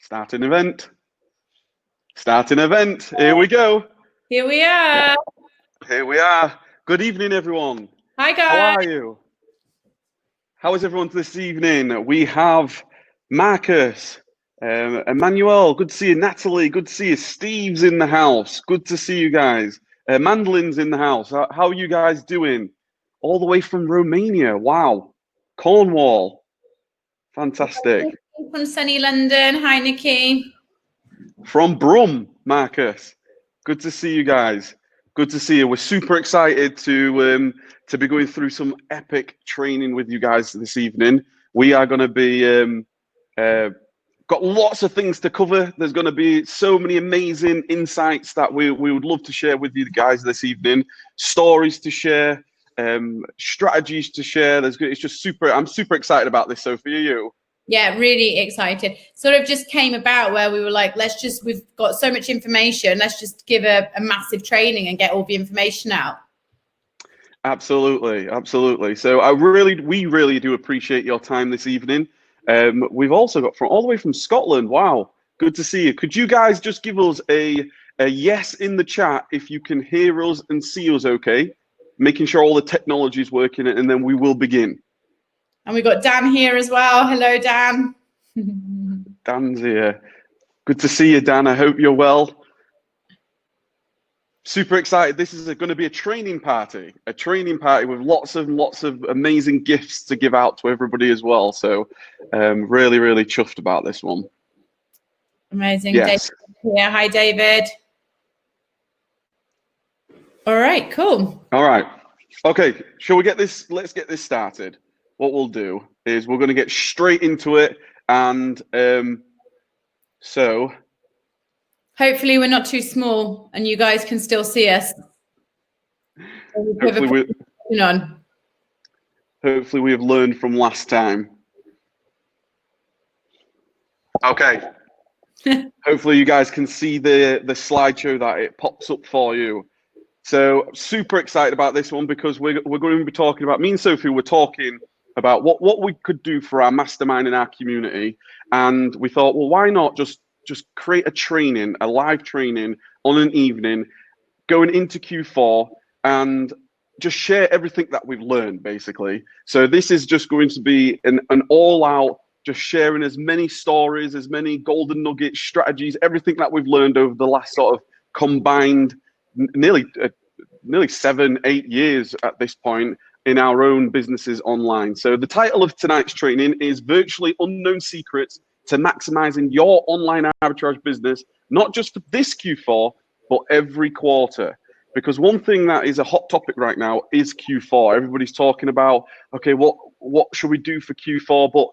Starting event. Starting event. Here we go. Here we are. Here we are. Good evening, everyone. Hi, guys. How are you? How is everyone this evening? We have Marcus, Emmanuel, good to see you. Natalie, good to see you. Steve's in the house. Good to see you guys. Mandelin's in the house. How are you guys doing? All the way from Romania. Wow. Cornwall. Fantastic. From sunny London. Hi, Nikki. From Brum, Marcus. Good to see you guys. Good to see you. We're super excited to be going through some epic training with you guys this evening. We are going to be got lots of things to cover. There's going to be so many amazing insights that we would love to share with you guys this evening. Stories to share, strategies to share. It's just super. I'm super excited about this. Sophie, are you? Yeah, really excited. Sort of just came about where we were like, we've got so much information. Let's just give a massive training and get all the information out. Absolutely, absolutely. So we really do appreciate your time this evening. We've also got all the way from Scotland. Wow, good to see you. Could you guys just give us a yes in the chat if you can hear us and see us okay? Making sure all the technology is working, and then we will begin. And we've got Dan here as well. Hello, Dan. Dan's here. Good to see you, Dan. I hope you're well. Super excited. This is going to be a training party with lots of amazing gifts to give out to everybody as well. So really, really chuffed about this one. Amazing. Yes. David here. Hi, David. All right, cool. All right. Okay, shall we get this? Let's get this started. What we'll do is we're going to get straight into it. And so... Hopefully we're not too small and you guys can still see us. Hopefully we have learned from last time. Okay. Hopefully you guys can see the slideshow that it pops up for you. So super excited about this one because we're going to be talking about, me and Sophie were talking about what we could do for our mastermind in our community. And we thought, well, why not just create a live training on an evening going into Q4 and just share everything that we've learned, basically. So this is just going to be an all-out, just sharing as many stories, as many golden nuggets, strategies, everything that we've learned over the last sort of combined nearly 7-8 years at this point in our own businesses online. So the title of tonight's training is Virtually Unknown Secrets to Maximizing Your Online Arbitrage Business, not just for this Q4, but every quarter. Because one thing that is a hot topic right now is Q4. Everybody's talking about, okay, what should we do for Q4? But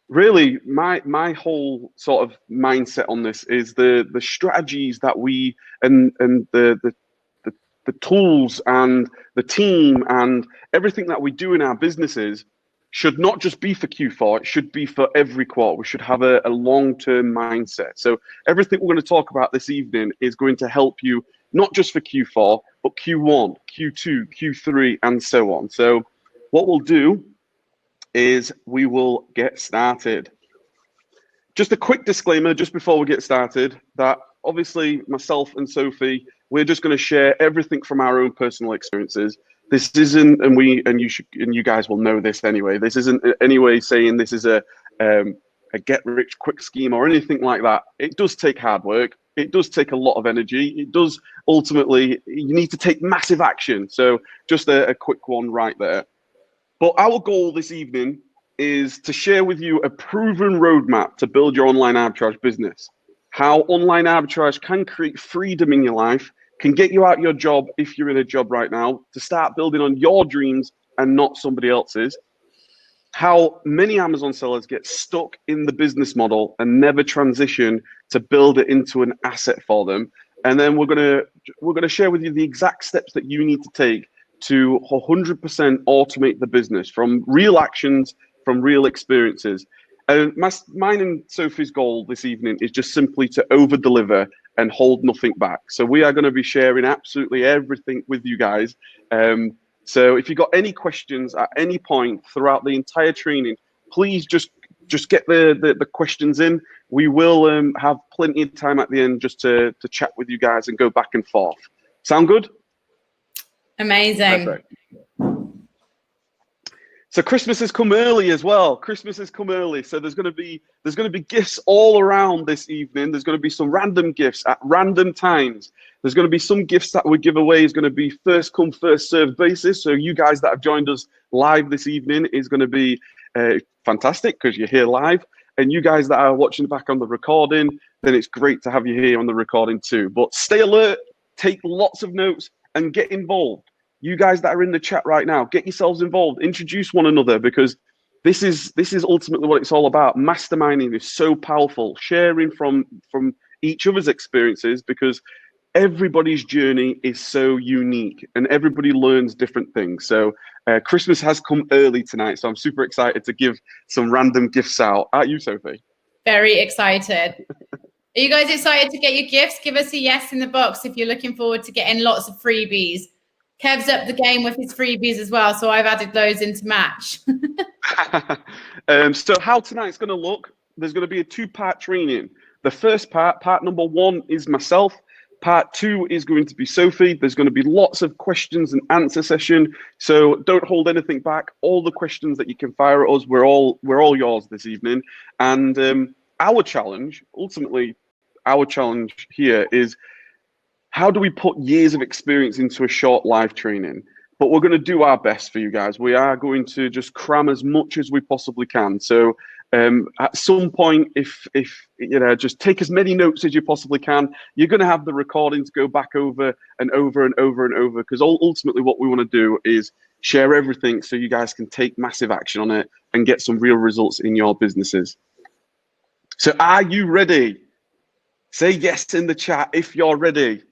really, my whole sort of mindset on this is the strategies that we and the tools and the team and everything that we do in our businesses should not just be for Q4, it should be for every quarter. We should have a long-term mindset. So everything we're going to talk about this evening is going to help you, not just for Q4, but Q1, Q2, Q3, and so on. So what we'll do is we will get started. Just a quick disclaimer, just before we get started, that obviously myself and Sophie, we're just going to share everything from our own personal experiences. This isn't, and you guys will know this anyway. This isn't in any way saying this is a get-rich-quick scheme or anything like that. It does take hard work. It does take a lot of energy. It does ultimately. You need to take massive action. So just a quick one right there. But our goal this evening is to share with you a proven roadmap to build your online arbitrage business. How online arbitrage can create freedom in your life, can get you out your job if you're in a job right now, to start building on your dreams and not somebody else's. How many Amazon sellers get stuck in the business model and never transition to build it into an asset for them. And then we're gonna share with you the exact steps that you need to take to 100% automate the business from real actions, from real experiences. And mine and Sophie's goal this evening is just simply to over-deliver and hold nothing back. So we are going to be sharing absolutely everything with you guys. So if you've got any questions at any point throughout the entire training, please just just get the questions in. We will have plenty of time at the end just to chat with you guys and go back and forth. Sound good? Amazing. Perfect. So Christmas has come early as well. Christmas has come early. So there's going to be gifts all around this evening. There's going to be some random gifts at random times. There's going to be some gifts that we give away is going to be first come, first served basis. So you guys that have joined us live this evening is going to be fantastic because you're here live. And you guys that are watching back on the recording, then it's great to have you here on the recording too. But stay alert, take lots of notes and get involved. You guys that are in the chat right now, get yourselves involved, introduce one another, because this is ultimately what it's all about. Masterminding is so powerful, sharing from each other's experiences, because everybody's journey is so unique and everybody learns different things. So Christmas has come early tonight, so I'm super excited to give some random gifts out. Aren't you, Sophie? Very excited. Are you guys excited to get your gifts? Give us a yes in the box if you're looking forward to getting lots of freebies. Kev's up the game with his freebies as well, so I've added those into match. So how tonight's going to look, there's going to be a 2-part training. The first part number 1, is myself. Part 2 is going to be Sophie. There's going to be lots of questions and answer session, so don't hold anything back. All the questions that you can fire at us, we're all yours this evening. And our challenge, ultimately, our challenge here is, how do we put years of experience into a short live training? But we're going to do our best for you guys. We are going to just cram as much as we possibly can. So at some point, if you know, just take as many notes as you possibly can. You're going to have the recordings go back over and over and over and over, because ultimately what we want to do is share everything so you guys can take massive action on it and get some real results in your businesses. So are you ready? Say yes in the chat if you're ready.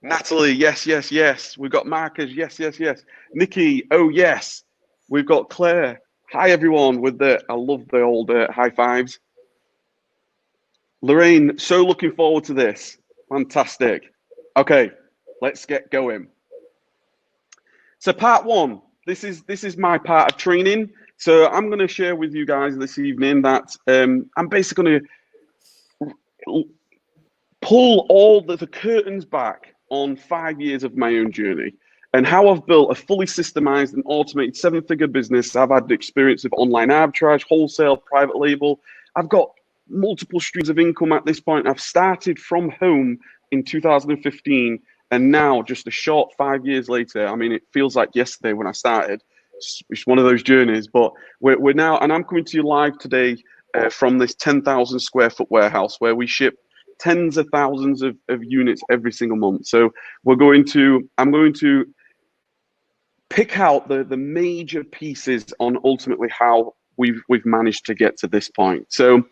Natalie, yes, yes, yes. We've got Marcus, yes, yes, yes. Nikki, oh yes. We've got Claire. Hi everyone with I love the old high fives. Lorraine, so looking forward to this. Fantastic. Okay, let's get going. So part 1, this is my part of training. So I'm going to share with you guys this evening that I'm basically going to pull all the curtains back on 5 years of my own journey and how I've built a fully systemized and automated 7-figure business. I've had the experience of online arbitrage, wholesale, private label. I've got multiple streams of income at this point. I've started from home in 2015, and now just a short 5 years later, I mean, it feels like yesterday when I started. It's one of those journeys, but we're now, and I'm coming to you live today from this 10,000 square foot warehouse where we ship tens of thousands of units every single month. So I'm going to pick out the major pieces on ultimately how we've managed to get to this point. So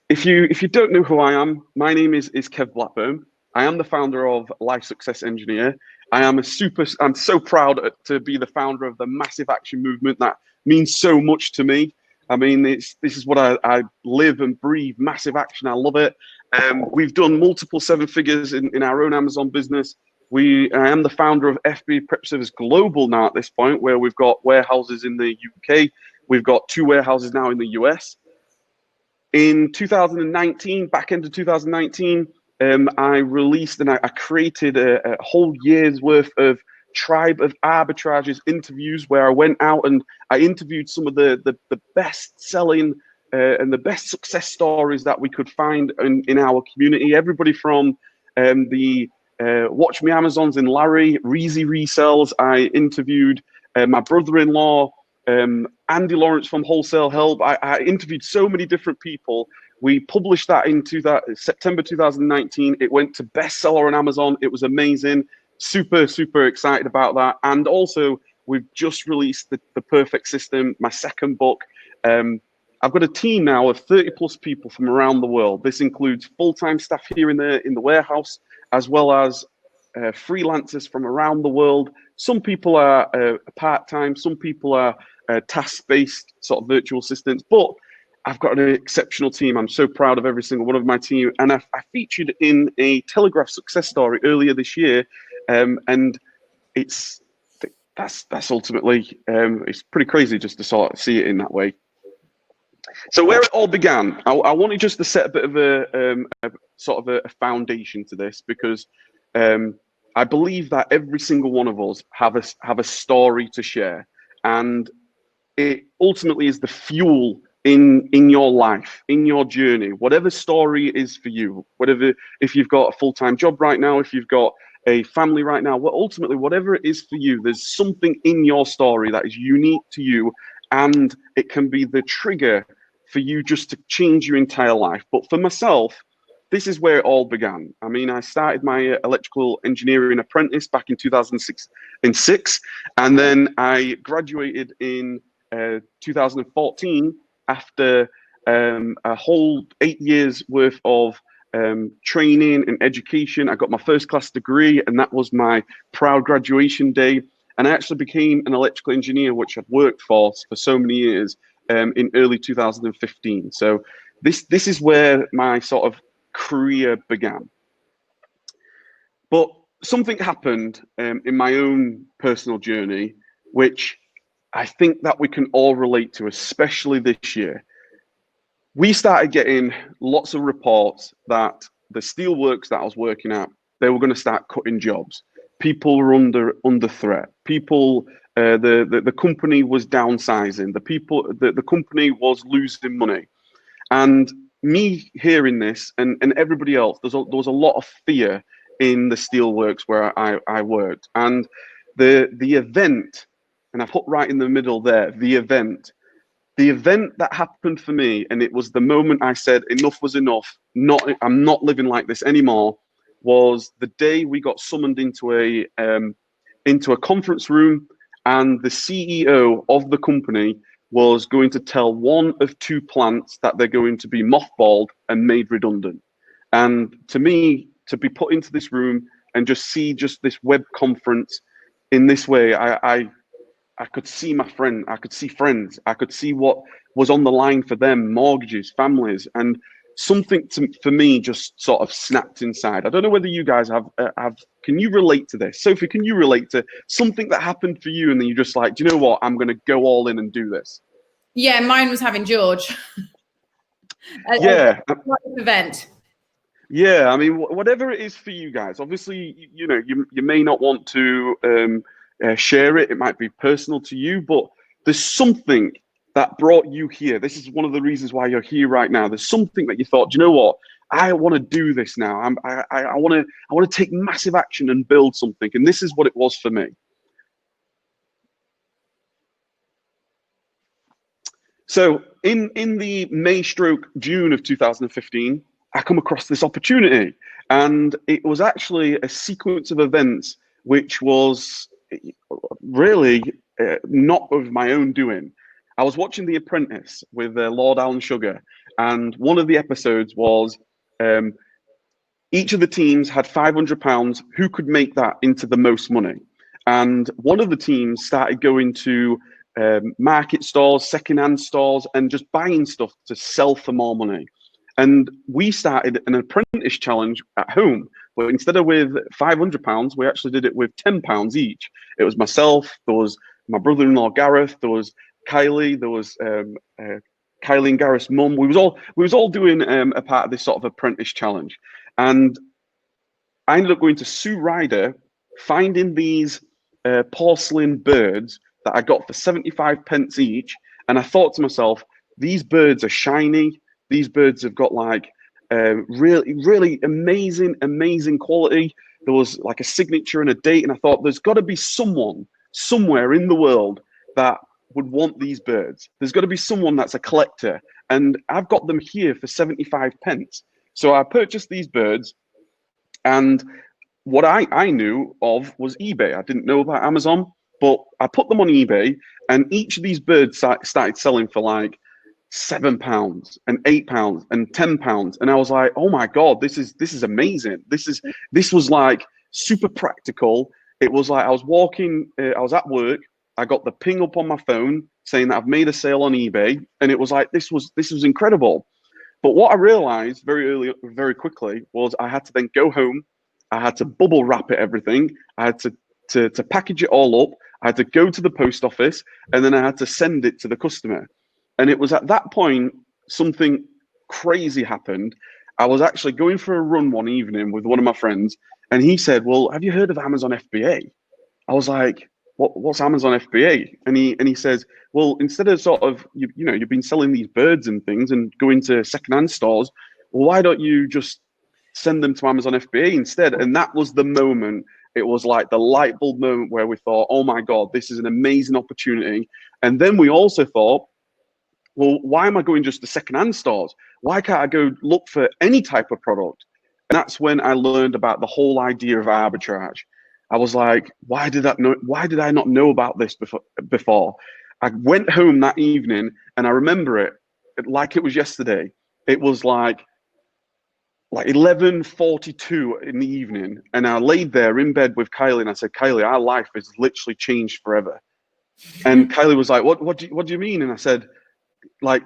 if you don't know who I am, my name is Kev Blackburn. I am the founder of Life Success Engineer. I'm so proud to be the founder of the massive action movement that means so much to me. I mean, this is what I live and breathe, massive action. I love it. We've done multiple 7 figures in our own Amazon business. I am the founder of FB Prep Service Global now at this point, where we've got warehouses in the UK. We've got 2 warehouses now in the US. In 2019, back into 2019, I released and I created a whole year's worth of Tribe of Arbitrages interviews, where I went out and I interviewed some of the best selling and the best success stories that we could find in our community. Everybody from the Watch Me Amazons in Larry, Reezy Resells. I interviewed my brother-in-law, Andy Lawrence from Wholesale Help. I interviewed so many different people. We published that in September 2019. It went to bestseller on Amazon. It was amazing. Super, super excited about that. And also, we've just released the Perfect System, my second book. I've got a team now of 30 plus people from around the world. This includes full-time staff here in the warehouse, as well as freelancers from around the world. Some people are part-time, some people are task-based sort of virtual assistants, but I've got an exceptional team. I'm so proud of every single one of my team. And I featured in a Telegraph success story earlier this year, and that's ultimately, it's pretty crazy just to sort of see it in that way. So where it all began, I wanted just to set a bit of a sort of a foundation to this, because I believe that every single one of us have a story to share, and it ultimately is the fuel in your life, in your journey, whatever story it is for you, whatever, if you've got a full-time job right now, if you've got a family right now, well, ultimately, whatever it is for you, there's something in your story that is unique to you, and it can be the trigger for you just to change your entire life. But for myself, this is where it all began. I mean, I started my electrical engineering apprentice back in 2006, and then I graduated in 2014 after a whole 8 years worth of training and education. I got my first class degree, and that was my proud graduation day. And I actually became an electrical engineer, which I've worked for so many years, in early 2015. So this is where my sort of career began. But something happened in my own personal journey, which I think that we can all relate to, especially this year. We started getting lots of reports that the steelworks that I was working at, they were going to start cutting jobs. People were under threat. People, the company was downsizing. The company was losing money. And me hearing this, and everybody else, there was a lot of fear in the steelworks where I worked. And the event, and I put right in the middle there, the event that happened for me, and it was the moment I said enough was enough, I'm not living like this anymore, was the day we got summoned into a conference room, and the CEO of the company was going to tell one of two plants that they're going to be mothballed and made redundant. And to me, to be put into this room and just see just this web conference in this way, I could see my friend, I could see friends, I could see what was on the line for them, mortgages, families, and something for me just sort of snapped inside. I don't know whether you guys have, can you relate to this? Sophie, can you relate to something that happened for you and then you're just like, do you know what, I'm going to go all in and do this? Yeah, mine was having George. Yeah. Event. Yeah, I mean, whatever it is for you guys, obviously, you know, you may not want to share it. It might be personal to you, but there's something that brought you here. This is one of the reasons why you're here right now. There's something that you thought, do you know what? I want to do this now. I want to take massive action and build something. And this is what it was for me. So in the May/June of 2015, I come across this opportunity, and it was actually a sequence of events which was really not of my own doing. I was watching The Apprentice with Lord Alan Sugar, and one of the episodes was each of the teams had £500. Who could make that into the most money? And one of the teams started going to market stores, secondhand stores, and just buying stuff to sell for more money. And we started an apprentice challenge at home, but instead of with £500, we actually did it with £10 each. It was myself, there was my brother-in-law Gareth, there was Kylie, there was Kylie and Gareth's mum. We was all doing a part of this sort of apprentice challenge, and I ended up going to Sue Ryder, finding these porcelain birds that I got for 75p each, and I thought to myself, these birds are shiny. These birds have got like really amazing quality. There was like a signature and a date, and I thought there's got to be someone somewhere in the world that would want these birds. There's got to be someone that's a collector, and I've got them here for 75p. So I purchased these birds, and what I knew of was eBay. I didn't know about Amazon, but I put them on eBay, and each of these birds started selling for like £7 and £8 and £10, and I was like, oh my god, this is amazing. This was like super practical. It was like I was walking, I was at work, I got the ping up on my phone saying that I've made a sale on eBay, and it was like this was incredible. But what I realized very quickly was I had to then go home, I had to bubble wrap it, everything, I had to package it all up, I had to go to the post office, and then I had to send it to the customer. And it was at that point something crazy happened. I was actually going for a run one evening with one of my friends, and he said, "Well, have you heard of Amazon FBA?" I was like, "What's Amazon FBA?" And he says, "Well, instead of sort of you've been selling these birds and things and going to secondhand stores, well, why don't you just send them to Amazon FBA instead?" And that was the moment. It was like the light bulb moment where we thought, "Oh my God, this is an amazing opportunity." And then we also thought, well, why am I going just to secondhand stores? Why can't I go look for any type of product? And that's when I learned about the whole idea of arbitrage. I was like, why did I not know about this before? I went home that evening and I remember it like it was yesterday. It was like 11:42 in the evening, and I laid there in bed with Kylie and I said, "Kylie, our life has literally changed forever." And Kylie was like, what do you mean? And I said, like,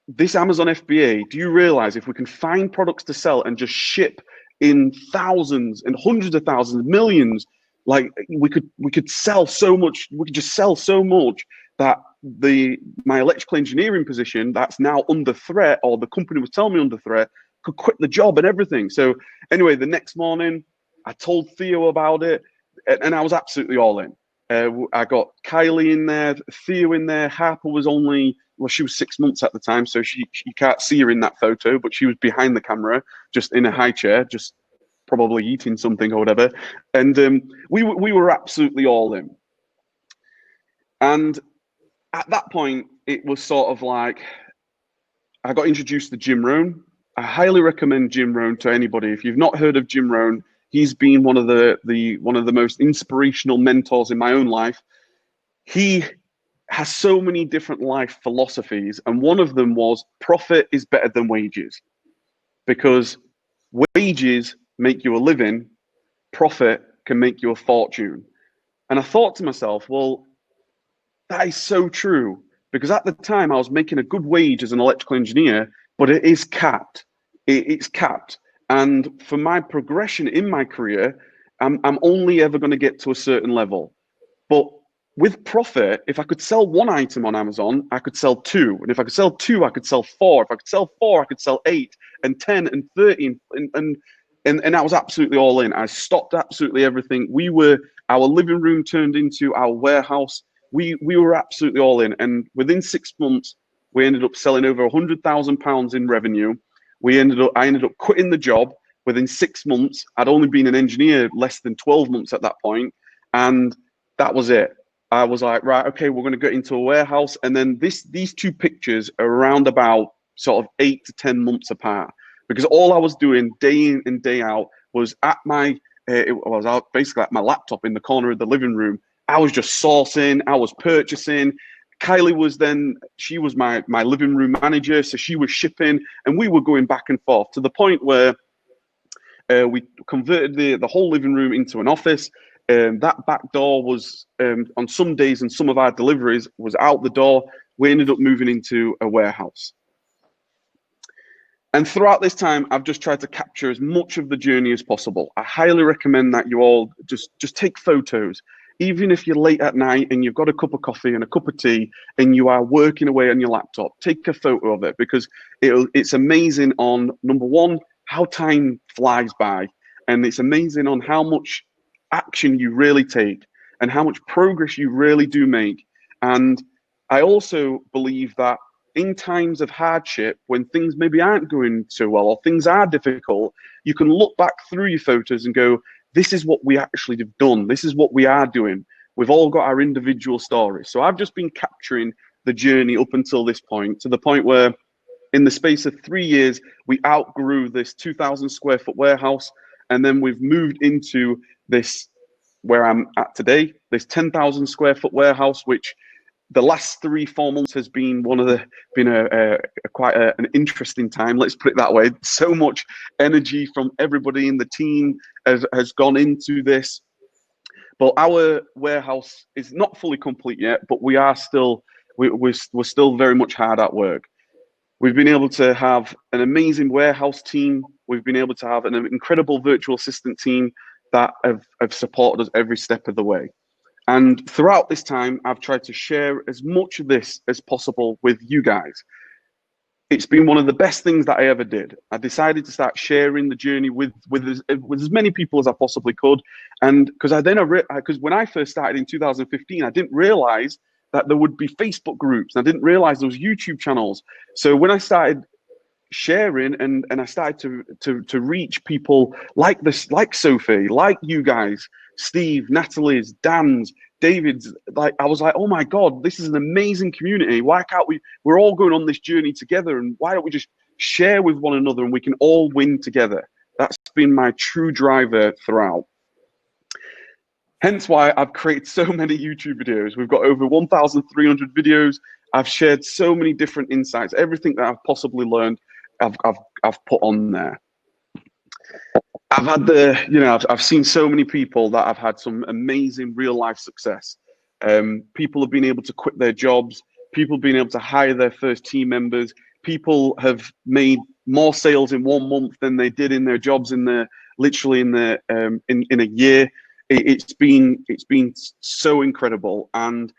this Amazon FBA, do you realize if we can find products to sell and just ship in thousands and hundreds of thousands, millions, like we could sell so much, we could just sell so much that my electrical engineering position that's now under threat, or the company was telling me under threat, could quit the job and everything. So anyway, the next morning I told Theo about it, and I was absolutely all in. I got Kylie in there, Theo in there. Harper was she was 6 months at the time, so you can't see her in that photo, but she was behind the camera, just in a high chair, just probably eating something or whatever. And we were absolutely all in. And at that point, it was sort of like I got introduced to Jim Rohn. I highly recommend Jim Rohn to anybody. If you've not heard of Jim Rohn, he's been one of the most inspirational mentors in my own life. He has so many different life philosophies, and one of them was profit is better than wages, because wages make you a living, profit can make you a fortune. And I thought to myself, well, that is so true, because at the time I was making a good wage as an electrical engineer, but it is capped. It's capped. And for my progression in my career, I'm only ever going to get to a certain level. But with profit, if I could sell one item on Amazon, I could sell two. And if I could sell two, I could sell four. If I could sell four, I could sell 8 and 10 and 30. And I was absolutely all in. I stopped absolutely everything. Our living room turned into our warehouse. We were absolutely all in. And within 6 months, we ended up selling over £100,000 in revenue. I ended up quitting the job within 6 months. I'd only been an engineer less than 12 months at that point, and that was it. I was like, right, okay, we're going to get into a warehouse. And then these two pictures are around about sort of 8 to 10 months apart, because all I was doing day in and day out was basically at my laptop in the corner of the living room. I was just sourcing, I was purchasing. Kylie she was my living room manager, so she was shipping, and we were going back and forth to the point where we converted the whole living room into an office. That back door was on some days and some of our deliveries was out the door. We ended up moving into a warehouse. And throughout this time, I've just tried to capture as much of the journey as possible. I highly recommend that you all just take photos. Even if you're late at night and you've got a cup of coffee and a cup of tea and you are working away on your laptop, take a photo of it, because it's amazing on, number one, how time flies by. And it's amazing on how much action you really take and how much progress you really do make. And I also believe that in times of hardship, when things maybe aren't going so well or things are difficult, you can look back through your photos and go, this is what we actually have done. This is what we are doing. We've all got our individual stories. So I've just been capturing the journey up until this point, to the point where in the space of 3 years, we outgrew this 2,000 square foot warehouse. And then we've moved into this, where I'm at today, this 10,000 square foot warehouse, which the last 3-4 months has been quite an interesting time. Let's put it that way. So much energy from everybody in the team has gone into this. But our warehouse is not fully complete yet, but we are still, we're still very much hard at work. We've been able to have an amazing warehouse team. We've been able to have an incredible virtual assistant team that have supported us every step of the way. And throughout this time, I've tried to share as much of this as possible with you guys. it's been one of the best things that I ever did. I decided to start sharing the journey with as many people as I possibly could, and because because when I first started in 2015, I didn't realize that there would be Facebook groups. I didn't realize there was YouTube channels. So when I started sharing and I started to reach people like this, like Sophie, like you guys, Steve, Natalie's, Dan's, David's, like I was like, oh my God, this is an amazing community. Why can't we're all going on this journey together, and why don't we just share with one another and we can all win together? That's been my true driver throughout. Hence why I've created so many YouTube videos. We've got over 1,300 videos. I've shared so many different insights. Everything that I've possibly learned, I've put on there. I've had I've seen so many people that have had some amazing real life success. People have been able to quit their jobs. People have been able to hire their first team members. People have made more sales in 1 month than they did in their jobs in a year. It's been so incredible, and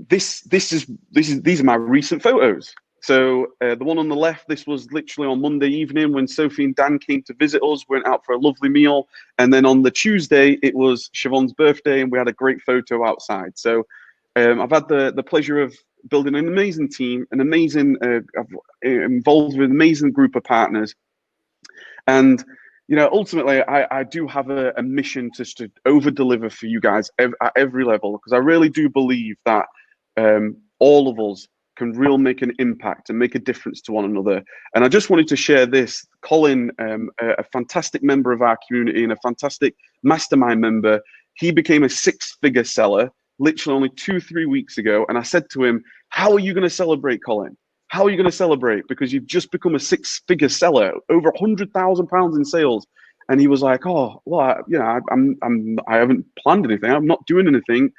these are my recent photos. So the one on the left, this was literally on Monday evening when Sophie and Dan came to visit us, went out for a lovely meal. And then on the Tuesday, it was Siobhan's birthday and we had a great photo outside. So I've had the pleasure of building an amazing team, I've involved with an amazing group of partners. And, ultimately, I do have a mission to over-deliver for you guys at every level, because I really do believe that all of us can really make an impact and make a difference to one another. And I just wanted to share this. Colin, a fantastic member of our community and a fantastic mastermind member, he became a 6-figure seller literally only 2-3 weeks ago. And I said to him, how are you going to celebrate, Colin? How are you going to celebrate? Because you've just become a 6-figure seller, over £100,000 in sales. And he was like, oh, well, I haven't planned anything. I'm not doing anything.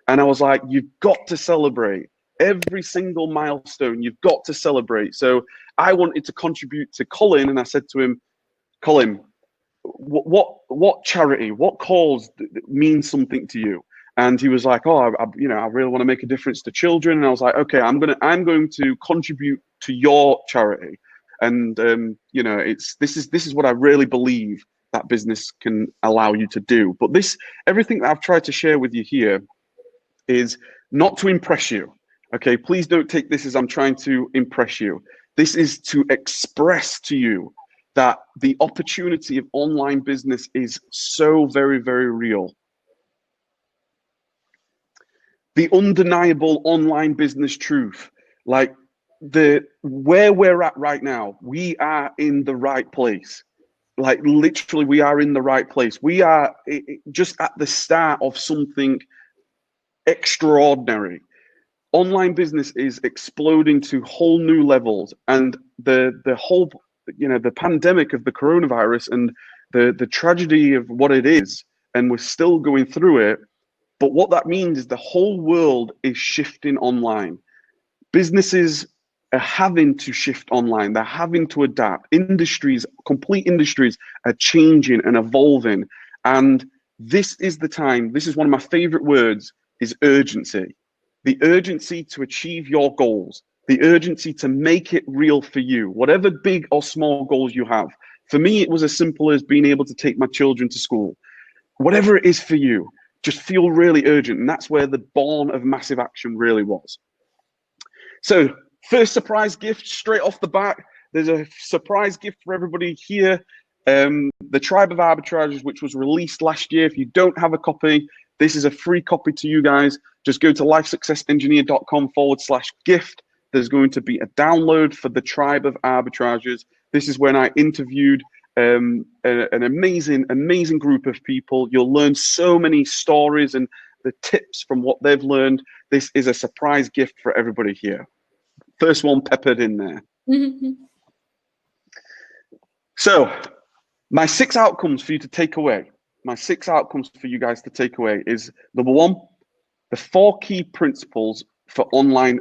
And I was like, you've got to celebrate. Every single milestone you've got to celebrate. So I wanted to contribute to Colin, and I said to him, Colin, what charity, what cause means something to you? And he was like, oh, I really want to make a difference to children. And I was like, okay, I'm going to contribute to your charity. And this is what I really believe that business can allow you to do. But everything that I've tried to share with you here is not to impress you. Okay, please don't take this as I'm trying to impress you. This is to express to you that the opportunity of online business is so very, very real. The undeniable online business truth, like where we're at right now, we are in the right place. Like literally, we are in the right place. We are just at the start of something extraordinary. Online business is exploding to whole new levels, and the whole, the pandemic of the coronavirus and the tragedy of what it is, and we're still going through it. But what that means is the whole world is shifting online. Businesses are having to shift online. They're having to adapt. Complete industries are changing and evolving. And this is the time, this is one of my favorite words, is urgency. The urgency to achieve your goals, the urgency to make it real for you, whatever big or small goals you have. For me, it was as simple as being able to take my children to school. Whatever it is for you, just feel really urgent. And that's where the born of Massive Action really was. So first surprise gift straight off the bat, there's a surprise gift for everybody here. The Tribe of Arbitrage, which was released last year. If you don't have a copy, this is a free copy to you guys. Just go to lifesuccessengineer.com/gift. There's going to be a download for the Tribe of Arbitrages. This is when I interviewed an amazing group of people. You'll learn so many stories and the tips from what they've learned. This is a surprise gift for everybody here. First one peppered in there. So my 6 outcomes for you to take away. My 6 outcomes for you guys to take away is, number 1, the 4 key principles for online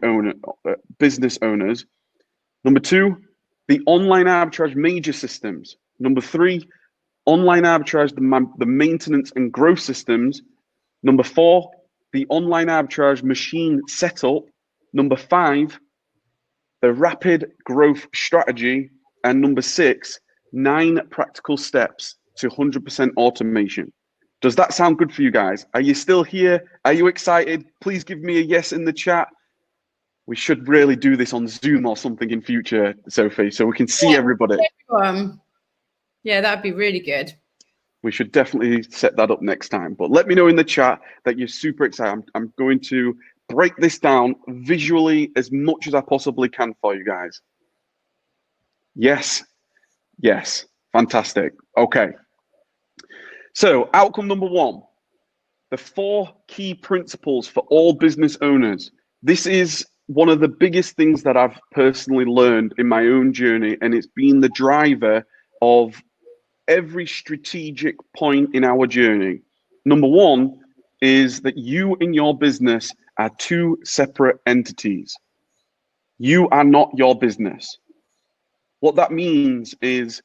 business owners. Number 2, the online arbitrage major systems. Number 3, online arbitrage, the maintenance and growth systems. Number 4, the online arbitrage machine setup. Number 5, the rapid growth strategy, and number 6, 9 practical steps to 100% automation. Does that sound good for you guys? Are you still here? Are you excited? Please give me a yes in the chat. We should really do this on Zoom or something in future, Sophie, so we can see everybody. Yeah, that'd be really good. We should definitely set that up next time. But let me know in the chat that you're super excited. I'm going to break this down visually as much as I possibly can for you guys. Yes, yes, fantastic. Okay. So outcome number 1, the 4 key principles for all business owners. This is one of the biggest things that I've personally learned in my own journey, and it's been the driver of every strategic point in our journey. Number 1 is that you and your business are 2 separate entities. You are not your business. What that means is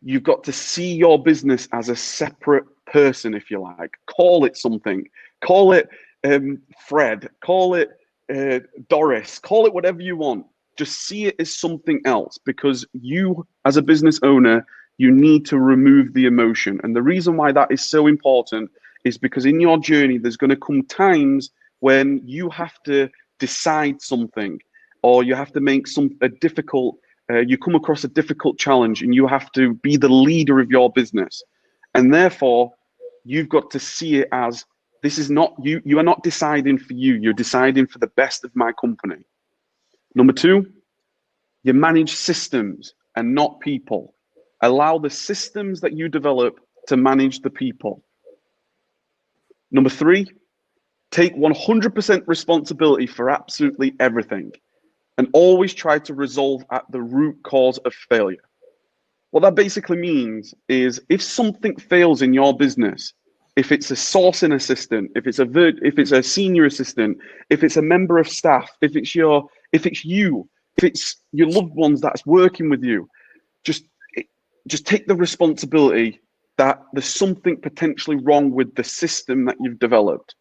you've got to see your business as a separate person, if you like. Call it something. Call it Fred. Call it Doris. Call it whatever you want. Just see it as something else, because you, as a business owner, you need to remove the emotion. And the reason why that is so important is because in your journey, there's going to come times when you have to decide something, or you have to make you come across a difficult challenge, and you have to be the leader of your business. And therefore, you've got to see it as, this is not you. You are not deciding for you. You're deciding for the best of my company. Number 2, you manage systems and not people. Allow the systems that you develop to manage the people. Number 3, take 100% responsibility for absolutely everything, and always try to resolve at the root cause of failure. What that basically means is, if something fails in your business, if it's a sourcing assistant, if it's a senior assistant, if it's a member of staff, if it's you, if it's your loved ones that's working with you, just take the responsibility that there's something potentially wrong with the system that you've developed.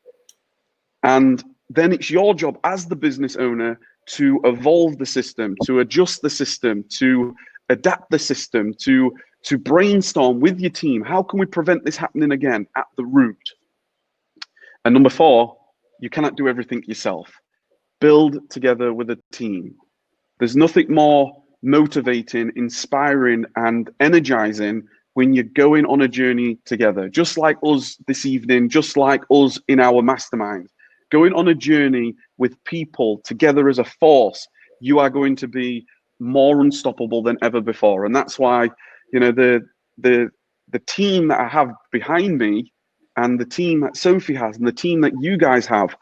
And then it's your job as the business owner to evolve the system, to adjust the system, to adapt the system, to brainstorm with your team. How can we prevent this happening again at the root? And number 4, you cannot do everything yourself. Build together with a team. There's nothing more motivating, inspiring, and energizing when you're going on a journey together, just like us this evening, just like us in our mastermind. Going on a journey with people together as a force, you are going to be more unstoppable than ever before. And that's why, you know, the team that I have behind me, and the team that Sophie has, and the team that you guys have,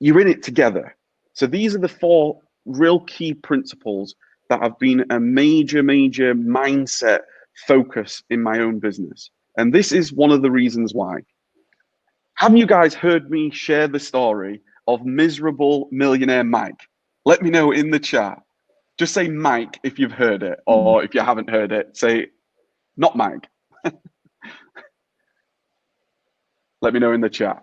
you're in it together. So these are the 4 real key principles that have been a major mindset focus in my own business. And this is one of the reasons why. Have you guys heard me share the story of miserable millionaire Mike? Let me know in the chat. Just say Mike if you've heard it, or if you haven't heard it, say not Mike. Let me know in the chat.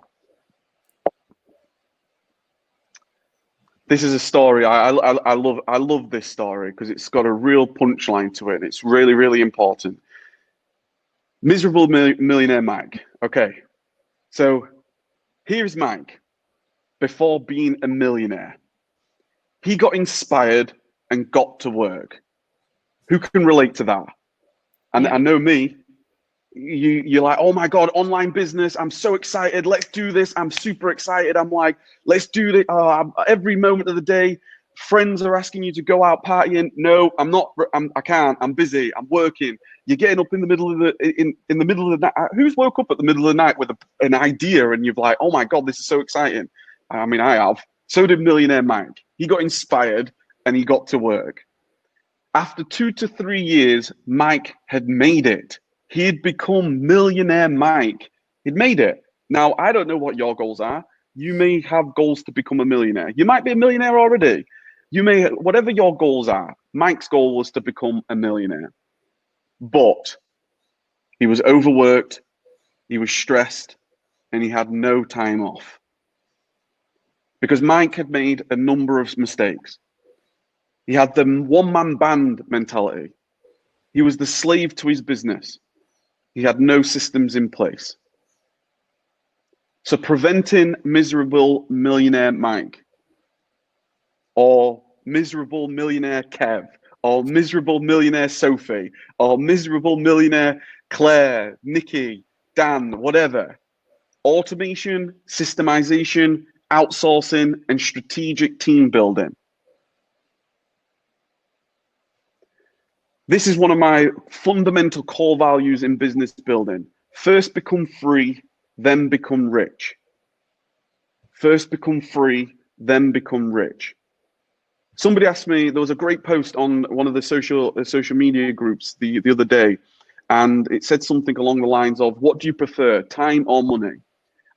This is a story. I love this story because it's got a real punchline to it. It's really important. Miserable millionaire Mike. Okay, so here's Mike before being a millionaire. He got inspired and got to work. Who can relate to that? And yeah. I know me. You're like, oh my God, online business. I'm so excited. Let's do this. I'm super excited. I'm like, let's do this. Every moment of the day, friends are asking you to go out partying. No, I'm not. I can't. I'm busy. I'm working. You're getting up in the middle of the middle of the night. Who's woke up at the middle of the night with an idea and you're like, oh my God, this is so exciting. I mean, I have. So did millionaire Mike. He got inspired and he got to work. After 2 to 3 years, Mike had made it. He had become millionaire Mike. He'd made it. Now, I don't know what your goals are. You may have goals to become a millionaire. You might be a millionaire already. You may, whatever your goals are, Mike's goal was to become a millionaire. But he was overworked, he was stressed, and he had no time off. Because Mike had made a number of mistakes. He had the one-man band mentality. He was the slave to his business. He had no systems in place. So preventing miserable millionaire Mike, or miserable millionaire Kev, or miserable millionaire Sophie, or miserable millionaire Claire, Nikki, Dan, whatever. Automation, systemization, outsourcing, and strategic team building. This is one of my fundamental core values in business building. First become free, then become rich. First become free, then become rich. Somebody asked me, there was a great post on one of the social media groups the other day, and it said something along the lines of, what do you prefer, time or money?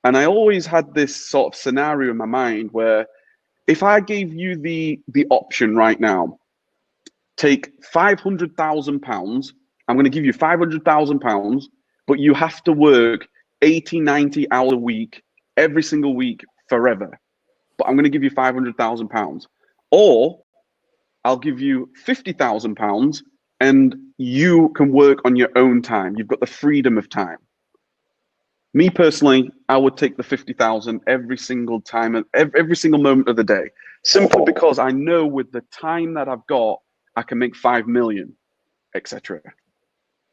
And I always had this sort of scenario in my mind where if I gave you the option right now, take £500,000, I'm going to give you £500,000, but you have to work 80, 90 hours a week, every single week, forever. But I'm going to give you £500,000. Or I'll give you £50,000 and you can work on your own time. You've got the freedom of time. Me personally, I would take the 50,000 every single time, every single moment of the day, simply because I know with the time that I've got, I can make 5 million, etc.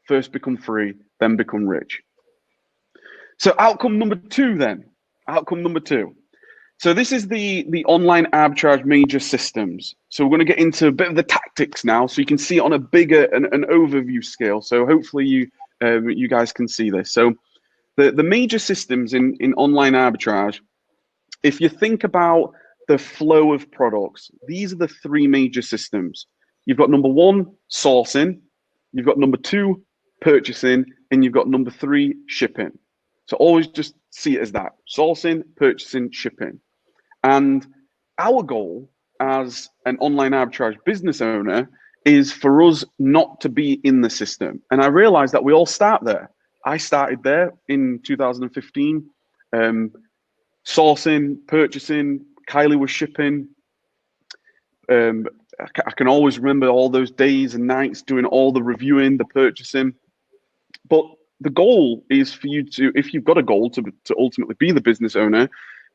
First become free, then become rich. So outcome number two then, outcome number two. So this is the online arbitrage major systems. So we're going to get into a bit of the tactics now, so you can see it on a bigger an overview scale. So hopefully you guys can see this. So the major systems in online arbitrage, if you think about the flow of products, these are the three major systems. You've got number one, sourcing. You've got number two, purchasing, and you've got number three, shipping. So always just see it as that: sourcing, purchasing, shipping. And our goal as an online arbitrage business owner is for us not to be in the system. And I realized that we all start there. I started there in 2015, sourcing, purchasing. Kylie was shipping. I can always remember all those days and nights doing all the reviewing, the purchasing. But the goal is for you to, if you've got a goal to ultimately be the business owner,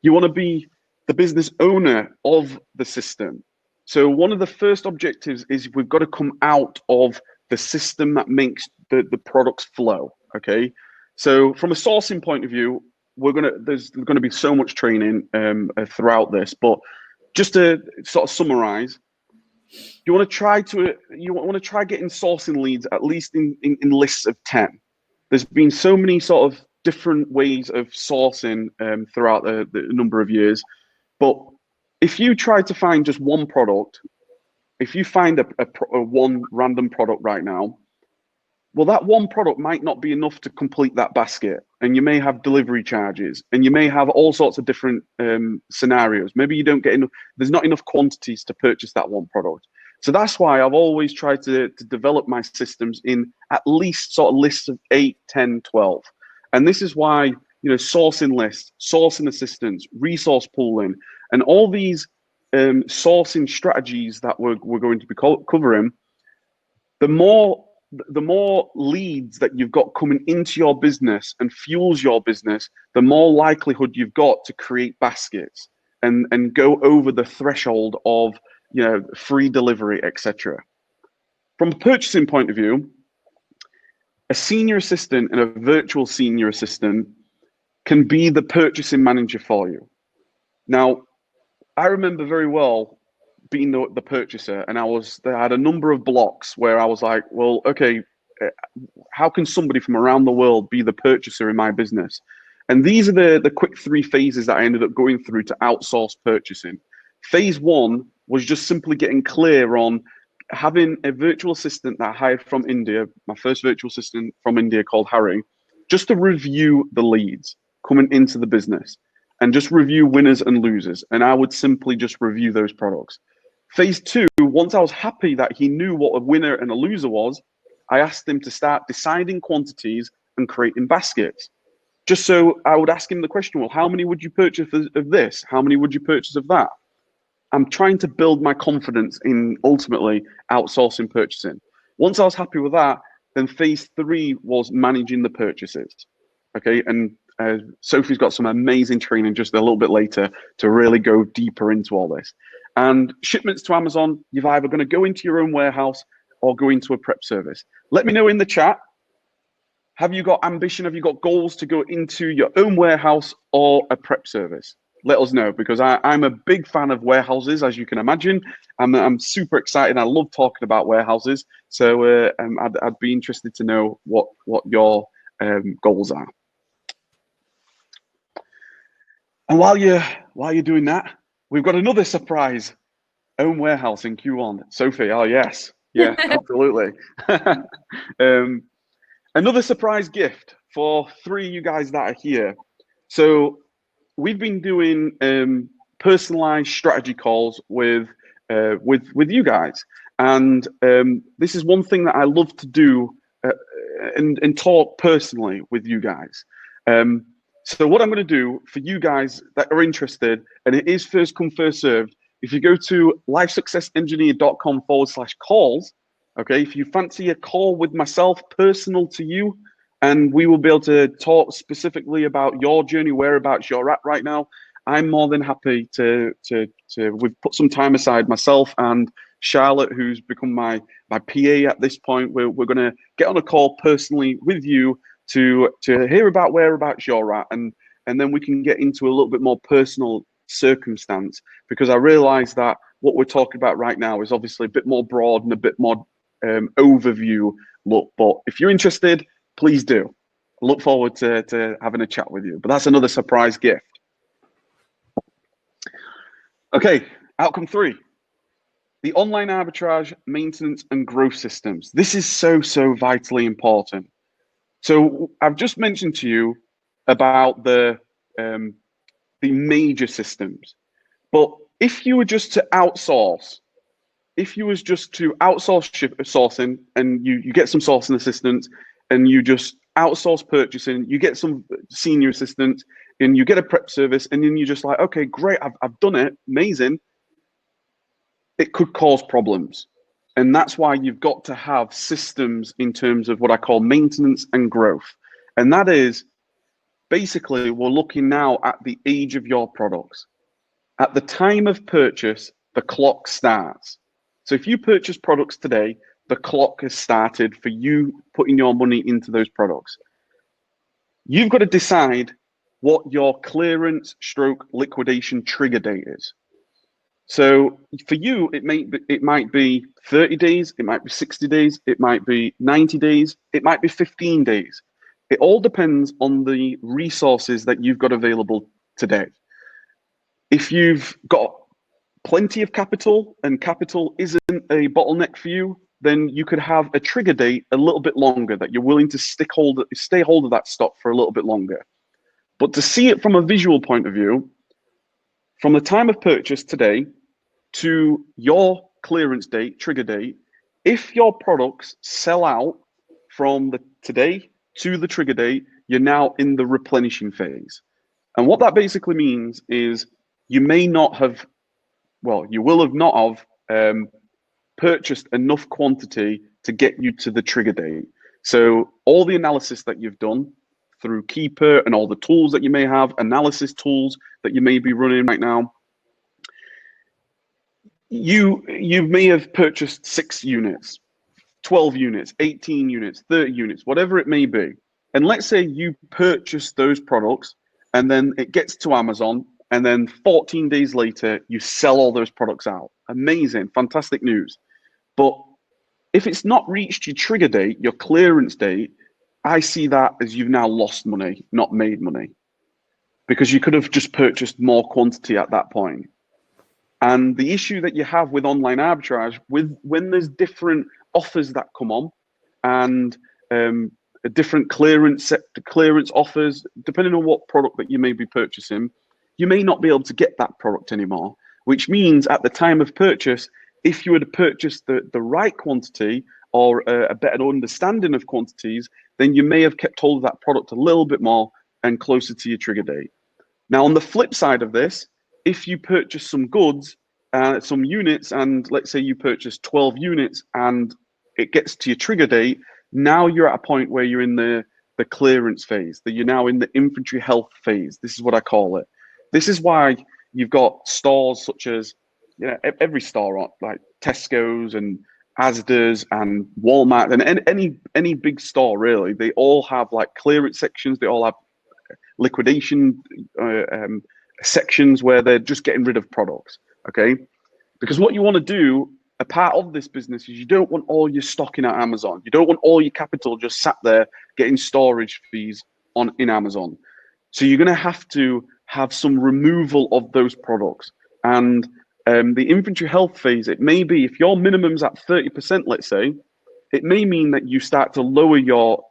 you want to be the business owner of the system. So one of the first objectives is we've got to come out of the system that makes the products flow. Okay. So from a sourcing point of view, there's going to be so much training throughout this, but just to sort of summarize, you want to try getting sourcing leads at least in lists of 10. There's been so many sort of different ways of sourcing throughout the number of years. But if you try to find just one product, if you find a one random product right now, well, that one product might not be enough to complete that basket. And you may have delivery charges, and you may have all sorts of different scenarios. Maybe you don't get enough, there's not enough quantities to purchase that one product. So that's why I've always tried to develop my systems in at least sort of lists of 8, 10, 12. And this is why, sourcing lists, sourcing assistance, resource pooling, and all these sourcing strategies that we're going to be covering, the more leads that you've got coming into your business and fuels your business, the more likelihood you've got to create baskets and go over the threshold of free delivery, etc. From a purchasing point of view, a senior assistant and a virtual senior assistant can be the purchasing manager for you. Now, I remember very well being the purchaser, and I had a number of blocks where I was like, well, okay, how can somebody from around the world be the purchaser in my business? And these are the quick 3 phases that I ended up going through to outsource purchasing. Phase 1 was just simply getting clear on having a virtual assistant that I hired from India, my first virtual assistant from India called Harry, just to review the leads coming into the business and just review winners and losers. And I would simply just review those products. Phase 2, once I was happy that he knew what a winner and a loser was, I asked him to start deciding quantities and creating baskets. Just so I would ask him the question, well, how many would you purchase of this? How many would you purchase of that? I'm trying to build my confidence in ultimately outsourcing purchasing. Once I was happy with that, then phase 3 was managing the purchases. Okay, and Sophie's got some amazing training just a little bit later to really go deeper into all this. And shipments to Amazon, you're either going to go into your own warehouse or go into a prep service. Let me know in the chat, have you got ambition, have you got goals to go into your own warehouse or a prep service? Let us know, because I'm a big fan of warehouses, as you can imagine. I'm super excited. I love talking about warehouses. So I'd be interested to know what your goals are. And while you're doing that, we've got another surprise. Own warehouse in Q1. Sophie, oh yes. Yeah, absolutely. Another surprise gift for 3 of you guys that are here. So we've been doing personalized strategy calls with you guys, and this is one thing that I love to do and talk personally with you guys. So what I'm going to do for you guys that are interested, and it is first come first served, if you go to lifesuccessengineer.com/calls, okay, if you fancy a call with myself personal to you, and we will be able to talk specifically about your journey, whereabouts you're at right now, I'm more than happy to we've put some time aside, myself and Charlotte, who's become my PA at this point. We're going to get on a call personally with you to hear about whereabouts you're at, and then we can get into a little bit more personal circumstance, because I realize that what we're talking about right now is obviously a bit more broad and a bit more overview look. But if you're interested, please do. I look forward to having a chat with you. But that's another surprise gift. Okay, outcome 3. The online arbitrage, maintenance, and growth systems. This is so vitally important. So I've just mentioned to you about the major systems, but if you were just to outsource, sourcing, and you get some sourcing assistants, and you just outsource purchasing, you get some senior assistants, and you get a prep service, and then you're just like, okay, great, I've done it, amazing. It could cause problems. And that's why you've got to have systems in terms of what I call maintenance and growth. And that is basically, we're looking now at the age of your products. At the time of purchase, the clock starts. So if you purchase products today, the clock has started for you putting your money into those products. You've got to decide what your clearance / liquidation trigger date is. So for you, it might be 30 days, it might be 60 days, it might be 90 days, it might be 15 days. It all depends on the resources that you've got available today. If you've got plenty of capital and capital isn't a bottleneck for you, then you could have a trigger date a little bit longer, that you're willing to stay hold of that stock for a little bit longer. But to see it from a visual point of view, from the time of purchase today to your clearance date, trigger date, if your products sell out from the today to the trigger date, you're now in the replenishing phase. And what that basically means is you may not have, well, you will have not have purchased enough quantity to get you to the trigger date. So all the analysis that you've done through Keeper and all the tools that you may have, analysis tools that you may be running right now, you may have purchased 6 units, 12 units, 18 units, 30 units, whatever it may be. And let's say you purchase those products and then it gets to Amazon, and then 14 days later, you sell all those products out. Amazing, fantastic news. But if it's not reached your trigger date, your clearance date, I see that as you've now lost money, not made money, because you could have just purchased more quantity at that point. And the issue that you have with online arbitrage, when there's different offers that come on, and different clearance offers, depending on what product that you may be purchasing, you may not be able to get that product anymore, which means at the time of purchase, if you had purchased the right quantity or a better understanding of quantities, then you may have kept hold of that product a little bit more and closer to your trigger date. Now, on the flip side of this, if you purchase some goods some units, and let's say you purchase 12 units and it gets to your trigger date, now you're at a point where you're in the clearance phase, that you're now in the inventory health phase. This is what I call it. This is why you've got stores such as, you know, every store like Tesco's and Asda's and Walmart and any big store really, they all have like clearance sections. They all have liquidation sections where they're just getting rid of products. Okay, because what you want to do, a part of this business, is you don't want all your stock in at Amazon. You don't want all your capital just sat there getting storage fees in Amazon. So you're going to have some removal of those products. And the inventory health phase, it may be, if your minimum's at 30%, let's say, it may mean that you start to lower your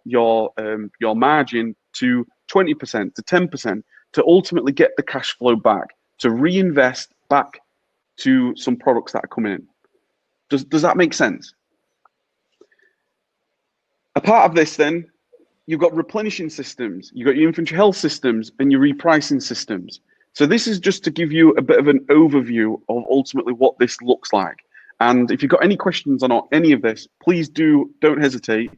margin to 20%, to 10%, to ultimately get the cash flow back, to reinvest back to some products that are coming in. Does that make sense? A part of this, then, you've got replenishing systems, you've got your inventory health systems, and your repricing systems. So this is just to give you a bit of an overview of ultimately what this looks like. And if you've got any questions on any of this, please don't hesitate.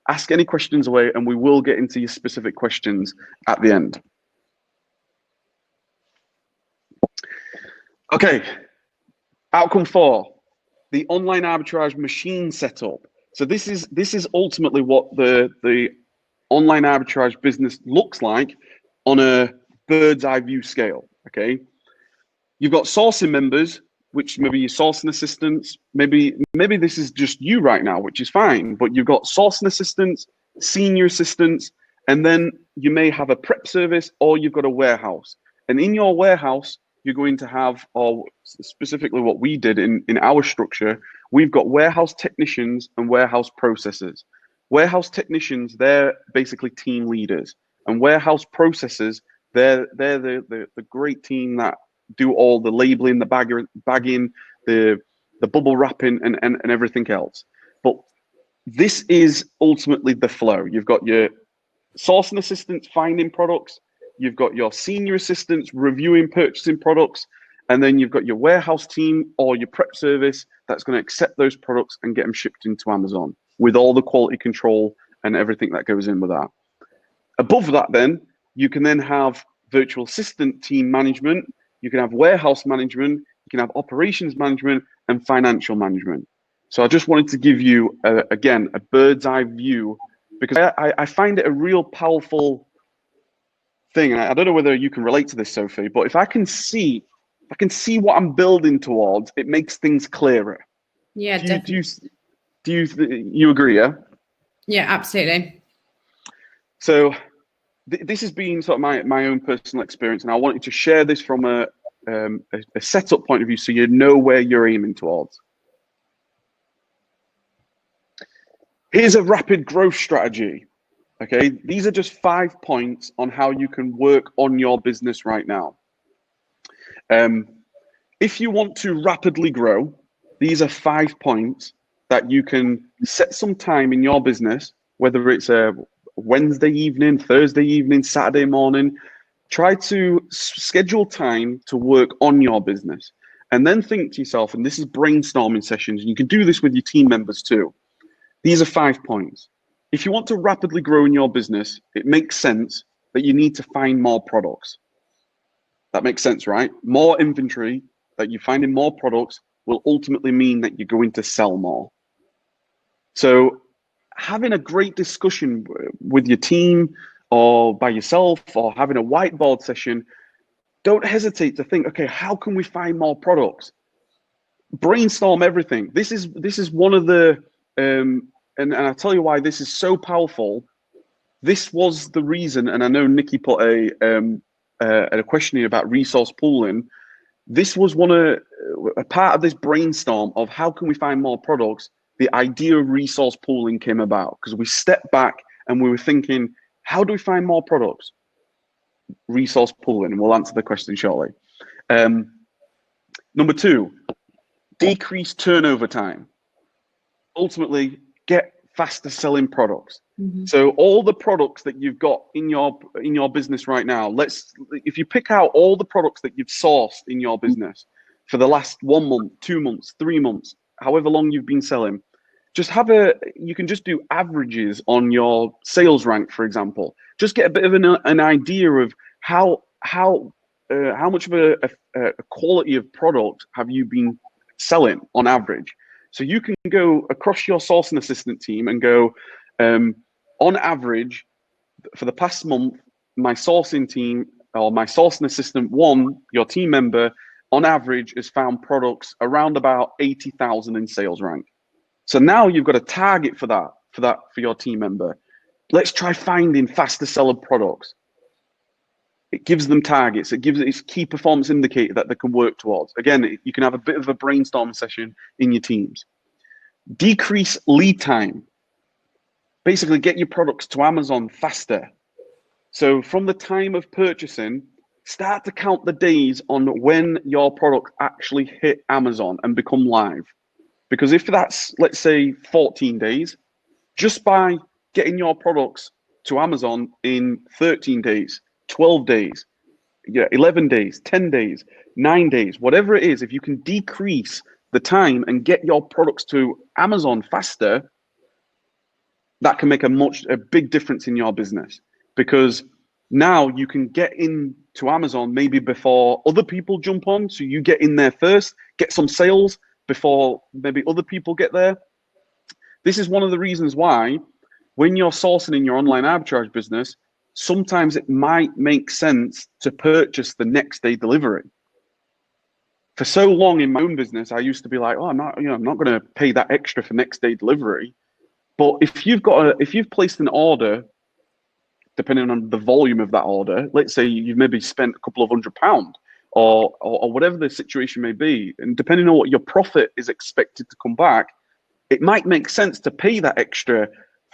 Ask any questions away, and we will get into your specific questions at the end. Okay. Outcome 4, the online arbitrage machine setup. So this is ultimately what the online arbitrage business looks like on a bird's eye view scale. Okay, you've got sourcing members, which maybe your sourcing assistants, maybe this is just you right now, which is fine, but you've got sourcing assistants, senior assistants, and then you may have a prep service, or you've got a warehouse. And in your warehouse, you're going to have, or specifically what we did in our structure, we've got warehouse technicians and warehouse processors. Warehouse technicians, they're basically team leaders, and warehouse processors, they're the great team that do all the labeling, the bagging, the bubble wrapping, and everything else. But this is ultimately the flow. You've got your sourcing assistants finding products, you've got your senior assistants reviewing purchasing products, and then you've got your warehouse team or your prep service that's going to accept those products and get them shipped into Amazon with all the quality control and everything that goes in with that. Above that, then, you can then have virtual assistant team management, you can have warehouse management, you can have operations management, and financial management. So I just wanted to give you, again, a bird's eye view, because I find it a real powerful thing. And I don't know whether you can relate to this, Sophie, but if I can see what I'm building towards, it makes things clearer. Yeah, definitely. Do you agree? Yeah. Yeah, absolutely. So this has been sort of my own personal experience, and I wanted to share this from a setup point of view, so you know where you're aiming towards. Here's a rapid growth strategy. Okay, these are just 5 points on how you can work on your business right now. If you want to rapidly grow, these are 5 points that you can set some time in your business, whether it's a Wednesday evening, Thursday evening, Saturday morning. Try to schedule time to work on your business, and then think to yourself, and this is brainstorming sessions, and you can do this with your team members too. These are 5 points. If you want to rapidly grow in your business, it makes sense that you need to find more products. That makes sense, right? More inventory, that you find in more products, will ultimately mean that you're going to sell more. So having a great discussion with your team or by yourself, or having a whiteboard session, don't hesitate to think, okay, how can we find more products? Brainstorm everything. This is one of the and I'll tell you why this is so powerful. This was the reason, and I know Nikki put a question here about resource pooling. This was a part of this brainstorm of how can we find more products. The idea of resource pooling came about because we stepped back and we were thinking, how do we find more products? Resource pooling, and we'll answer the question shortly. Number 2, decrease turnover time. Ultimately, get faster selling products. Mm-hmm. So all the products that you've got in your business right now, if you pick out all the products that you've sourced in your business, for the last 1 month, 2 months, 3 months, however long you've been selling. Just you can just do averages on your sales rank, for example. Just get a bit of an idea of how much of a quality of product have you been selling on average. So you can go across your sourcing assistant team and go, on average, for the past month, my sourcing team or my sourcing assistant one, your team member, on average has found products around about 80,000 in sales rank. So now you've got a target for your team member. Let's try finding faster selling products. It gives them targets. It gives its key performance indicator that they can work towards. Again, you can have a bit of a brainstorm session in your teams. Decrease lead time. Basically, get your products to Amazon faster. So from the time of purchasing, start to count the days on when your product actually hit Amazon and become live. Because if that's, let's say, 14 days, just by getting your products to Amazon in 13 days, 12 days, 11 days, 10 days, 9 days, whatever it is, if you can decrease the time and get your products to Amazon faster, that can make a big difference in your business, because now you can get into Amazon maybe before other people jump on. So you get in there first, get some sales before maybe other people get there. This is one of the reasons why when you're sourcing in your online arbitrage business, sometimes it might make sense to purchase the next day delivery. For so long in my own business, I used to be like, oh, I'm not going to pay that extra for next day delivery. But if you've placed an order, depending on the volume of that order, let's say you've maybe spent a couple of £100 or whatever the situation may be, and depending on what your profit is expected to come back, it might make sense to pay that extra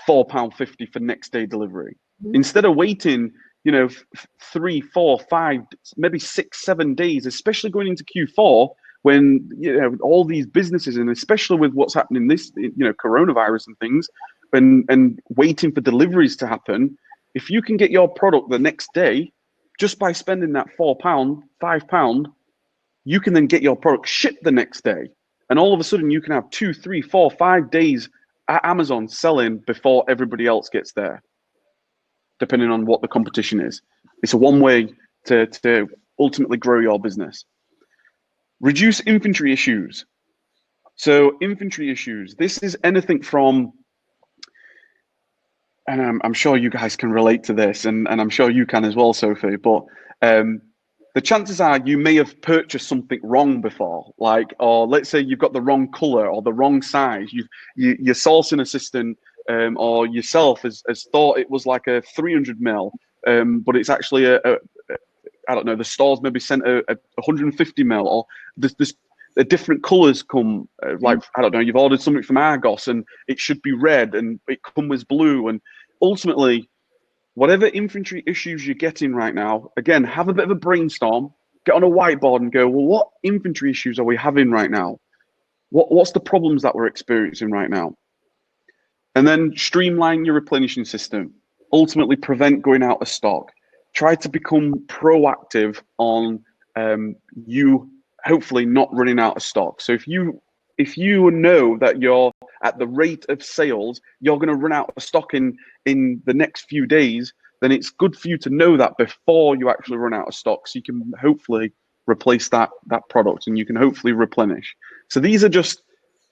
£4.50 for next day delivery. Instead of waiting, 3, 4, 5, maybe 6, 7 days, especially going into Q4 when all these businesses, and especially with what's happening this, coronavirus and things, and waiting for deliveries to happen. If you can get your product the next day, just by spending that £4, £5, you can then get your product shipped the next day. And all of a sudden you can have 2, 3, 4, 5 days at Amazon selling before everybody else gets there, depending on what the competition is. It's a one way to ultimately grow your business. Reduce inventory issues. So inventory issues, this is anything from, and I'm sure you guys can relate to this, and I'm sure you can as well, Sophie, but the chances are you may have purchased something wrong before, or let's say you've got the wrong color or the wrong size. Your sourcing assistant or yourself has thought it was like a 300 ml, but it's actually I don't know, the stores maybe sent a 150 ml, or the different colors come, I don't know, you've ordered something from Argos and it should be red and it comes blue. And ultimately, whatever inventory issues you're getting right now, again, have a bit of a brainstorm, get on a whiteboard and go, well, what inventory issues are we having right now? What's the problems that we're experiencing right now? And then streamline your replenishing system. Ultimately, prevent going out of stock. Try to become proactive on you hopefully not running out of stock. So if you know that you're at the rate of sales, you're going to run out of stock in the next few days, then it's good for you to know that before you actually run out of stock, so you can hopefully replace that product and you can hopefully replenish. So these are just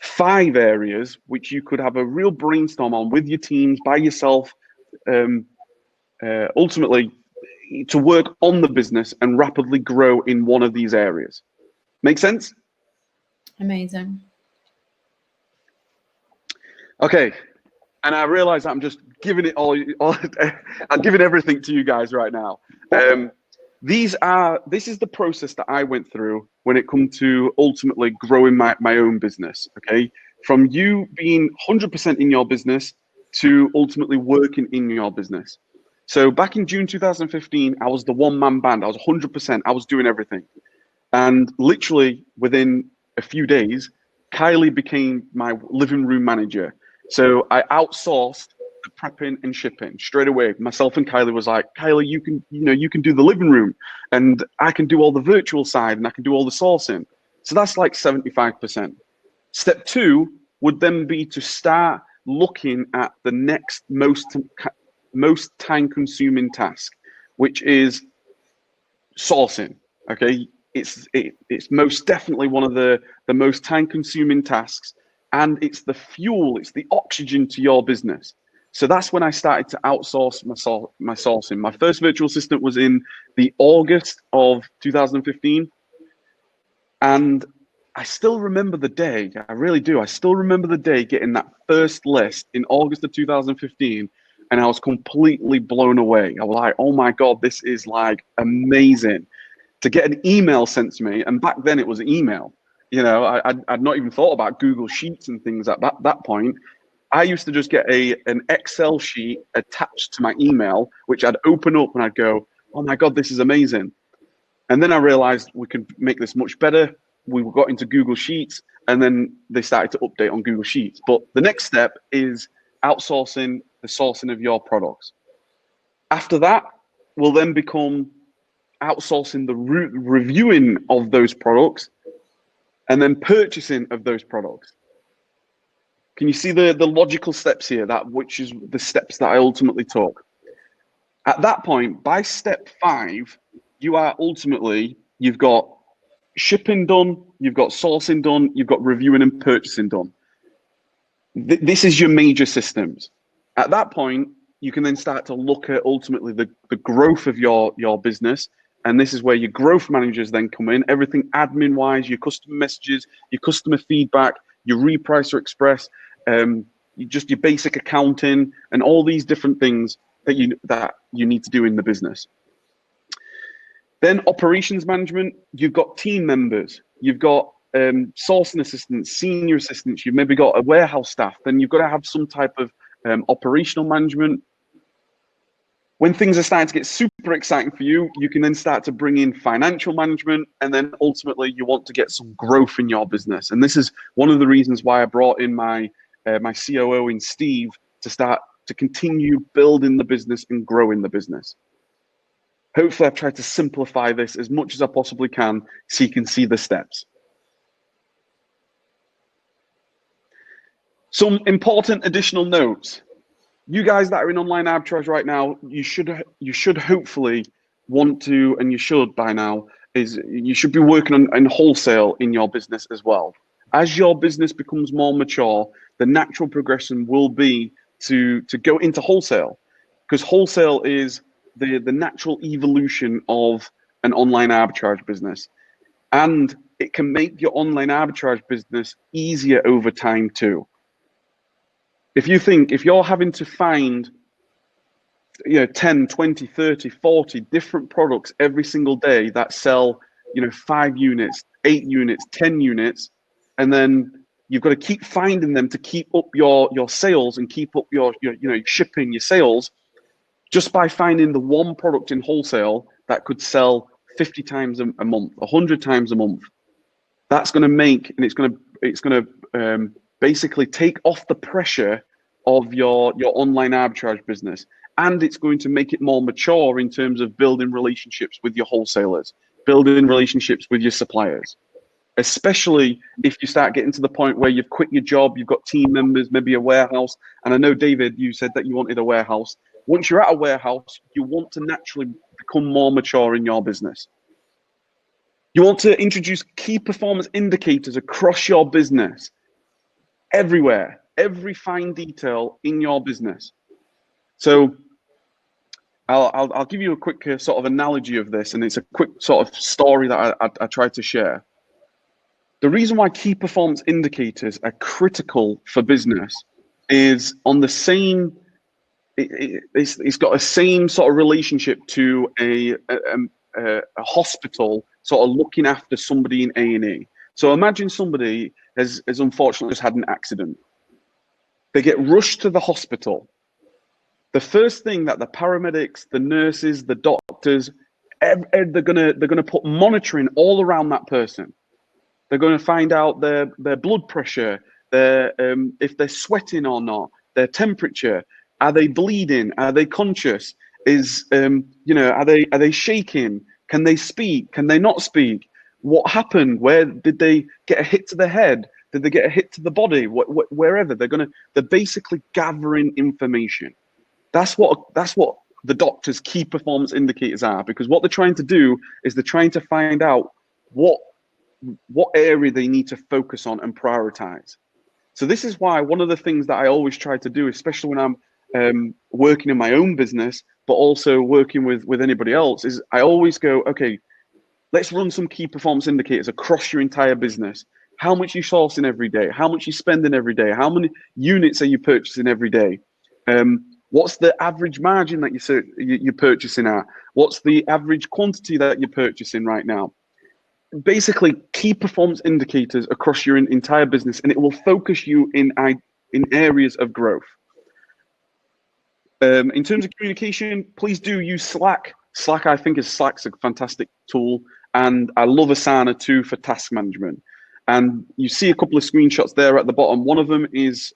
5 areas which you could have a real brainstorm on with your teams, by yourself, ultimately to work on the business and rapidly grow in one of these areas. Make sense? Amazing. Okay. And I realize I'm just giving it all I'm giving everything to you guys right now. This is the process that I went through when it comes to ultimately growing my own business. Okay. From you being 100% in your business to ultimately working in your business. So back in June 2015, I was the one-man band. I was 100%. I was doing everything. And literally within a few days, Kylie became my living room manager. So I outsourced the prepping and shipping straight away. Myself and Kylie was like, Kylie, you can do the living room, and I can do all the virtual side, and I can do all the sourcing. So that's like 75%. Step 2 would then be to start looking at the next most time-consuming task, which is sourcing. Okay, it's most definitely one of the most time-consuming tasks, and it's the fuel, it's the oxygen to your business. So that's when I started to outsource my sourcing. My first virtual assistant was in the August of 2015, and I still remember the day. I really do. I still remember the day getting that first list in August of 2015, and I was completely blown away. I was like, oh my God, this is like amazing. To get an email sent to me, and back then it was email. You know, I'd not even thought about Google Sheets and things at that point. I used to just get an Excel sheet attached to my email, which I'd open up and I'd go, oh my God, this is amazing. And then I realized we could make this much better. We got into Google Sheets, and then they started to update on Google Sheets. But the next step is outsourcing the sourcing of your products. After that will then become outsourcing the reviewing of those products, and then purchasing of those products. Can you see the logical steps here, which is the steps that I ultimately took? At that point, by step 5, you've got shipping done, you've got sourcing done, you've got reviewing and purchasing done. This is your major systems. At that point, you can then start to look at ultimately the growth of your business. And this is where your growth managers then come in, everything admin wise, your customer messages, your customer feedback, your repricer express, just your basic accounting, and all these different things that you need to do in the business. Then operations management, you've got team members, you've got sourcing assistants, senior assistants, you've maybe got a warehouse staff, then you've got to have some type of operational management. When things are starting to get super exciting for you, you can then start to bring in financial management, and then ultimately you want to get some growth in your business. And this is one of the reasons why I brought in my COO in Steve to start to continue building the business and growing the business. Hopefully I've tried to simplify this as much as I possibly can so you can see the steps. Some important additional notes. You guys that are in online arbitrage right now, you should hopefully want to, and you should by now, is you should be working on wholesale in your business as well. As your business becomes more mature, the natural progression will be to go into wholesale, because wholesale is the natural evolution of an online arbitrage business, and it can make your online arbitrage business easier over time too. If you're having to find 10, 20, 30, 40 different products every single day that sell 5 units, 8 units, 10 units, and then you've got to keep finding them to keep up your sales and keep up your shipping, your sales, just by finding the one product in wholesale that could sell 50 times a month, 100 times a month. That's going to make, and it's going to basically take off the pressure of your online arbitrage business, and it's going to make it more mature in terms of building relationships with your wholesalers, building relationships with your suppliers, especially if you start getting to the point where you've quit your job, you've got team members, maybe a warehouse. And I know, David, you said that you wanted a warehouse. Once you're at a warehouse, you want to naturally become more mature in your business. You want to introduce key performance indicators across your business, everywhere, every fine detail in your business. So I'll give you a quick sort of analogy of this, and it's a quick sort of story that I tried to share. The reason why key performance indicators are critical for business is on the same, it's got a same sort of relationship to a hospital sort of looking after somebody in A&E. So imagine somebody has unfortunately just had an accident. They get rushed to the hospital. The first thing that the paramedics, the nurses, the doctors, they're gonna put monitoring all around that person. They're going to find out their blood pressure, if they're sweating or not, their temperature. Are they bleeding? Are they conscious? Are they shaking? Can they speak? Can they not speak? what happened? Where did they get a hit to the head? Did they get a hit to the body? Wherever they're basically gathering information. That's what the doctor's key performance indicators are, because what they're trying to do is they're trying to find out what area they need to focus on and prioritize. So this is why one of the things that I always try to do, especially when I'm working in my own business, but also working with anybody else, is I always go, okay, let's run some key performance indicators across your entire business. How much you sourcing every day? How much you spending every day? How many units are you purchasing every day? What's the average margin that you're purchasing at? What's the average quantity that you're purchasing right now? Basically, key performance indicators across your entire business, and it will focus you in areas of growth. In terms of communication, please do use Slack. Slack's a fantastic tool, and I love Asana too for task management. And you see a couple of screenshots there at the bottom. One of them is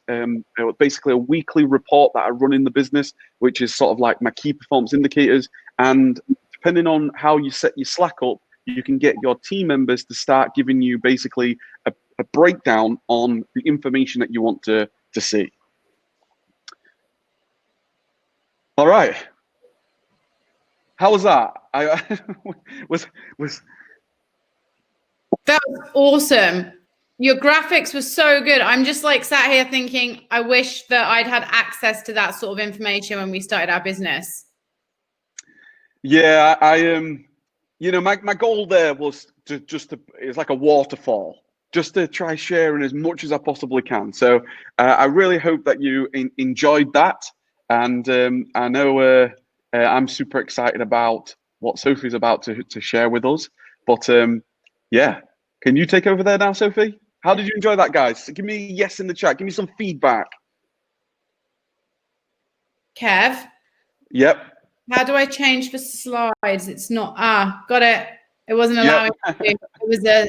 basically a weekly report that I run in the business, which is sort of like my key performance indicators. And depending on how you set your Slack up, you can get your team members to start giving you basically a breakdown on the information that you want to see. All right. How was that? That was awesome. Your graphics were so good. I'm just like sat here thinking, I wish that I'd had access to that sort of information when we started our business. Yeah, my goal there was it's like a waterfall, just to try sharing as much as I possibly can. So I really hope that you enjoyed that. And I know I'm super excited about what Sophie's about to share with us. But yeah, can you take over there now, Sophie? How did you enjoy that, guys? Give me a yes in the chat. Give me some feedback. Kev? Yep. How do I change the slides? It's not, got it. It wasn't allowing me to.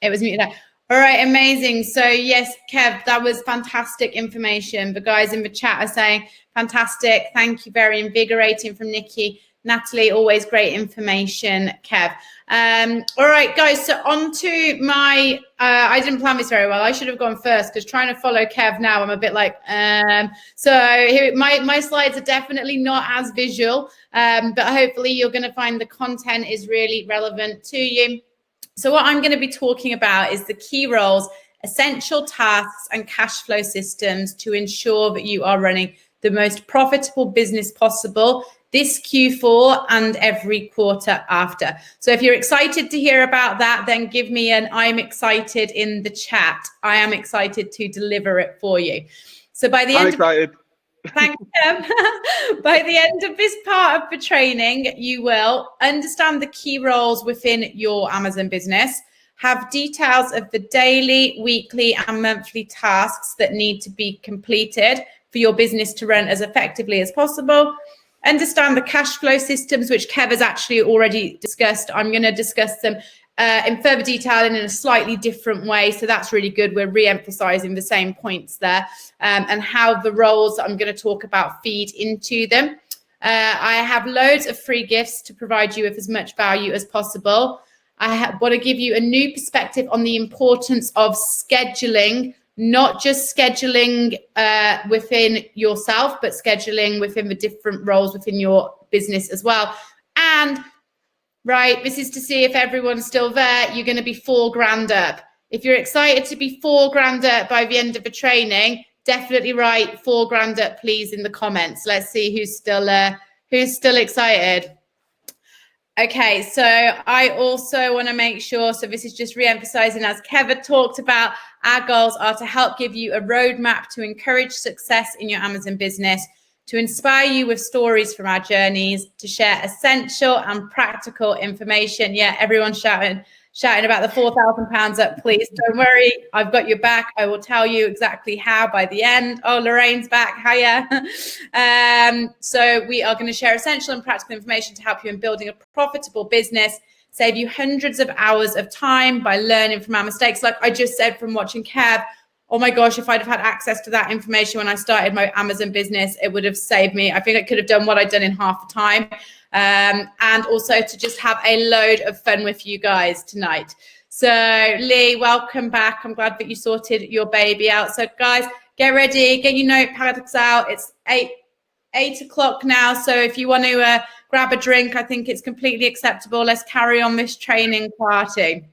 It was muted out. All right, amazing. So yes, Kev, that was fantastic information. The guys in the chat are saying, fantastic. Thank you, very invigorating from Nikki. Natalie, always great information, Kev. All right, guys, so on to my, I didn't plan this very well. I should have gone first because trying to follow Kev now, I'm a bit like, so here, my slides are definitely not as visual, but hopefully you're going to find the content is really relevant to you. So what I'm going to be talking about is the key roles, essential tasks, and cash flow systems to ensure that you are running the most profitable business possible this Q4 and every quarter after. So if you're excited to hear about that, then give me an I'm excited in the chat. I am excited to deliver it for you. So by the end thank you. By the end of this part of the training, you will understand the key roles within your Amazon business, have details of the daily, weekly, and monthly tasks that need to be completed for your business to run as effectively as possible, understand the cash flow systems, which Kev has actually already discussed. I'm going to discuss them in further detail and in a slightly different way. So that's really good. We're re-emphasizing the same points there, and how the roles that I'm going to talk about feed into them. I have loads of free gifts to provide you with as much value as possible. I want to give you a new perspective on the importance of scheduling, not just scheduling within yourself, but scheduling within the different roles within your business as well. And right, this is to see if everyone's still there. You're going to be $4,000 up. If you're excited to be $4,000 up by the end of the training, definitely write $4,000 up, please, in the comments. Let's see who's still excited. Okay, so I also want to make sure, so this is just re-emphasizing, as Kevin talked about, our goals are to help give you a roadmap to encourage success in your Amazon business, to inspire you with stories from our journeys, to share essential and practical information. Yeah, everyone's shouting about the £4,000 up, please. Don't worry, I've got your back. I will tell you exactly how by the end. Oh, Lorraine's back. Hiya. So we are going to share essential and practical information to help you in building a profitable business, save you hundreds of hours of time by learning from our mistakes. Like I just said from watching Kev, oh my gosh, if I'd have had access to that information when I started my Amazon business, it would have saved me. I think I could have done what I'd done in half the time. And also to just have a load of fun with you guys tonight. So Lee, welcome back. I'm glad that you sorted your baby out. So guys, get ready, get your notepads out. It's 8 o'clock now. So if you want to grab a drink, I think it's completely acceptable. Let's carry on this training party.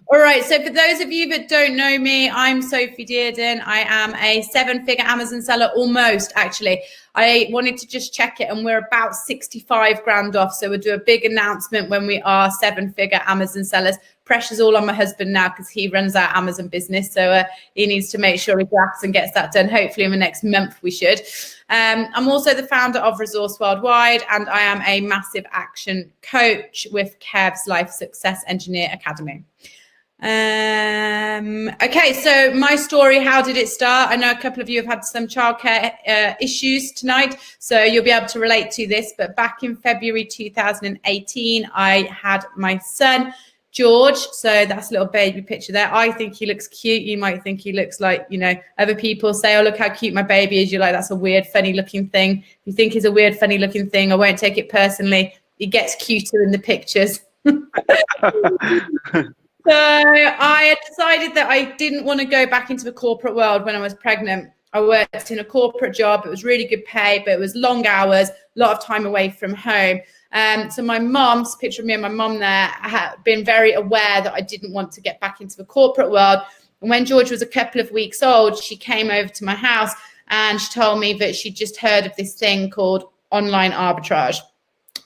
All right, so for those of you that don't know me, I'm Sophie Dearden. I am a 7-figure Amazon seller, almost actually. I wanted to just check it, and we're about 65 grand off. So we'll do a big announcement when we are 7-figure Amazon sellers. Pressure's all on my husband now because he runs our Amazon business. So he needs to make sure he grabs and gets that done. Hopefully in the next month we should. I'm also the founder of Resource Worldwide, and I am a massive action coach with Kev's Life Success Engineer Academy. Okay, so my story, how did it start? I know a couple of you have had some childcare issues tonight, so you'll be able to relate to this. But back in February 2018, I had my son, George. So that's a little baby picture there. I think he looks cute. You might think he looks like, you know, other people say, oh, look how cute my baby is. You're like, that's a weird, funny looking thing. If you think he's a weird, funny looking thing, I won't take it personally. He gets cuter in the pictures. So I had decided that I didn't want to go back into the corporate world when I was pregnant. I worked in a corporate job. It was really good pay, but it was long hours, a lot of time away from home. So my mom's picture of me and my mom there had been very aware that I didn't want to get back into the corporate world. And when George was a couple of weeks old, she came over to my house and she told me that she'd just heard of this thing called online arbitrage.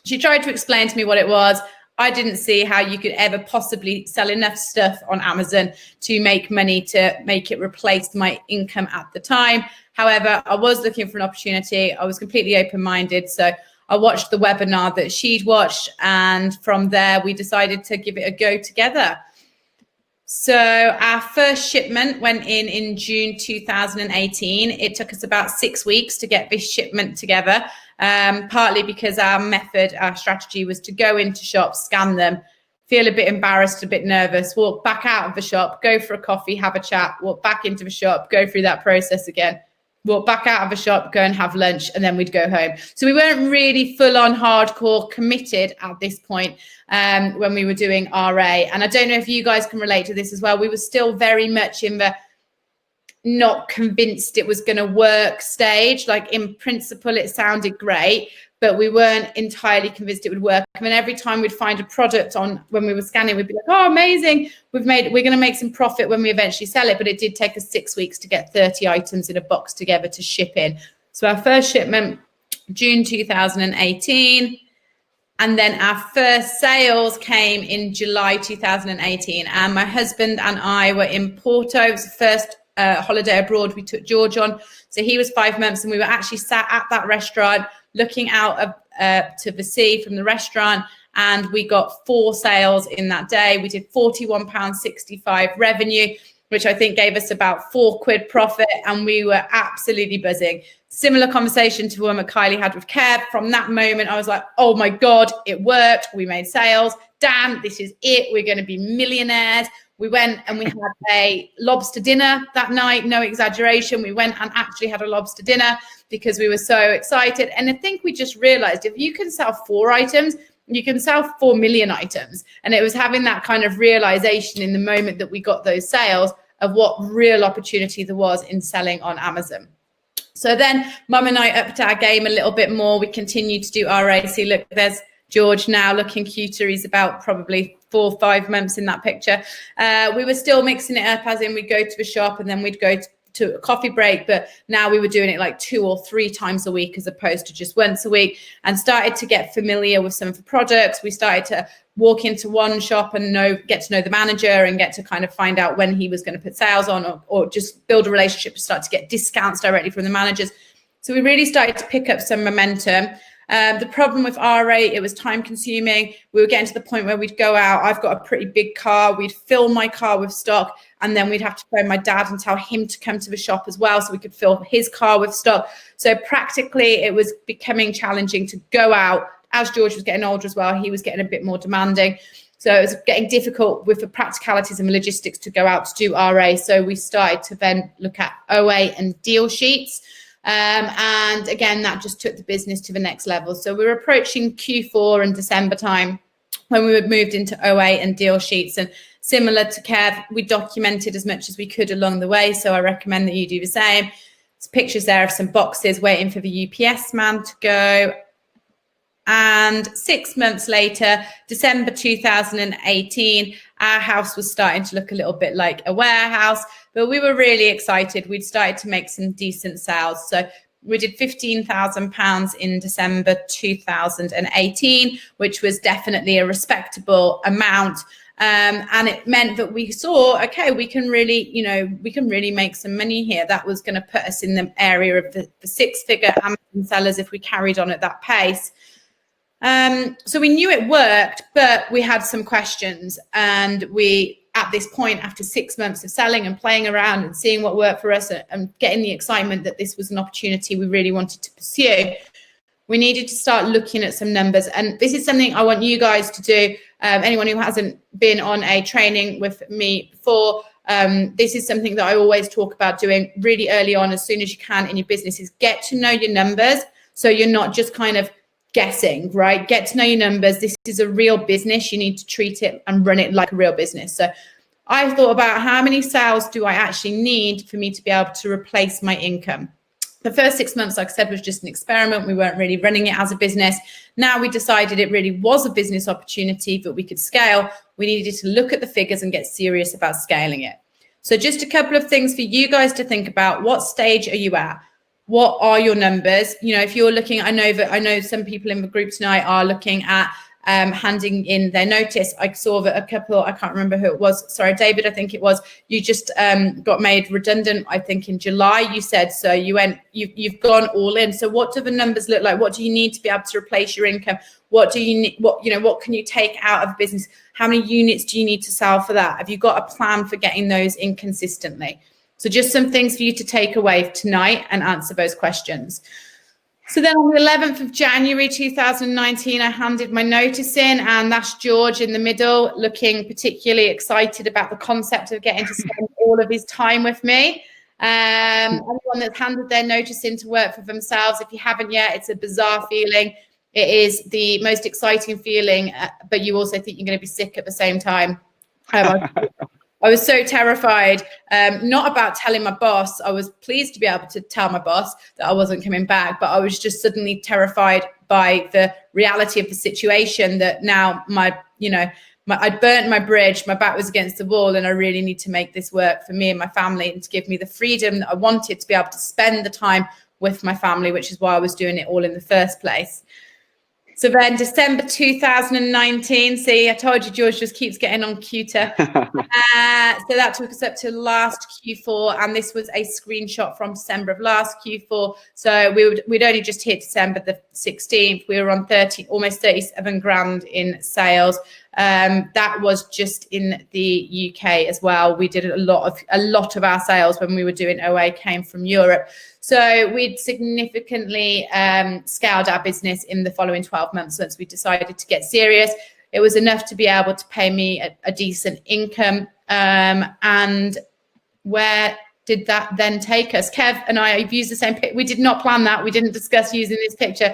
She tried to explain to me what it was. I didn't see how you could ever possibly sell enough stuff on Amazon to make money to make it replace my income at the time. However, I was looking for an opportunity. I was completely open-minded. So I watched the webinar that she'd watched, and from there we decided to give it a go together. So our first shipment went in June 2018. It took us about 6 weeks to get this shipment together, partly because our strategy was to go into shops, scan them, feel a bit embarrassed, a bit nervous, walk back out of the shop, go for a coffee, have a chat, walk back into the shop, go through that process again, walk back out of the shop, go and have lunch, and then we'd go home. So we weren't really full on hardcore committed at this point when we were doing RA. And I don't know if you guys can relate to this as well. We were still very much in the not convinced it was going to work stage. Like in principle, it sounded great, but we weren't entirely convinced it would work. I mean, every time we'd find a product on when we were scanning, we'd be like, oh, amazing. We're going to make some profit when we eventually sell it. But it did take us 6 weeks to get 30 items in a box together to ship in. So our first shipment, June 2018. And then our first sales came in July 2018. And my husband and I were in Porto. It was the first holiday abroad we took George on. So he was 5 months, and we were actually sat at that restaurant looking out to the sea from the restaurant, and we got 4 sales in that day. We did £41.65 revenue, which I think gave us about £4 profit, and we were absolutely buzzing. Similar conversation to the one that Kylie had with Kev. From that moment, I was like, oh my God, it worked. We made sales. Damn, this is it. We're going to be millionaires. We went and we had a lobster dinner that night, no exaggeration. We went and actually had a lobster dinner because we were so excited. And I think we just realized if you can sell 4 items, you can sell 4 million items. And it was having that kind of realization in the moment that we got those sales of what real opportunity there was in selling on Amazon. So then Mum and I upped our game a little bit more. We continued to do RA. See, look, there's George now looking cuter. He's about probably 4 or 5 months in that picture. We were still mixing it up, as in we'd go to the shop and then we'd go to a coffee break, but now we were doing it like 2 or 3 times a week as opposed to just once a week, and started to get familiar with some of the products. We started to walk into one shop and get to know the manager and get to kind of find out when he was going to put sales on, or just build a relationship to start to get discounts directly from the managers. So we really started to pick up some momentum. The problem with RA, it was time consuming. We were getting to the point where we'd go out. I've got a pretty big car. We'd fill my car with stock, and then we'd have to phone my dad and tell him to come to the shop as well so we could fill his car with stock. So practically it was becoming challenging to go out. As George was getting older as well, he was getting a bit more demanding. So it was getting difficult with the practicalities and the logistics to go out to do RA. So we started to then look at OA and deal sheets. And again, that just took the business to the next level. So we were approaching Q4 in December time. when we moved into OA and deal sheets. And similar to Kev, we documented as much as we could along the way. So I recommend that you do the same. There's pictures there of some boxes waiting for the UPS man to go. And 6 months later, December 2018, our house was starting to look a little bit like a warehouse, but we were really excited. We'd started to make some decent sales. So we did £15,000 in December 2018, which was definitely a respectable amount. And it meant that we saw, okay, we can really make some money here. That was going to put us in the area of the six-figure Amazon sellers if we carried on at that pace. So we knew it worked, but we had some questions, and we, at this point, after 6 months of selling and playing around and seeing what worked for us and getting the excitement that this was an opportunity we really wanted to pursue, we needed to start looking at some numbers. And this is something I want you guys to do. Anyone who hasn't been on a training with me before, this is something that I always talk about doing really early on, as soon as you can in your business, is get to know your numbers. So you're not just kind of guessing, right? Get to know your numbers. This is a real business. You need to treat it and run it like a real business. So I thought about how many sales do I actually need for me to be able to replace my income. The first 6 months, like I said, was just an experiment. We weren't really running it as a business. Now we decided it really was a business opportunity that we could scale. We needed to look at the figures and get serious about scaling it. So just a couple of things for you guys to think about. What stage are you at? What are your numbers? You know, if you're looking, I know some people in the group tonight are looking at handing in their notice. I saw that a couple, I can't remember who it was. Sorry, David, I think it was. You just got made redundant, I think in July, you said. So you've gone all in. So what do the numbers look like? What do you need to be able to replace your income? What do you need? What can you take out of business? How many units do you need to sell for that? Have you got a plan for getting those in consistently? So just some things for you to take away tonight and answer those questions. So then on the 11th of January 2019, I handed my notice in, and that's George in the middle, looking particularly excited about the concept of getting to spend all of his time with me. Anyone that's handed their notice in to work for themselves, if you haven't yet, it's a bizarre feeling. It is the most exciting feeling, but you also think you're going to be sick at the same time. I was so terrified, not about telling my boss. I was pleased to be able to tell my boss that I wasn't coming back, but I was just suddenly terrified by the reality of the situation, that now I'd burnt my bridge, my back was against the wall, and I really need to make this work for me and my family and to give me the freedom that I wanted to be able to spend the time with my family, which is why I was doing it all in the first place. So then December 2019, see, I told you George just keeps getting on cuter. So that took us up to last Q4, and this was a screenshot from December of last Q4. So we'd only just hit December the 16th. We were on almost 37 grand in sales. That was just in the UK as well. We did a lot of our sales when we were doing OA came from Europe. So we'd significantly scaled our business in the following 12 months once we decided to get serious. It was enough to be able to pay me a decent income. And where did that then take us? Kev and I have used the same picture. We did not plan that. We didn't discuss using this picture.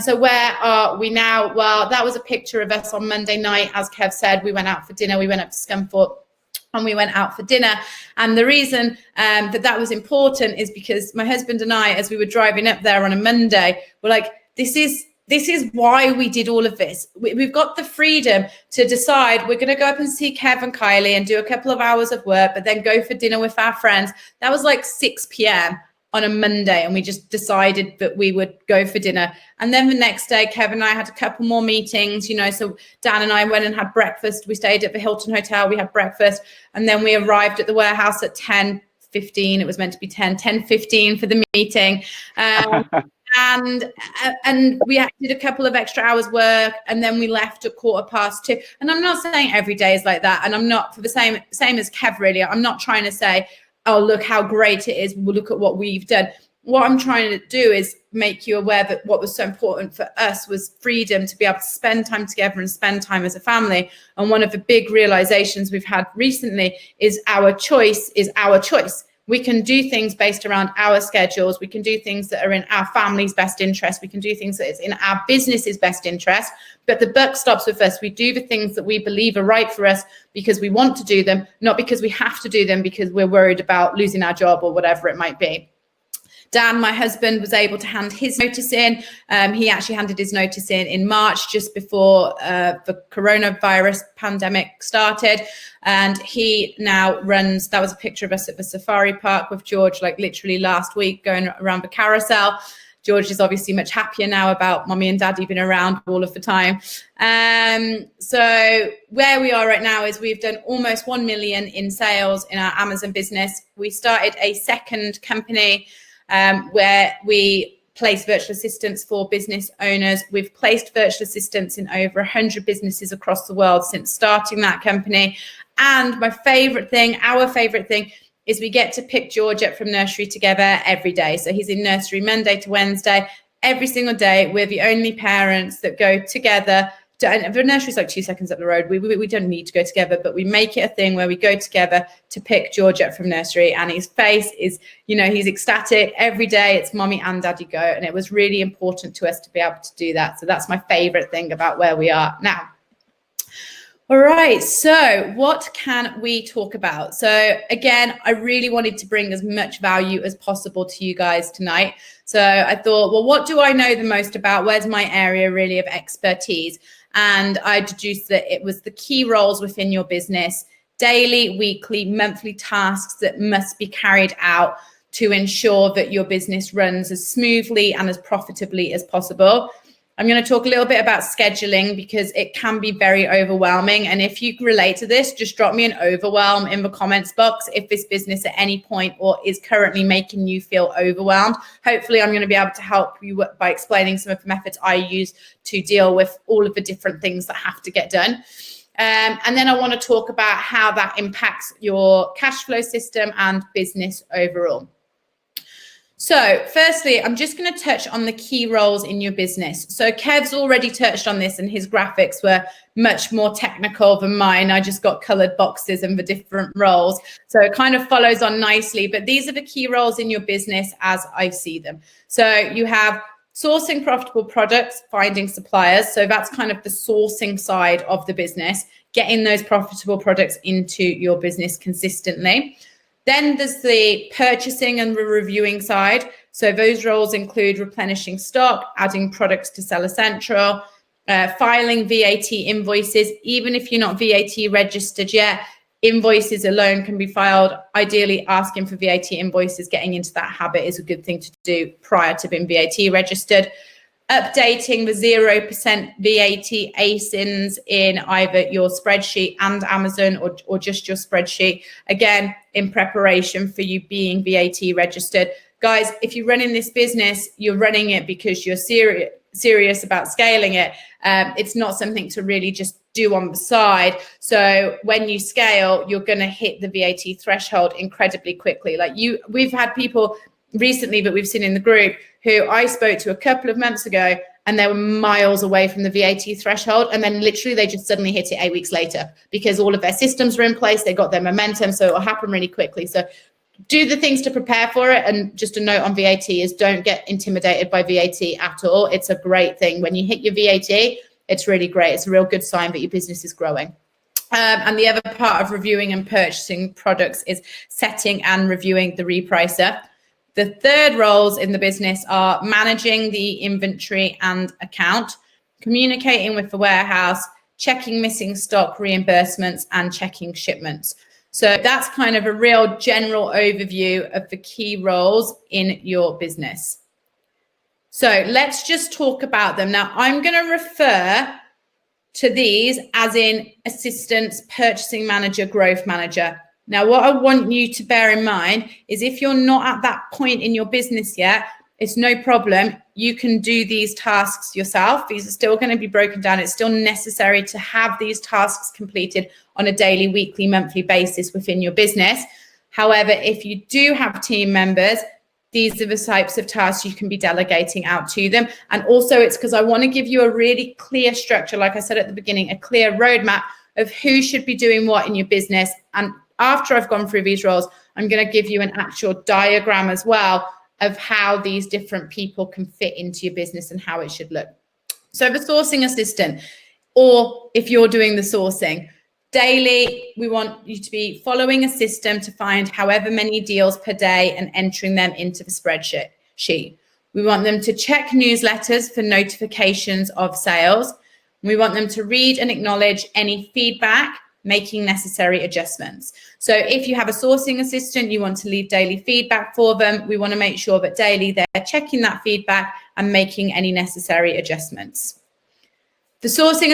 So where are we now? Well, that was a picture of us on Monday night. As Kev said, we went out for dinner. We went up to Scunthorpe and we went out for dinner. And the reason that was important is because my husband and I, as we were driving up there on a Monday, were like, this is why we did all of this. We've got the freedom to decide we're going to go up and see Kev and Kylie and do a couple of hours of work, but then go for dinner with our friends. That was like 6 p.m. on a Monday, and we just decided that we would go for dinner. And then the next day, Kev and I had a couple more meetings, so Dan and I went and had breakfast. We stayed at the Hilton Hotel, we had breakfast, and then we arrived at the warehouse at 10:15. It was meant to be 10:15 for the meeting. And we did a couple of extra hours work, and then we left at 2:15. And I'm not saying every day is like that, and I'm not, for the same as Kev, really, I'm not trying to say, oh, look how great it is, we'll look at what we've done. What I'm trying to do is make you aware that what was so important for us was freedom to be able to spend time together and spend time as a family. And one of the big realizations we've had recently is our choice is our choice. We can do things based around our schedules. We can do things that are in our family's best interest. We can do things that is in our business's best interest. But the buck stops with us. We do the things that we believe are right for us because we want to do them, not because we have to do them because we're worried about losing our job or whatever it might be. Dan, my husband, was able to hand his notice in. He actually handed his notice in March, just before the coronavirus pandemic started. And he now runs, that was a picture of us at the safari park with George, like literally last week, going around the carousel. George is obviously much happier now about mommy and daddy being around all of the time. So where we are right now is we've done almost 1 million in sales in our Amazon business. We started a second company where we place virtual assistants for business owners. We've placed virtual assistants in over 100 businesses across the world since starting that company. And my favorite thing, our favorite thing, is we get to pick George up from nursery together every day. So he's in nursery Monday to Wednesday. Every single day, we're the only parents that go together. And the nursery's like 2 seconds up the road. We don't need to go together, but we make it a thing where we go together to pick George up from nursery. And his face is, he's ecstatic every day. It's mommy and daddy go. And it was really important to us to be able to do that. So that's my favorite thing about where we are now. All right, so what can we talk about? So again, I really wanted to bring as much value as possible to you guys tonight. So I thought, well, what do I know the most about? Where's my area really of expertise? And I deduced that it was the key roles within your business, daily, weekly, monthly tasks that must be carried out to ensure that your business runs as smoothly and as profitably as possible. I'm going to talk a little bit about scheduling because it can be very overwhelming. And if you relate to this, just drop me an overwhelm in the comments box if this business at any point or is currently making you feel overwhelmed. Hopefully, I'm going to be able to help you by explaining some of the methods I use to deal with all of the different things that have to get done. And then I want to talk about how that impacts your cash flow system and business overall. So firstly, I'm just going to touch on the key roles in your business. So Kev's already touched on this and his graphics were much more technical than mine. I just got colored boxes and the different roles. So it kind of follows on nicely, but these are the key roles in your business as I see them. So you have sourcing profitable products, finding suppliers. So that's kind of the sourcing side of the business, getting those profitable products into your business consistently. Then there's the purchasing and the reviewing side. So those roles include replenishing stock, adding products to Seller Central, filing VAT invoices. Even if you're not VAT registered yet, invoices alone can be filed. Ideally, asking for VAT invoices, getting into that habit is a good thing to do prior to being VAT registered. Updating the 0% VAT ASINs in either your spreadsheet and Amazon or just your spreadsheet, again, in preparation for you being VAT registered. Guys, if you're running this business, you're running it because you're serious about scaling it. It's not something to really just do on the side. So when you scale, you're going to hit the VAT threshold incredibly quickly. We've had people recently that we've seen in the group who I spoke to a couple of months ago and they were miles away from the VAT threshold. And then literally they just suddenly hit it 8 weeks later because all of their systems were in place. They got their momentum. So it'll happen really quickly. So do the things to prepare for it. And just a note on VAT is don't get intimidated by VAT at all. It's a great thing. When you hit your VAT, it's really great. It's a real good sign that your business is growing. And the other part of reviewing and purchasing products is setting and reviewing the repricer. The third roles in the business are managing the inventory and account, communicating with the warehouse, checking missing stock reimbursements, and checking shipments. So that's kind of a real general overview of the key roles in your business. So let's just talk about them. Now, I'm going to refer to these as in assistants, purchasing manager, growth manager. Now, what I want you to bear in mind is if you're not at that point in your business yet, it's no problem. You can do these tasks yourself. These are still going to be broken down. It's still necessary to have these tasks completed on a daily, weekly, monthly basis within your business. However, if you do have team members, these are the types of tasks you can be delegating out to them. And also it's because I want to give you a really clear structure, like I said at the beginning, a clear roadmap of who should be doing what in your business. And after I've gone through these roles, I'm going to give you an actual diagram as well of how these different people can fit into your business and how it should look. So the sourcing assistant, or if you're doing the sourcing, daily, we want you to be following a system to find however many deals per day and entering them into the spreadsheet. We want them to check newsletters for notifications of sales. We want them to read and acknowledge any feedback, making necessary adjustments. So if you have a sourcing assistant, you want to leave daily feedback for them. We want to make sure that daily they're checking that feedback and making any necessary adjustments. The sourcing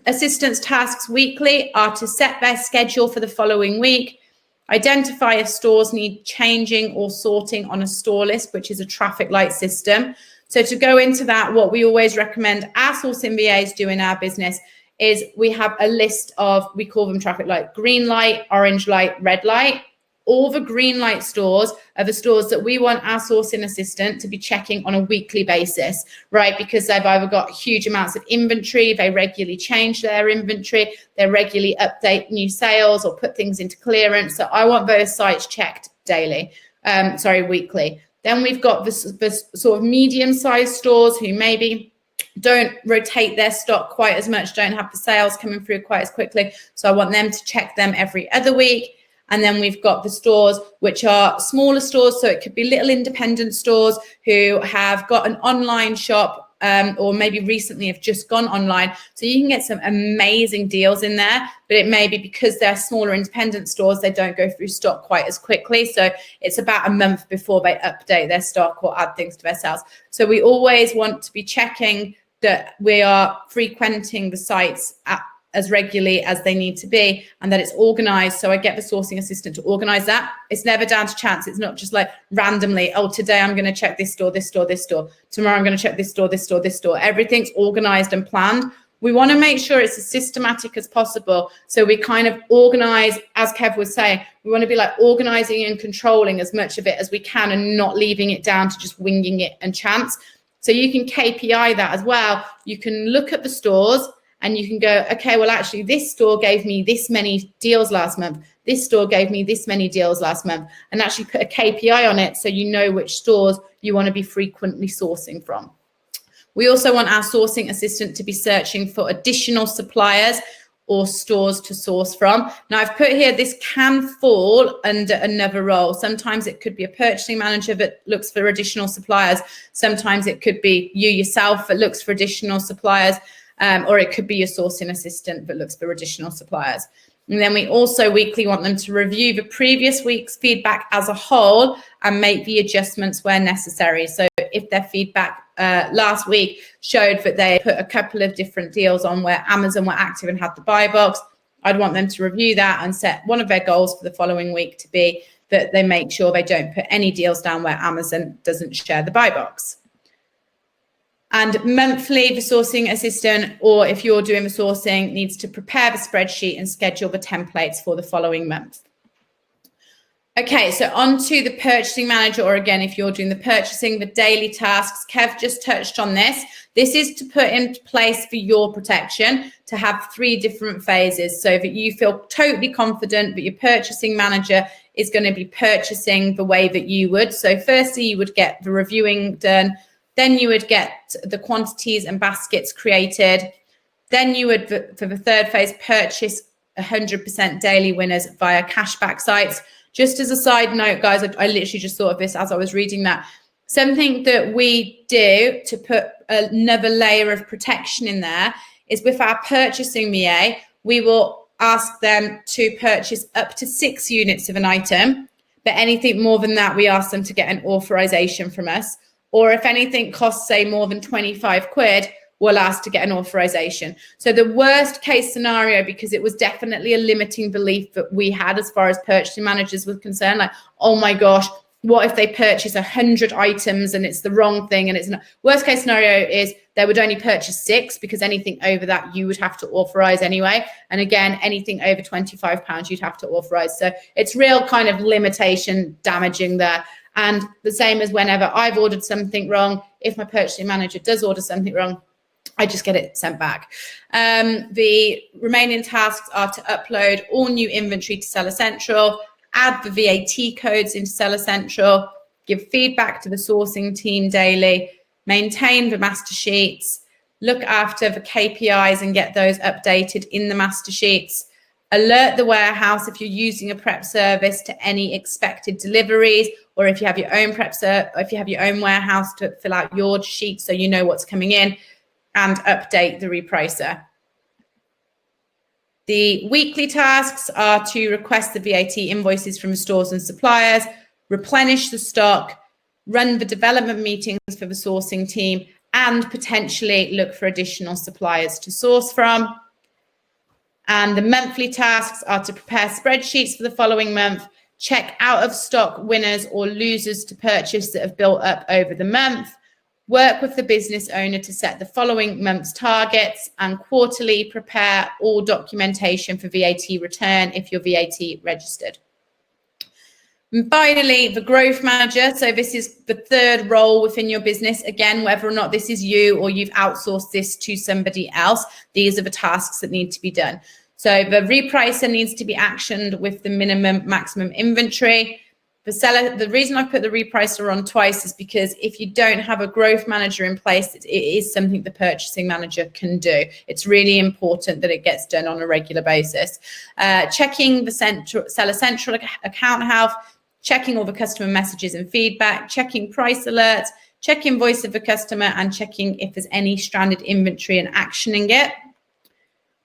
assistant's tasks weekly are to set their schedule for the following week, identify if stores need changing or sorting on a store list, which is a traffic light system. So to go into that, what we always recommend our sourcing VAs do in our business is we have a list of, we call them traffic light, green light, orange light, red light. All the green light stores are the stores that we want our sourcing assistant to be checking on a weekly basis, right? Because they've either got huge amounts of inventory, they regularly change their inventory, they regularly update new sales or put things into clearance. So I want those sites checked weekly. Then we've got the sort of medium-sized stores who maybe don't rotate their stock quite as much, don't have the sales coming through quite as quickly. So I want them to check them every other week. And then we've got the stores, which are smaller stores. So it could be little independent stores who have got an online shop or maybe recently have just gone online. So you can get some amazing deals in there, but it may be because they're smaller independent stores, they don't go through stock quite as quickly. So it's about a month before they update their stock or add things to their sales. So we always want to be checking that we are frequenting the sites as regularly as they need to be and that it's organized. So I get the sourcing assistant to organize that. It's never down to chance. It's not just like randomly, oh, today I'm going to check this store, this store, this store. Tomorrow I'm going to check this store, this store, this store. Everything's organized and planned. We want to make sure it's as systematic as possible. So we kind of organize, as Kev was saying, we want to be like organizing and controlling as much of it as we can and not leaving it down to just winging it and chance. So you can KPI that as well. You can look at the stores and you can go, okay, well, actually, this store gave me this many deals last month. This store gave me this many deals last month, and actually put a KPI on it so you know which stores you want to be frequently sourcing from. We also want our sourcing assistant to be searching for additional suppliers or stores to source from. Now, I've put here, this can fall under another role. Sometimes it could be a purchasing manager that looks for additional suppliers. Sometimes it could be you yourself that looks for additional suppliers. Or it could be your sourcing assistant that looks for additional suppliers. And then we also weekly want them to review the previous week's feedback as a whole and make the adjustments where necessary. So if their feedback last week showed that they put a couple of different deals on where Amazon were active and had the buy box, I'd want them to review that and set one of their goals for the following week to be that they make sure they don't put any deals down where Amazon doesn't share the buy box. And monthly, the sourcing assistant, or if you're doing the sourcing, needs to prepare the spreadsheet and schedule the templates for the following month. Okay, so on to the purchasing manager, or again, if you're doing the purchasing, the daily tasks. Kev just touched on this. This is to put in place for your protection, to have 3 different phases so that you feel totally confident that your purchasing manager is going to be purchasing the way that you would. So firstly, you would get the reviewing done. Then you would get the quantities and baskets created. Then you would, for the third phase, purchase 100% daily winners via cashback sites. Just as a side note, guys, I literally just thought of this as I was reading that. Something that we do to put another layer of protection in there is with our purchasing VA, we will ask them to purchase up to 6 units of an item. But anything more than that, we ask them to get an authorization from us. Or if anything costs, say, more than 25 quid, we'll ask to get an authorization. So the worst case scenario, because it was definitely a limiting belief that we had as far as purchasing managers were concerned, like, oh my gosh, what if they purchase 100 items and it's the wrong thing? And it's not. Worst case scenario is they would only purchase 6, because anything over that you would have to authorize anyway. And again, anything over £25 you'd have to authorize. So it's real kind of limitation damaging there. And the same as whenever I've ordered something wrong, if my purchasing manager does order something wrong, I just get it sent back. The remaining tasks are to upload all new inventory to Seller Central, add the VAT codes into Seller Central, give feedback to the sourcing team daily, maintain the master sheets, look after the KPIs and get those updated in the master sheets, alert the warehouse if you're using a prep service to any expected deliveries, or if you have your own if you have your own warehouse to fill out your sheet so you know what's coming in, and update the repricer. The weekly tasks are to request the VAT invoices from stores and suppliers, replenish the stock, run the development meetings for the sourcing team, and potentially look for additional suppliers to source from. And the monthly tasks are to prepare spreadsheets for the following month, check out of stock winners or losers to purchase that have built up over the month, work with the business owner to set the following month's targets, and quarterly prepare all documentation for VAT return if you're VAT registered. And finally, the growth manager. So this is the third role within your business. Again, whether or not this is you or you've outsourced this to somebody else, these are the tasks that need to be done. So the repricer needs to be actioned with the maximum inventory. The reason I put the repricer on twice is because if you don't have a growth manager in place, it is something the purchasing manager can do. It's really important that it gets done on a regular basis. Checking the Seller Central account health, checking all the customer messages and feedback, checking price alerts, checking voice of the customer, and checking if there's any stranded inventory and actioning it.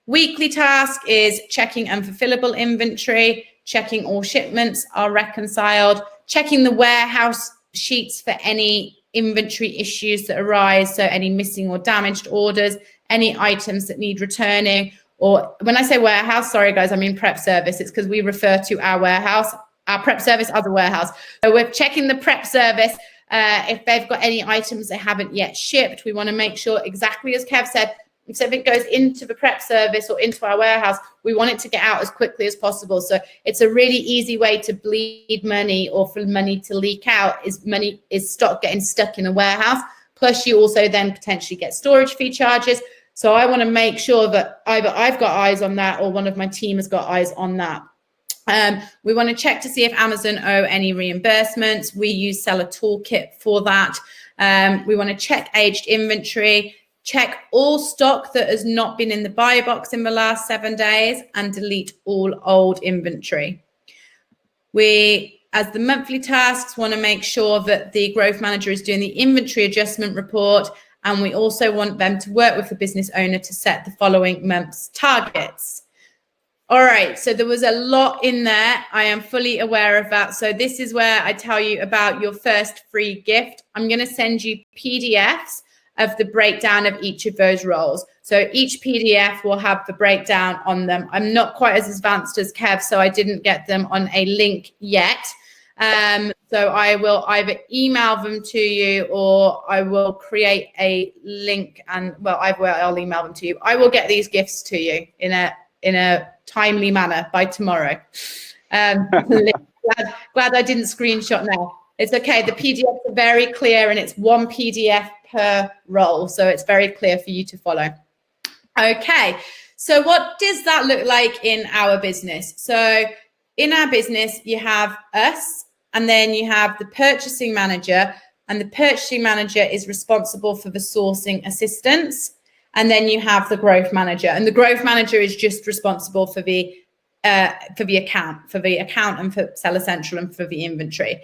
Weekly task is checking unfulfillable inventory, checking all shipments are reconciled, checking the warehouse sheets for any inventory issues that arise, so any missing or damaged orders, any items that need returning, or when I say warehouse, sorry guys, I mean prep service. It's because we refer to our warehouse, our prep service as a warehouse. So we're checking the prep service. If they've got any items they haven't yet shipped, we want to make sure, exactly as Kev said, so if it goes into the prep service or into our warehouse, we want it to get out as quickly as possible. So it's a really easy way to bleed money or for money to leak out is stock getting stuck in a warehouse. Plus you also then potentially get storage fee charges. So I want to make sure that either I've got eyes on that or one of my team has got eyes on that. We want to check to see if Amazon owe any reimbursements. We use Seller Toolkit for that. We want to check aged inventory, check all stock that has not been in the buy box in the last 7 days, and delete all old inventory. We, as the monthly tasks, want to make sure that the growth manager is doing the inventory adjustment report, and we also want them to work with the business owner to set the following month's targets. All right, so there was a lot in there. I am fully aware of that. So this is where I tell you about your first free gift. I'm going to send you PDFs of the breakdown of each of those roles. So each PDF will have the breakdown on them. I'm not quite as advanced as Kev, so I didn't get them on a link yet. So I will either email them to you or I will create a link and, well, I'll email them to you. I will get these gifts to you in a timely manner by tomorrow. Glad I didn't screenshot now. It's okay. The PDFs are very clear and it's one PDF per role. So it's very clear for you to follow. Okay. So what does that look like in our business? So in our business, you have us and then you have the purchasing manager, and the purchasing manager is responsible for the sourcing assistance. And then you have the growth manager, and the growth manager is just responsible for the account and for Seller Central and for the inventory.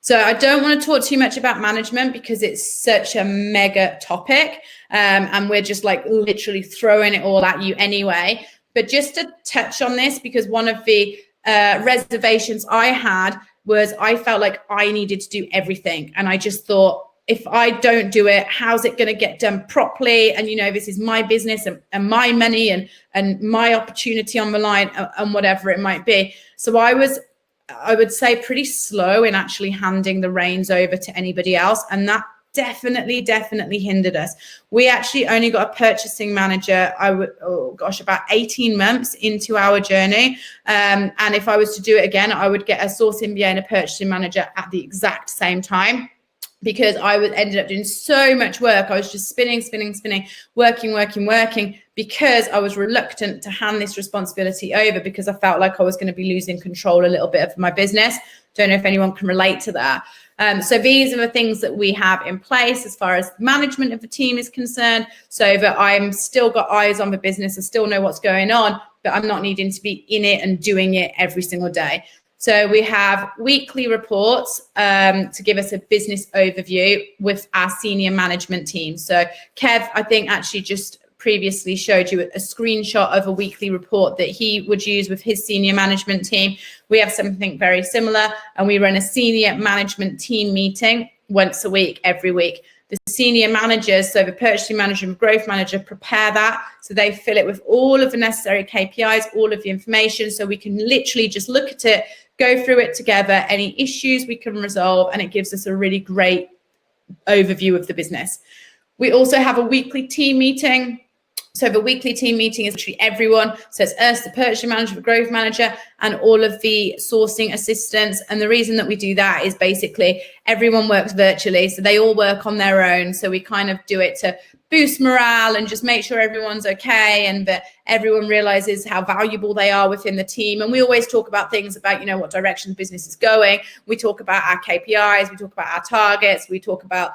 So I don't want to talk too much about management because it's such a mega topic, and we're just like literally throwing it all at you anyway. But just to touch on this, because one of the reservations I had was I felt like I needed to do everything, and I just thought, if I don't do it, how's it going to get done properly? And, you know, this is my business and my money and my opportunity on the line and whatever it might be. So I would say pretty slow in actually handing the reins over to anybody else. And that definitely hindered us. We actually only got a purchasing manager, about 18 months into our journey. And if I was to do it again, I would get a sourcing BA and a purchasing manager at the exact same time. because I ended up doing so much work. I was just spinning, working, because I was reluctant to hand this responsibility over, because I felt like I was going to be losing control a little bit of my business. Don't know if anyone can relate to that. So these are the things that we have in place as far as management of the team is concerned, so that I'm still got eyes on the business. I still know what's going on, but I'm not needing to be in it and doing it every single day. So we have weekly reports to give us a business overview with our senior management team. So Kev, I think, actually just previously showed you a screenshot of a weekly report that he would use with his senior management team. We have something very similar, and we run a senior management team meeting once a week, every week. The senior managers, so the purchasing manager and growth manager, prepare that. So they fill it with all of the necessary KPIs, all of the information, so we can literally just look at it, go through it together, any issues we can resolve, and it gives us a really great overview of the business. We also have a weekly team meeting. So the weekly team meeting is literally everyone. So it's us, the purchasing manager, the growth manager, and all of the sourcing assistants. And the reason that we do that is basically everyone works virtually. So they all work on their own. So we kind of do it to boost morale and just make sure everyone's okay, and that everyone realizes how valuable they are within the team. And we always talk about things about, what direction the business is going. We talk about our KPIs, we talk about our targets, we talk about,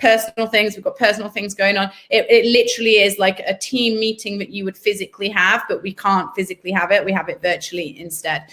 personal things. We've got personal things going on. It literally is like a team meeting that you would physically have, but we can't physically have it. We have it virtually instead.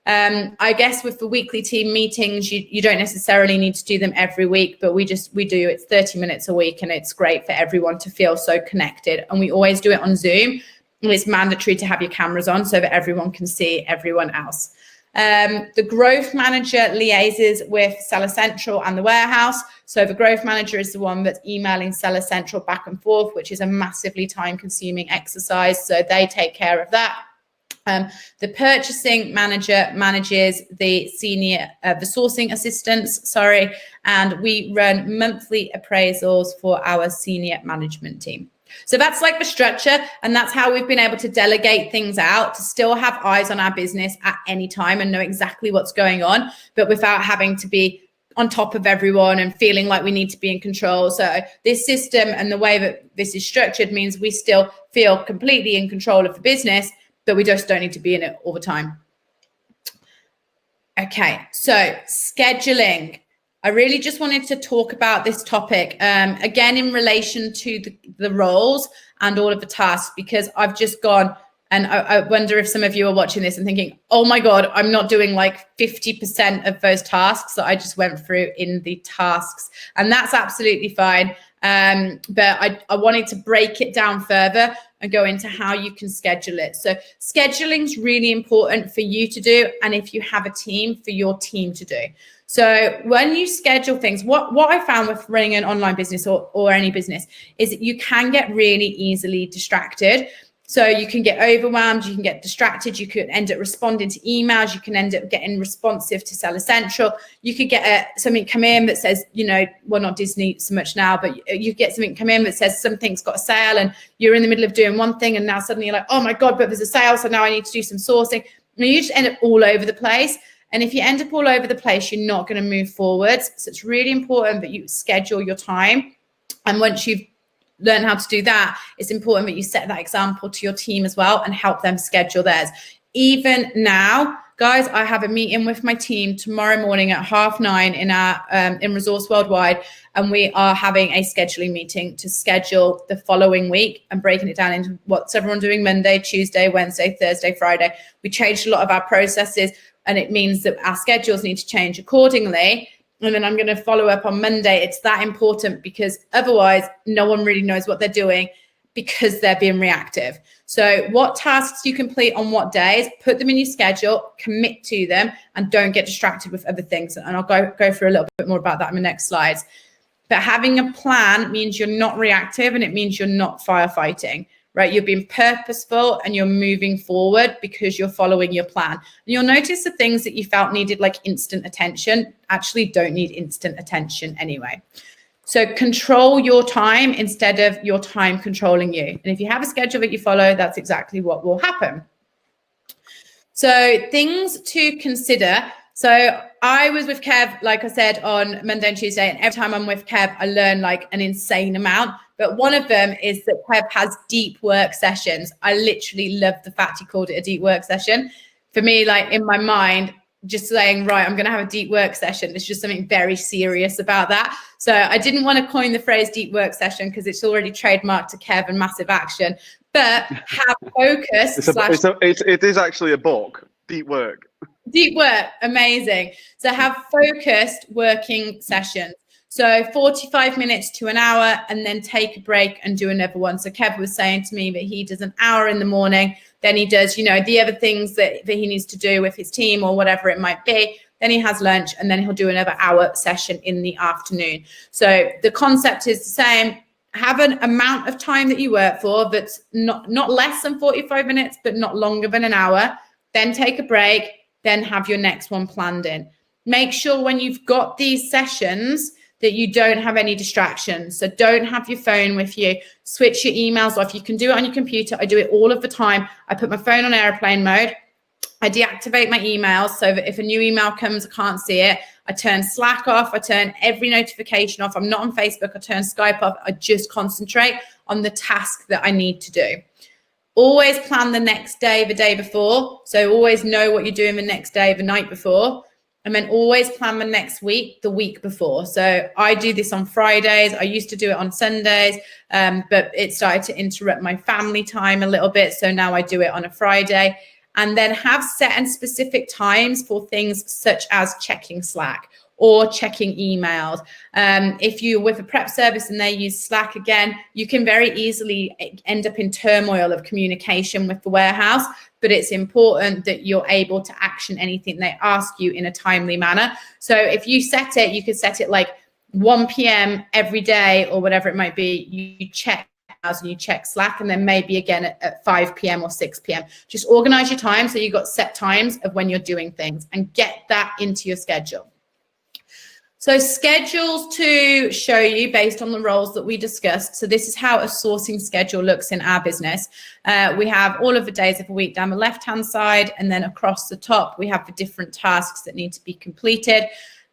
I guess with the weekly team meetings, you don't necessarily need to do them every week, but we do. It's 30 minutes a week, and it's great for everyone to feel so connected. And we always do it on Zoom, and it's mandatory to have your cameras on so that everyone can see everyone else. The growth manager liaises with Seller Central and the warehouse. So the growth manager is the one that's emailing Seller Central back and forth, which is a massively time-consuming exercise. So they take care of that. The purchasing manager manages the sourcing assistants, and we run monthly appraisals for our senior management team. So that's like the structure, and that's how we've been able to delegate things out to still have eyes on our business at any time and know exactly what's going on, but without having to be on top of everyone and feeling like we need to be in control. So this system and the way that this is structured means we still feel completely in control of the business, but we just don't need to be in it all the time. Okay, so scheduling. I really just wanted to talk about this topic, again, in relation to the roles and all of the tasks, because I've just gone, and I wonder if some of you are watching this and thinking, oh my God, I'm not doing like 50% of those tasks that I just went through in the tasks. And that's absolutely fine. But I wanted to break it down further and go into how you can schedule it. So scheduling is really important for you to do, and if you have a team, for your team to do. So when you schedule things, what I found with running an online business or any business is that you can get really easily distracted. So you can get overwhelmed, you can get distracted, you could end up responding to emails, you can end up getting responsive to Seller Central. You could get something come in that says, well, not Disney so much now, but you get something come in that says something's got a sale, and you're in the middle of doing one thing, and now suddenly you're like, oh my God, but there's a sale, so now I need to do some sourcing. And you just end up all over the place. And if you end up all over the place, you're not going to move forwards. So it's really important that you schedule your time. And once you've learned how to do that, it's important that you set that example to your team as well and help them schedule theirs. Even now, guys, I have a meeting with my team tomorrow morning at 9:30 in our in Resource Worldwide, and we are having a scheduling meeting to schedule the following week and breaking it down into what's everyone doing Monday, Tuesday, Wednesday, Thursday, Friday. We changed a lot of our processes, and it means that our schedules need to change accordingly. And then I'm going to follow up on Monday. It's that important, because otherwise no one really knows what they're doing because they're being reactive. So what tasks you complete on what days, put them in your schedule, commit to them, and don't get distracted with other things. And I'll go through a little bit more about that in the next slides. But having a plan means you're not reactive, and it means you're not firefighting. Right? You're being purposeful and you're moving forward because you're following your plan. And you'll notice the things that you felt needed like instant attention actually don't need instant attention anyway. So control your time instead of your time controlling you. And if you have a schedule that you follow, that's exactly what will happen. So things to consider. So I was with Kev, like I said, on Monday and Tuesday, and every time I'm with Kev, I learn like an insane amount. But one of them is that Kev has deep work sessions. I literally love the fact he called it a deep work session. For me, like in my mind, just saying, right, I'm going to have a deep work session. There's just something very serious about that. So I didn't want to coin the phrase deep work session because it's already trademarked to Kev and Massive Action. But have focus. It is actually a book. Deep work. Deep work, amazing. So have focused working sessions. So 45 minutes to an hour, and then take a break and do another one. So Kev was saying to me that he does an hour in the morning, then he does, you know, the other things that he needs to do with his team or whatever it might be. Then he has lunch, and then he'll do another hour session in the afternoon. So the concept is the same. Have an amount of time that you work for that's not less than 45 minutes, but not longer than an hour. Then take a break, then have your next one planned in. Make sure when you've got these sessions that you don't have any distractions. So don't have your phone with you. Switch your emails off. You can do it on your computer. I do it all of the time. I put my phone on airplane mode. I deactivate my emails so that if a new email comes, I can't see it. I turn Slack off. I turn every notification off. I'm not on Facebook. I turn Skype off. I just concentrate on the task that I need to do. Always plan the next day, the day before. So always know what you're doing the next day, the night before. And then always plan the next week, the week before. So I do this on Fridays. I used to do it on Sundays, but it started to interrupt my family time a little bit. So now I do it on a Friday. And then have set and specific times for things such as checking Slack or checking emails. If you're with a prep service and they use Slack again, you can very easily end up in turmoil of communication with the warehouse, but it's important that you're able to action anything they ask you in a timely manner. So if you set it, you could set it like 1 p.m. every day or whatever it might be. You check and you check Slack, and then maybe again at 5 p.m. or 6 p.m. Just organize your time so you've got set times of when you're doing things and get that into your schedule. So schedules to show you based on the roles that we discussed. So this is how a sourcing schedule looks in our business. We have all of the days of the week down the left-hand side, and then across the top, we have the different tasks that need to be completed.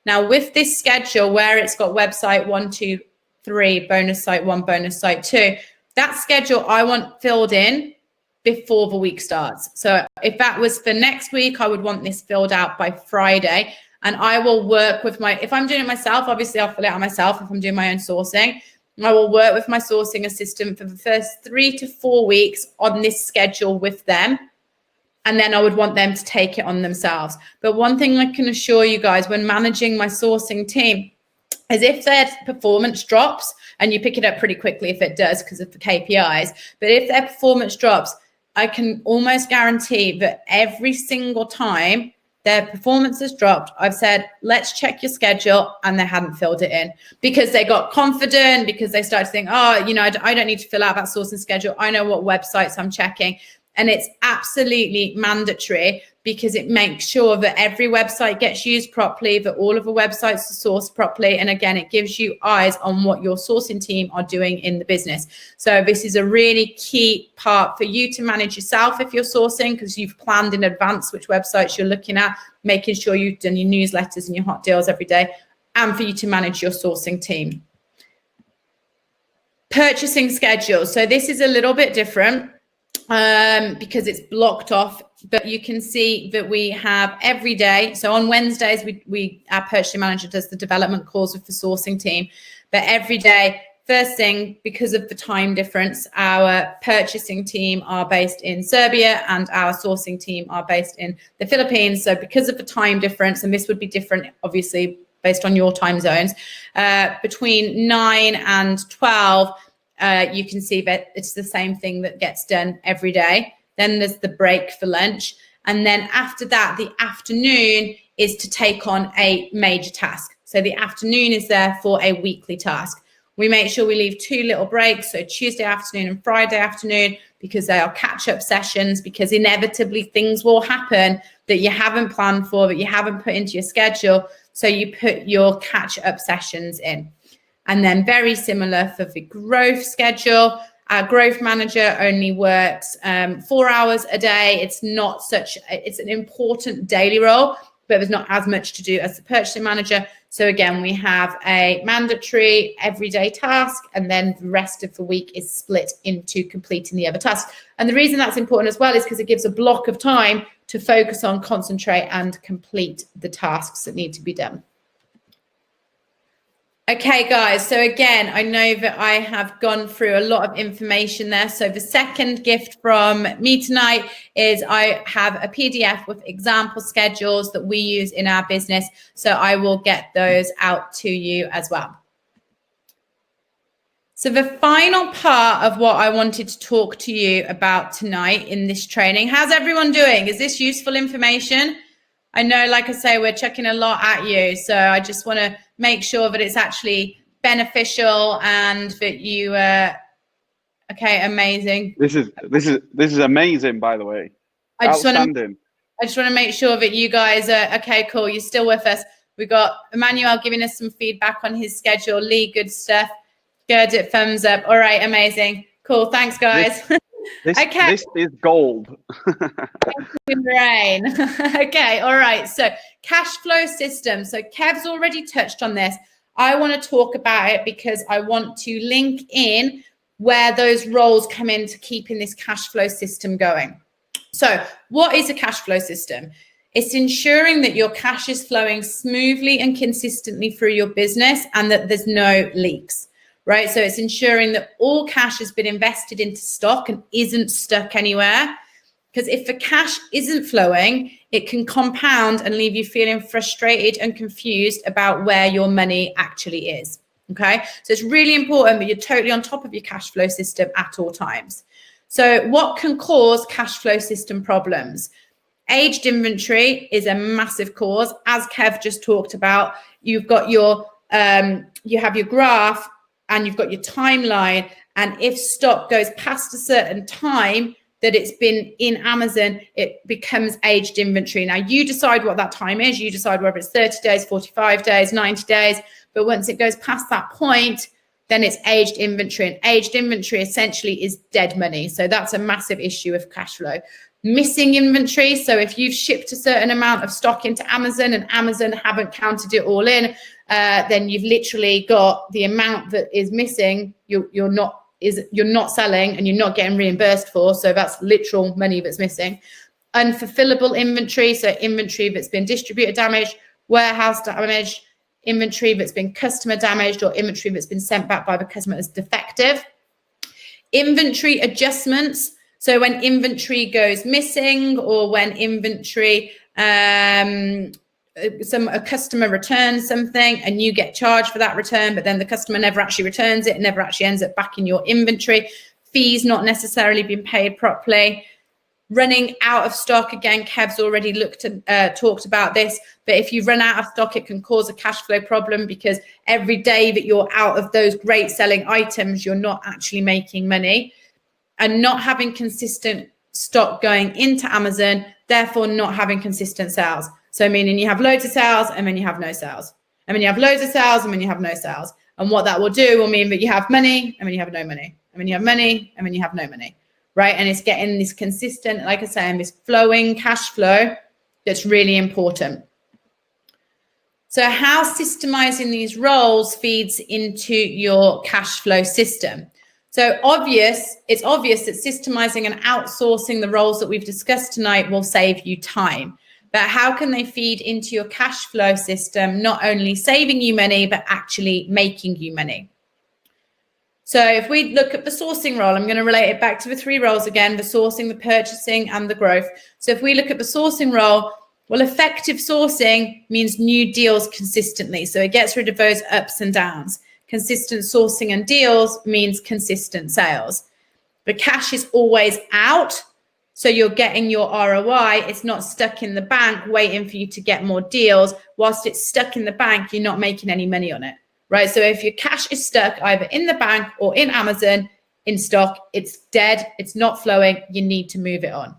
Now with this schedule where it's got website 1, 2, 3, bonus site 1, bonus site 2, that schedule I want filled in before the week starts. So if that was for next week, I would want this filled out by Friday. And I will work with if I'm doing it myself, obviously I'll fill it out myself. If I'm doing my own sourcing, I will work with my sourcing assistant for the first 3 to 4 weeks on this schedule with them. And then I would want them to take it on themselves. But one thing I can assure you guys when managing my sourcing team is if their performance drops, and you pick it up pretty quickly if it does because of the KPIs, but if their performance drops, I can almost guarantee that every single time their performance has dropped, I've said, let's check your schedule, and they hadn't filled it in because they got confident, because they started to think, oh, you know, I don't need to fill out that sourcing schedule. I know what websites I'm checking. And it's absolutely mandatory because it makes sure that every website gets used properly, that all of the websites are sourced properly. And again, it gives you eyes on what your sourcing team are doing in the business. So this is a really key part for you to manage yourself if you're sourcing, because you've planned in advance which websites you're looking at, making sure you've done your newsletters and your hot deals every day, and for you to manage your sourcing team. Purchasing schedule. So this is a little bit different because it's blocked off, but you can see that we have every day. So on Wednesdays, our purchasing manager does the development calls with the sourcing team, but every day, first thing, because of the time difference, our purchasing team are based in Serbia and our sourcing team are based in the Philippines. So because of the time difference, and this would be different, obviously, based on your time zones, between 9 and 12, you can see that it's the same thing that gets done every day. Then there's the break for lunch. And then after that, the afternoon is to take on a major task. So the afternoon is there for a weekly task. We make sure we leave 2 little breaks, so Tuesday afternoon and Friday afternoon, because they are catch-up sessions, because inevitably things will happen that you haven't planned for, that you haven't put into your schedule. So you put your catch-up sessions in. And then very similar for the growth schedule. Our growth manager only works 4 hours a day. It's an important daily role, but there's not as much to do as the purchasing manager. So again, we have a mandatory everyday task, and then the rest of the week is split into completing the other tasks. And the reason that's important as well is because it gives a block of time to focus on, concentrate, and complete the tasks that need to be done. Okay, guys, so again, I know that I have gone through a lot of information there. So the second gift from me tonight is I have a PDF with example schedules that we use in our business. So I will get those out to you as well. So the final part of what I wanted to talk to you about tonight in this training, how's everyone doing? Is this useful information? I know, like I say, we're checking a lot at you. So I just want to make sure that it's actually beneficial and that you, okay, amazing. This is amazing, by the way. I just want to make sure that you guys are, okay, cool. You're still with us. We got Emmanuel giving us some feedback on his schedule. Lee, good stuff. Good, thumbs up. All right, amazing. Cool, thanks, guys. Okay. This is gold. Rain. Okay, all right. So cash flow system. So Kev's already touched on this. I want to talk about it because I want to link in where those roles come into keeping this cash flow system going. So what is a cash flow system? It's ensuring that your cash is flowing smoothly and consistently through your business and that there's no leaks. Right, so it's ensuring that all cash has been invested into stock and isn't stuck anywhere. Because if the cash isn't flowing, it can compound and leave you feeling frustrated and confused about where your money actually is. Okay, so it's really important that you're totally on top of your cash flow system at all times. So what can cause cash flow system problems? Aged inventory is a massive cause. As Kev just talked about, you've got your, you have your graph, and you've got your timeline, and if stock goes past a certain time that it's been in Amazon, it becomes aged inventory. Now, you decide what that time is. You decide whether it's 30 days, 45 days, 90 days, but once it goes past that point, then it's aged inventory, and aged inventory essentially is dead money. So that's a massive issue of cash flow. Missing inventory. So if you've shipped a certain amount of stock into Amazon and Amazon haven't counted it all in, then you've literally got the amount that is missing. You're not selling and you're not getting reimbursed for. So that's literal money that's missing. Unfulfillable inventory. So inventory that's been distributor damaged, warehouse damaged, inventory that's been customer damaged, or inventory that's been sent back by the customer as defective. Inventory adjustments. So when inventory goes missing, or when inventory, a customer returns something and you get charged for that return, but then the customer never actually returns it, never actually ends up back in your inventory. Fees not necessarily being paid properly. Running out of stock, again, Kev's already talked about this, but if you run out of stock, it can cause a cash flow problem, because every day that you're out of those great selling items, you're not actually making money. And not having consistent stock going into Amazon, therefore not having consistent sales. So meaning you have loads of sales and then you have no sales. And then you have loads of sales and then you have no sales. And what that will do will mean that you have money and then you have no money. And then you have money and then you have no money, right? And it's getting this consistent, like I say, this flowing cash flow that's really important. So how systemizing these roles feeds into your cash flow system. So it's obvious that systemizing and outsourcing the roles that we've discussed tonight will save you time. But how can they feed into your cash flow system, not only saving you money, but actually making you money? So if we look at the sourcing role, I'm going to relate it back to the three roles again, the sourcing, the purchasing, and the growth. So if we look at the sourcing role, well, effective sourcing means new deals consistently. So it gets rid of those ups and downs. Consistent sourcing and deals means consistent sales. The cash is always out, so you're getting your ROI. It's not stuck in the bank waiting for you to get more deals. Whilst it's stuck in the bank, you're not making any money on it, right? So if your cash is stuck either in the bank or in Amazon in stock, it's dead, it's not flowing, you need to move it on.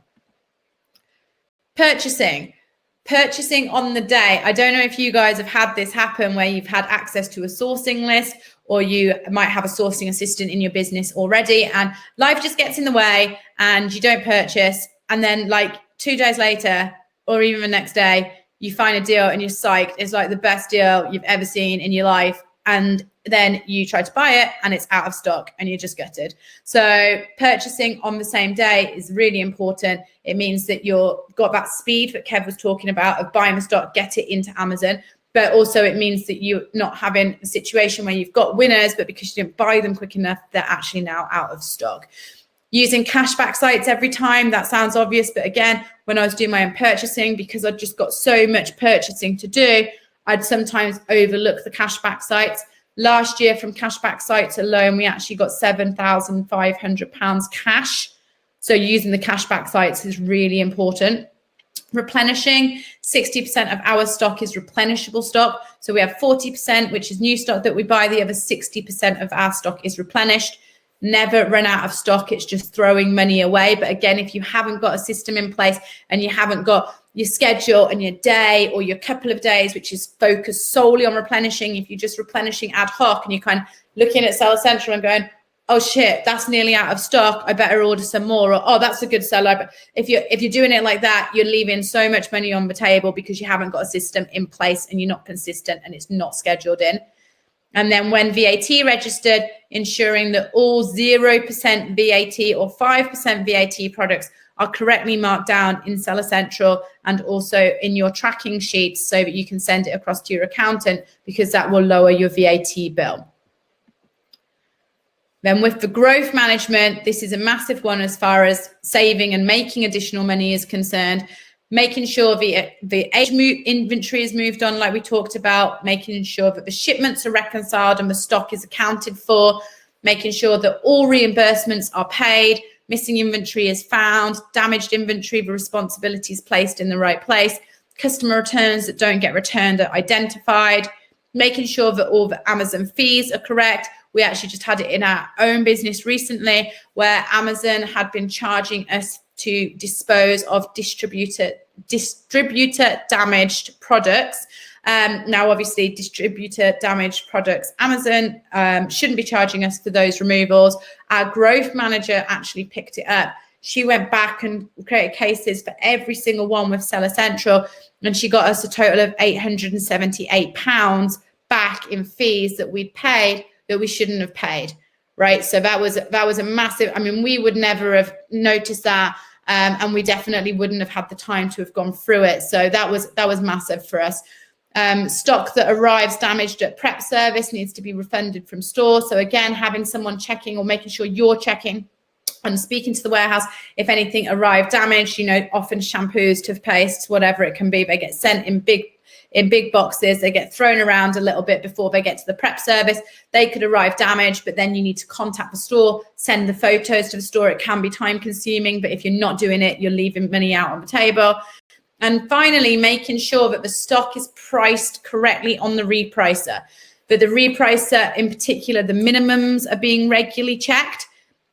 Purchasing on the day. I don't know if you guys have had this happen where you've had access to a sourcing list, or you might have a sourcing assistant in your business already, and life just gets in the way and you don't purchase. And then like 2 days later, or even the next day, you find a deal and you're psyched. It's like the best deal you've ever seen in your life. And then you try to buy it and it's out of stock and you're just gutted. So purchasing on the same day is really important. It means that you've got that speed that Kev was talking about of buying the stock, get it into Amazon. But also it means that you're not having a situation where you've got winners, but because you didn't buy them quick enough, they're actually now out of stock. Using cashback sites every time, that sounds obvious. But again, when I was doing my own purchasing, because I'd just got so much purchasing to do, I'd sometimes overlook the cashback sites. Last year from cashback sites alone, we actually got £7,500 cash. So using the cashback sites is really important. Replenishing, 60% of our stock is replenishable stock. So we have 40%, which is new stock that we buy. The other 60% of our stock is replenished. Never run out of stock. It's just throwing money away. But again, if you haven't got a system in place and you haven't got your schedule and your day or your couple of days, which is focused solely on replenishing, if you're just replenishing ad hoc and you're kind of looking at Seller Central and going, oh shit, that's nearly out of stock, I better order some more, or oh, that's a good seller. But if you're doing it like that, you're leaving so much money on the table because you haven't got a system in place and you're not consistent and it's not scheduled in. And then when VAT registered, ensuring that all 0% VAT or 5% VAT products are correctly marked down in Seller Central and also in your tracking sheets so that you can send it across to your accountant, because that will lower your VAT bill. Then with the growth management, this is a massive one as far as saving and making additional money is concerned. Making sure the inventory is moved on, like we talked about, making sure that the shipments are reconciled and the stock is accounted for, making sure that all reimbursements are paid, missing inventory is found, damaged inventory, the responsibility is placed in the right place, customer returns that don't get returned are identified, making sure that all the Amazon fees are correct. We actually just had it in our own business recently where Amazon had been charging us to dispose of distributor damaged products. Now, obviously, distributor damaged products, Amazon shouldn't be charging us for those removals. Our growth manager actually picked it up. She went back and created cases for every single one with Seller Central, and she got us a total of £878 back in fees that we'd paid that we shouldn't have paid, right? So that was a massive, I mean, we would never have noticed that. And we definitely wouldn't have had the time to have gone through it. So that was massive for us. Stock that arrives damaged at prep service needs to be refunded from store. So again, having someone checking or making sure you're checking and speaking to the warehouse if anything arrived damaged. You know, often shampoos, toothpaste, whatever it can be, they get sent in big boxes. They get thrown around a little bit before they get to the prep service. They could arrive damaged, but then you need to contact the store, send the photos to the store. It can be time consuming, but if you're not doing it, you're leaving money out on the table. And finally, making sure that the stock is priced correctly on the repricer. But the repricer in particular, the minimums are being regularly checked.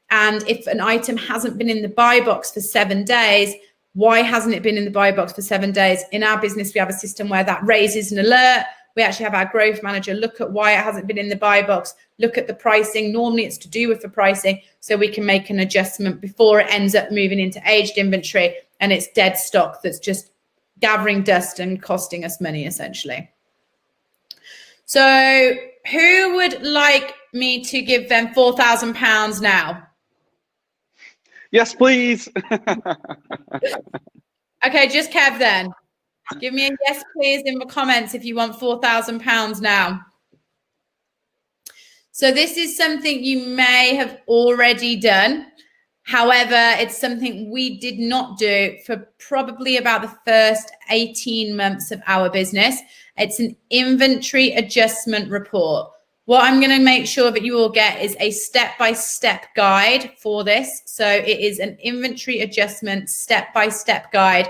And if an item hasn't been in the buy box for 7 days, why hasn't it been in the buy box for 7 days? In our business, we have a system where that raises an alert. We actually have our growth manager look at why it hasn't been in the buy box, look at the pricing. Normally it's to do with the pricing, so we can make an adjustment before it ends up moving into aged inventory and it's dead stock that's just gathering dust and costing us money essentially. So who would like me to give them £4,000 now? Yes, please. Okay, just Kev then. Give me a yes, please, in the comments if you want £4,000 now. So this is something you may have already done. However, it's something we did not do for probably about the first 18 months of our business. It's an inventory adjustment report. What I'm going to make sure that you all get is a step-by-step guide for this. So it is an inventory adjustment step-by-step guide.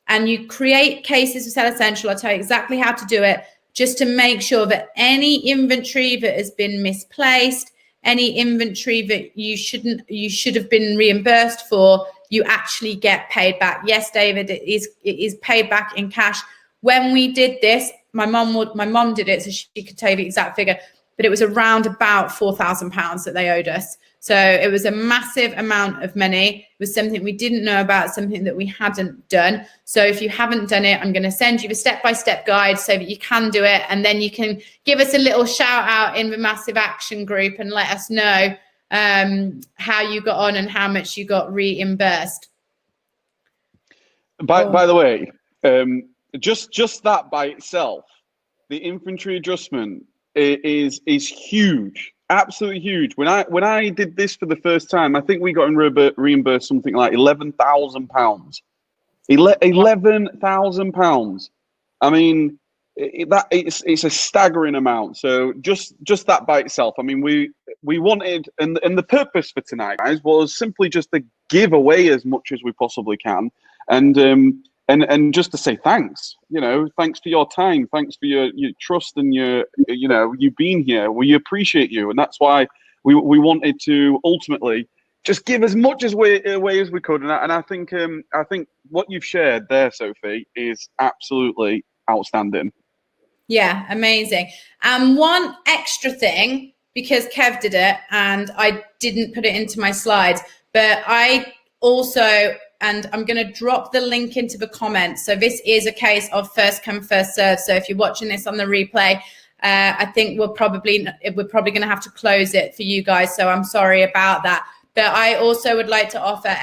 And you create cases with Seller Central. I'll tell you exactly how to do it, just to make sure that any inventory that has been misplaced, any inventory that you should have been reimbursed for, you actually get paid back. Yes, David, it is paid back in cash. When we did this, my mom did it, so she could tell you the exact figure. but it was around about £4,000 that they owed us. So it was a massive amount of money. It was something we didn't know about, something that we hadn't done. So if you haven't done it, I'm going to send you a step-by-step guide so that you can do it. And then you can give us a little shout out in the massive action group and let us know how you got on and how much you got reimbursed. By the way, just that by itself, the infantry adjustment is huge, absolutely huge. When I did this for the first time, I think we got reimbursed something like £11,000. £11,000. I mean, it's a staggering amount. So just that by itself. I mean, we wanted, and the purpose for tonight, guys, was simply just to give away as much as we possibly can, and just to say thanks. You know, thanks for your time, thanks for your trust and you being here. We appreciate you, and that's why we wanted to ultimately just give as much away as we could. And I think what you've shared there, Sophie, is absolutely outstanding. Yeah, amazing. And one extra thing, because Kev did it and I didn't put it into my slides, but I also, and I'm going to drop the link into the comments. So this is a case of first come, first serve. So if you're watching this on the replay, I think we're probably going to have to close it for you guys. So I'm sorry about that. But I also would like to offer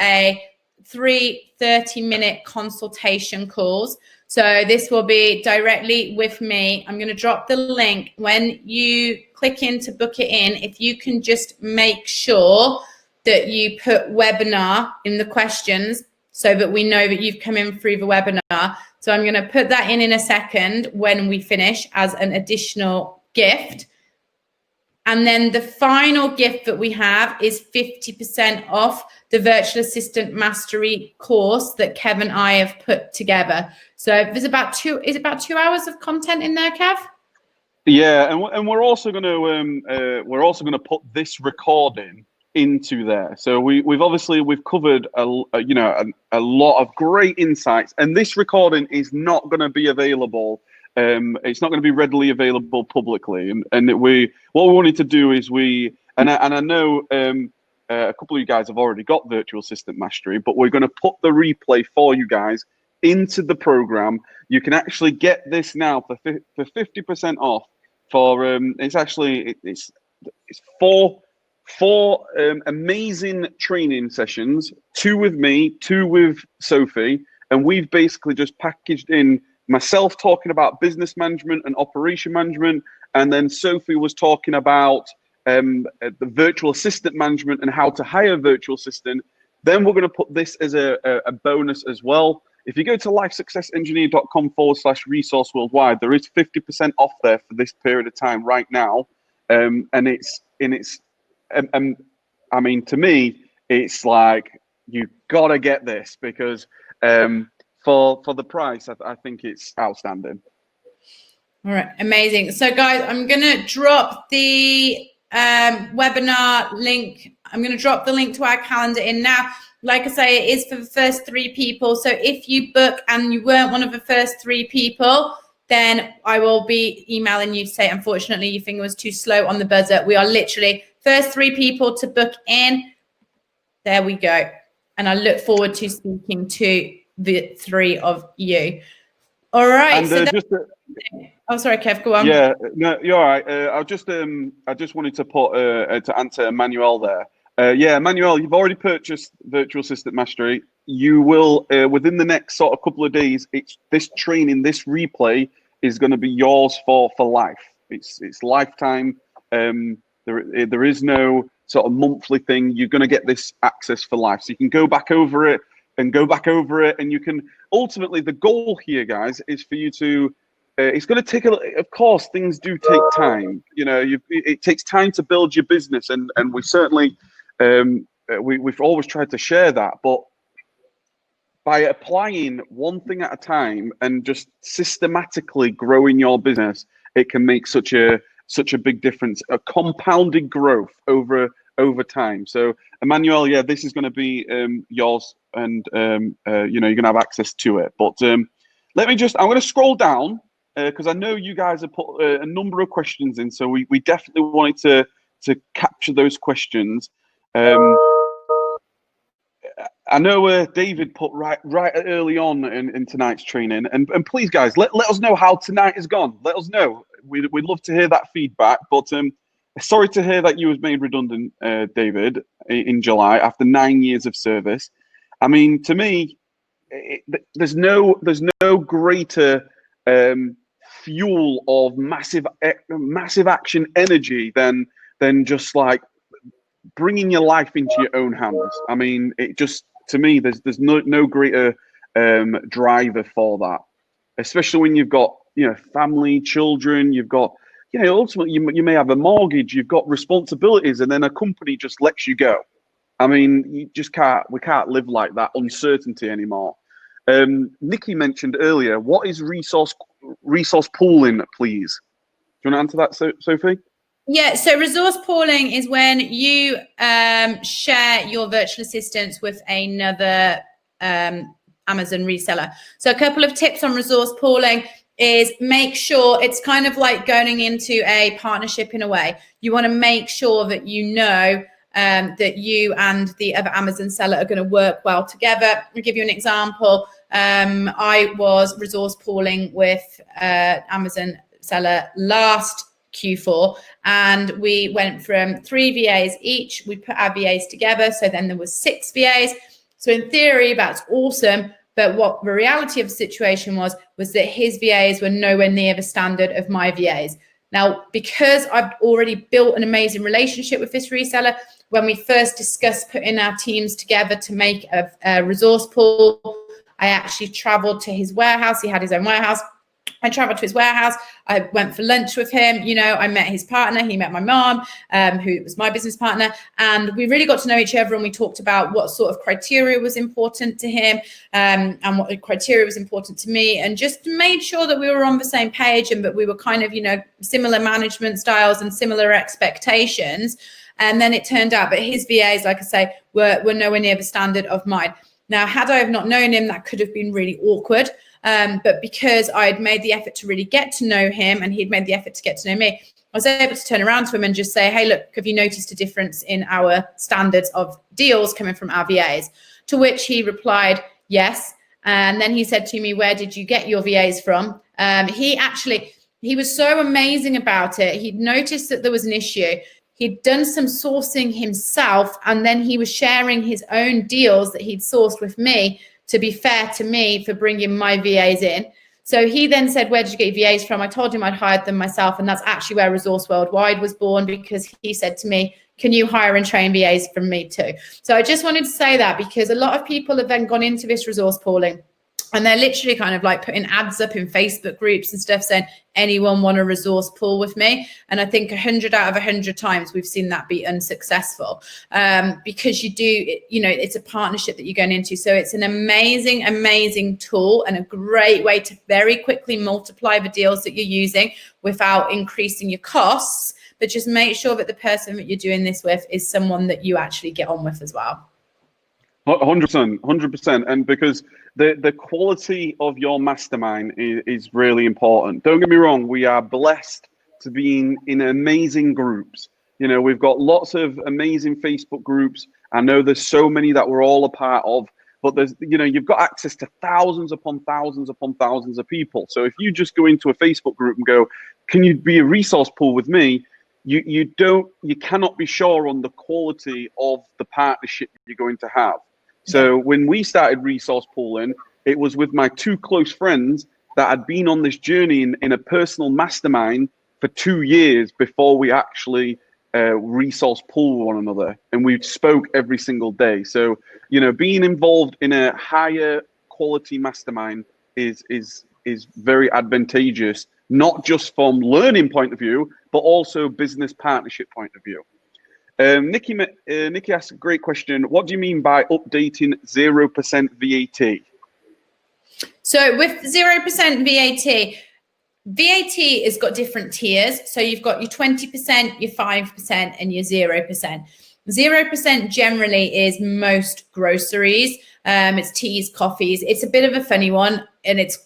3 30-minute consultation calls. So this will be directly with me. I'm going to drop the link. When you click in to book it in, if you can just make sure that you put webinar in the questions so that we know that you've come in through the webinar. So I'm going to put that in a second when we finish as an additional gift. And then the final gift that we have is 50% off the Virtual Assistant Mastery course that Kev and I have put together. So there's about 2 hours of content in there, Kev? Yeah, and we're also going to put this recording into there. So we've covered a lot of great insights, and this recording is not going to be available. It's not going to be readily available publicly, and what we wanted to do is I know a couple of you guys have already got Virtual Assistant Mastery, but we're going to put the replay for you guys into the program. You can actually get this now for 50% off. It's four amazing training sessions, 2 with me, 2 with Sophie, and we've basically just packaged in myself talking about business management and operation management, and then Sophie was talking about the virtual assistant management and how to hire a virtual assistant. Then we're going to put this as a bonus as well. If you go to lifesuccessengineer.com/resource worldwide, there is 50% off there for this period of time right now, and it's I mean, to me, it's like you gotta get this because for the price, I think it's outstanding. All right, amazing. So guys, I'm gonna drop the webinar link. I'm gonna drop the link to our calendar in now. Like I say, it is for the first 3 people. So if you book and you weren't one of the first 3 people, then I will be emailing you to say, unfortunately, your finger was too slow on the buzzer. We are literally first 3 people to book in. There we go. And I look forward to speaking to the 3 of you. All right. Oh, sorry, Kev, go on. Yeah, no, you're all right. I just wanted to put to answer Emmanuel there. Yeah, Emmanuel, you've already purchased Virtual Assistant Mastery. You will within the next sort of couple of days. This training, this replay is going to be yours for life. It's lifetime. There is no sort of monthly thing. You're going to get this access for life, so you can go back over it, and you can ultimately. The goal here, guys, is for you to. It's going to take of course, things do take time. You know, it takes time to build your business, and we certainly we've always tried to share that, but by applying one thing at a time and just systematically growing your business, it can make such a big difference, a compounded growth over time. So Emmanuel, yeah, this is going to be yours, and you're going to have access to it. But I'm going to scroll down because I know you guys have put a number of questions in, so we definitely wanted to capture those questions. I know David put right early on in tonight's training, and please guys, let us know how tonight has gone. Let us know. We'd love to hear that feedback. But sorry to hear that you was made redundant, David, in July after 9 years of service. I mean, to me, there's no greater fuel of massive action energy than just like bringing your life into your own hands. I mean, it just, to me, there's no greater driver for that, especially when you've got, you know, family, children, you've got, you know, ultimately you may have a mortgage, you've got responsibilities, and then a company just lets you go. I mean, we can't live like that uncertainty anymore. Nikki mentioned earlier, what is resource pooling, please? Do you want to answer that, Sophie? Yeah, so resource pooling is when you share your virtual assistants with another Amazon reseller. So a couple of tips on resource pooling is make sure it's kind of like going into a partnership in a way. You want to make sure that you know that you and the other Amazon seller are going to work well together. I'll give you an example. I was resource pooling with Amazon seller last Q4, and we went from 3 VAs each. We put our VAs together, so then there was 6 VAs. So in theory, that's awesome. But what the reality of the situation was that his VAs were nowhere near the standard of my VAs. Now, because I've already built an amazing relationship with this reseller, when we first discussed putting our teams together to make a resource pool, I actually traveled to his warehouse. He had his own warehouse. I traveled to his warehouse. I went for lunch with him. You know, I met his partner. He met my mom, who was my business partner. And we really got to know each other. And we talked about what sort of criteria was important to him, and what criteria was important to me, and just made sure that we were on the same page and that we were kind of, you know, similar management styles and similar expectations. And then it turned out that his VAs, like I say, were nowhere near the standard of mine. Now, had I have not known him, that could have been really awkward. But because I'd made the effort to really get to know him and he'd made the effort to get to know me, I was able to turn around to him and just say, hey, look, have you noticed a difference in our standards of deals coming from our VAs? To which he replied, yes. And then he said to me, where did you get your VAs from? He was so amazing about it. He'd noticed that there was an issue. He'd done some sourcing himself, and then he was sharing his own deals that he'd sourced with me, to be fair to me, for bringing my VAs in. So he then said, where did you get your VAs from? I told him I'd hired them myself. And that's actually where Resource Worldwide was born, because he said to me, can you hire and train VAs from me too? So I just wanted to say that, because a lot of people have then gone into this resource pooling, and they're literally kind of like putting ads up in Facebook groups and stuff saying, anyone want a resource pool with me? And I think 100 out of 100 times we've seen that be unsuccessful, because it's a partnership that you're going into. So it's an amazing, amazing tool and a great way to very quickly multiply the deals that you're using without increasing your costs. But just make sure that the person that you're doing this with is someone that you actually get on with as well. 100%. And because the quality of your mastermind is really important. Don't get me wrong, we are blessed to be in amazing groups. You know, we've got lots of amazing Facebook groups. I know there's so many that we're all a part of, but there's, you know, you've got access to thousands upon thousands upon thousands of people. So if you just go into a Facebook group and go, can you be a resource pool with me? You cannot be sure on the quality of the partnership you're going to have. So when we started resource pooling, it was with my 2 close friends that had been on this journey in a personal mastermind for 2 years before we actually resource pool one another, and we spoke every single day. So, you know, being involved in a higher quality mastermind is very advantageous, not just from learning point of view, but also business partnership point of view. Nikki asked a great question. What do you mean by updating 0% VAT? So with 0% VAT has got different tiers. So you've got your 20%, your 5%, and your 0%. 0% generally is most groceries. It's teas, coffees. It's a bit of a funny one, and it's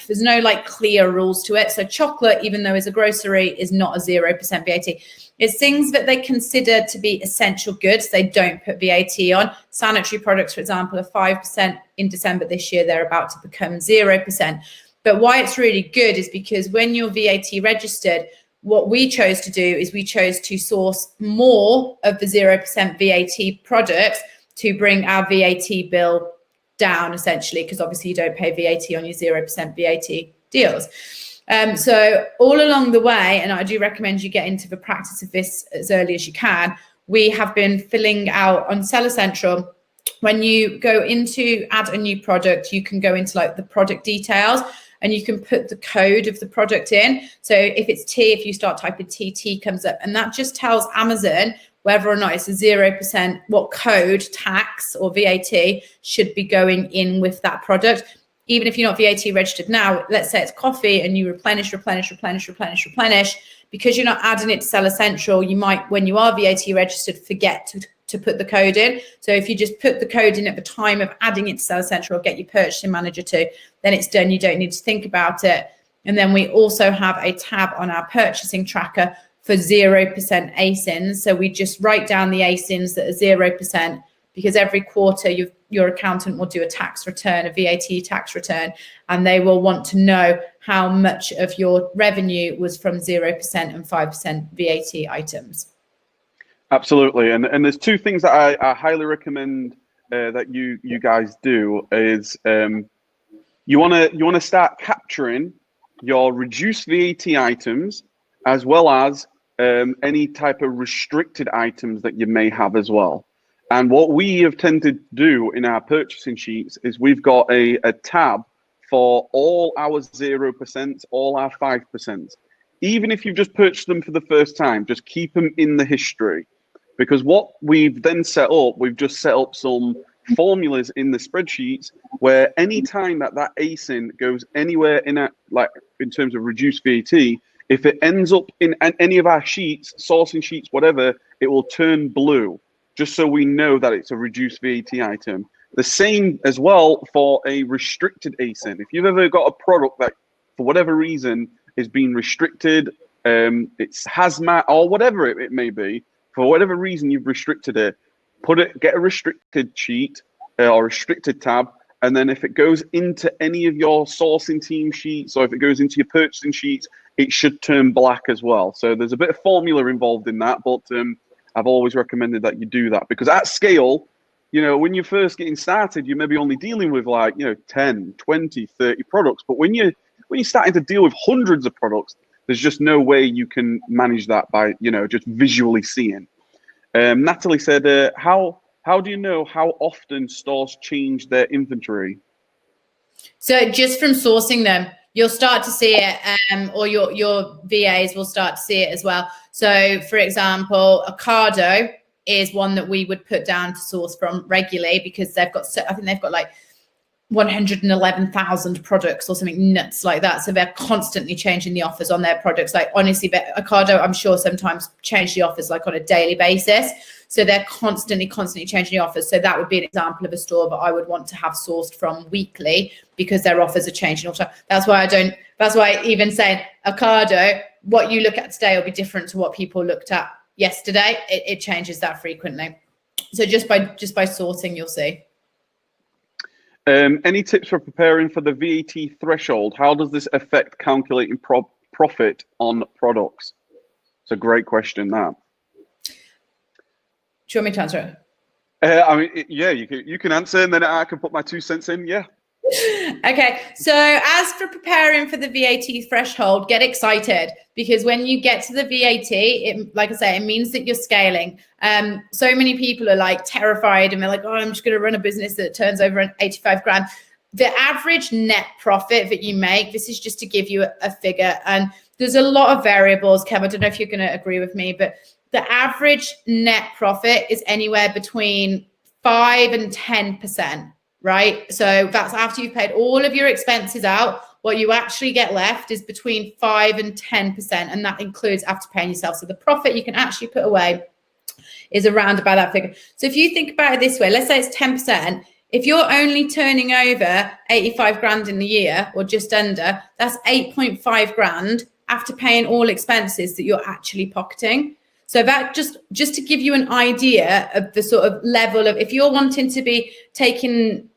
there's no like clear rules to it. So chocolate, even though it's a grocery, is not a 0% VAT. It's things that they consider to be essential goods. They don't put VAT on. Sanitary products, for example, are 5% in December this year. They're about to become 0%. But why it's really good is because when you're VAT registered, what we chose to do is we chose to source more of the 0% VAT products to bring our VAT bill down, essentially, because obviously you don't pay VAT on your 0% VAT deals. So all along the way, and I do recommend you get into the practice of this as early as you can, we have been filling out on Seller Central. When you go into add a new product, you can go into like the product details and you can put the code of the product in. So if it's tea, if you start typing tea comes up, and that just tells Amazon whether or not it's a 0%, what code, tax or VAT should be going in with that product. Even if you're not VAT registered now, let's say it's coffee and you replenish, because you're not adding it to Seller Central, you might, when you are VAT registered, forget to put the code in. So if you just put the code in at the time of adding it to Seller Central, or get your purchasing manager to, then it's done. You don't need to think about it. And then we also have a tab on our purchasing tracker for 0% ASINs. So we just write down the ASINs that are 0%, because every quarter your accountant will do a tax return, a VAT tax return, and they will want to know how much of your revenue was from 0% and 5% VAT items. Absolutely, and there's two things that I highly recommend that you guys do is you wanna start capturing your reduced VAT items as well as any type of restricted items that you may have as well. And what we have tended to do in our purchasing sheets is we've got a tab for all our 0%, all our 5%. Even if you've just purchased them for the first time, just keep them in the history. Because what we've then set up, we've just set up some formulas in the spreadsheets where any time that ASIN goes anywhere in terms of reduced VAT, if it ends up in any of our sheets, sourcing sheets, whatever, it will turn blue, just so we know that it's a reduced VAT item. The same as well for a restricted ASIN. If you've ever got a product that, for whatever reason, is being restricted, it's hazmat or whatever it may be, for whatever reason you've restricted it, get a restricted sheet or restricted tab, and then if it goes into any of your sourcing team sheets or if it goes into your purchasing sheets, it should turn black as well. So there's a bit of formula involved in that, but I've always recommended that you do that, because at scale, when you're first getting started, you may be only dealing with 10, 20, 30 products. But when you're starting to deal with hundreds of products, there's just no way you can manage that by, just visually seeing. Natalie said, how do you know how often stores change their inventory? So just from sourcing them, you'll start to see it, or your VAs will start to see it as well. So for example, Ocado is one that we would put down to source from regularly, because I think they've got like 111,000 products or something nuts like that. So they're constantly changing the offers on their products. Like honestly, but Ocado, I'm sure sometimes change the offers like on a daily basis. So they're constantly changing the offers. So that would be an example of a store that I would want to have sourced from weekly, because their offers are changing all the time. That's why even saying Ocado, what you look at today will be different to what people looked at yesterday. It changes that frequently. So just by sourcing, you'll see. Any tips for preparing for the VAT threshold? How does this affect calculating profit on products? It's a great question, that. Do you want me to answer it? Yeah, you can answer, and then I can put my 2 cents in. Yeah. Okay, so as for preparing for the VAT threshold, get excited, because when you get to the VAT, like I say, it means that you're scaling. So many people are like terrified, and they're like, oh, I'm just going to run a business that turns over 85 grand. The average net profit that you make, this is just to give you a figure, and there's a lot of variables. Kev, I don't know if you're going to agree with me, but the average net profit is anywhere between 5 and 10%. Right? So that's after you've paid all of your expenses out. What you actually get left is between 5 and 10%. And that includes after paying yourself. So the profit you can actually put away is around about that figure. So if you think about it this way, let's say it's 10%. If you're only turning over 85 grand in the year or just under, that's 8.5 grand after paying all expenses that you're actually pocketing. So that just to give you an idea of the sort of level of, if you're wanting to be taking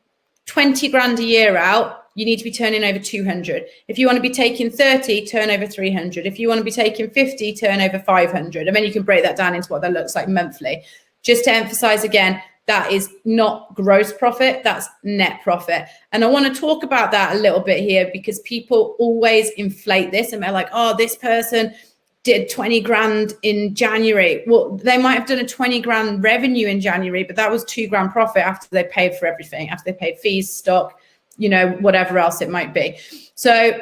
20 grand a year out, you need to be turning over 200. If you want to be taking 30, turn over 300. If you want to be taking 50, turn over 500. And then you can break that down into what that looks like monthly. Just to emphasize again, that is not gross profit, that's net profit. And I want to talk about that a little bit here, because people always inflate this and they're like, oh, this person did 20 grand in January. Well, they might have done a 20 grand revenue in January, but that was 2 grand profit after they paid for everything, after they paid fees, stock, whatever else it might be. So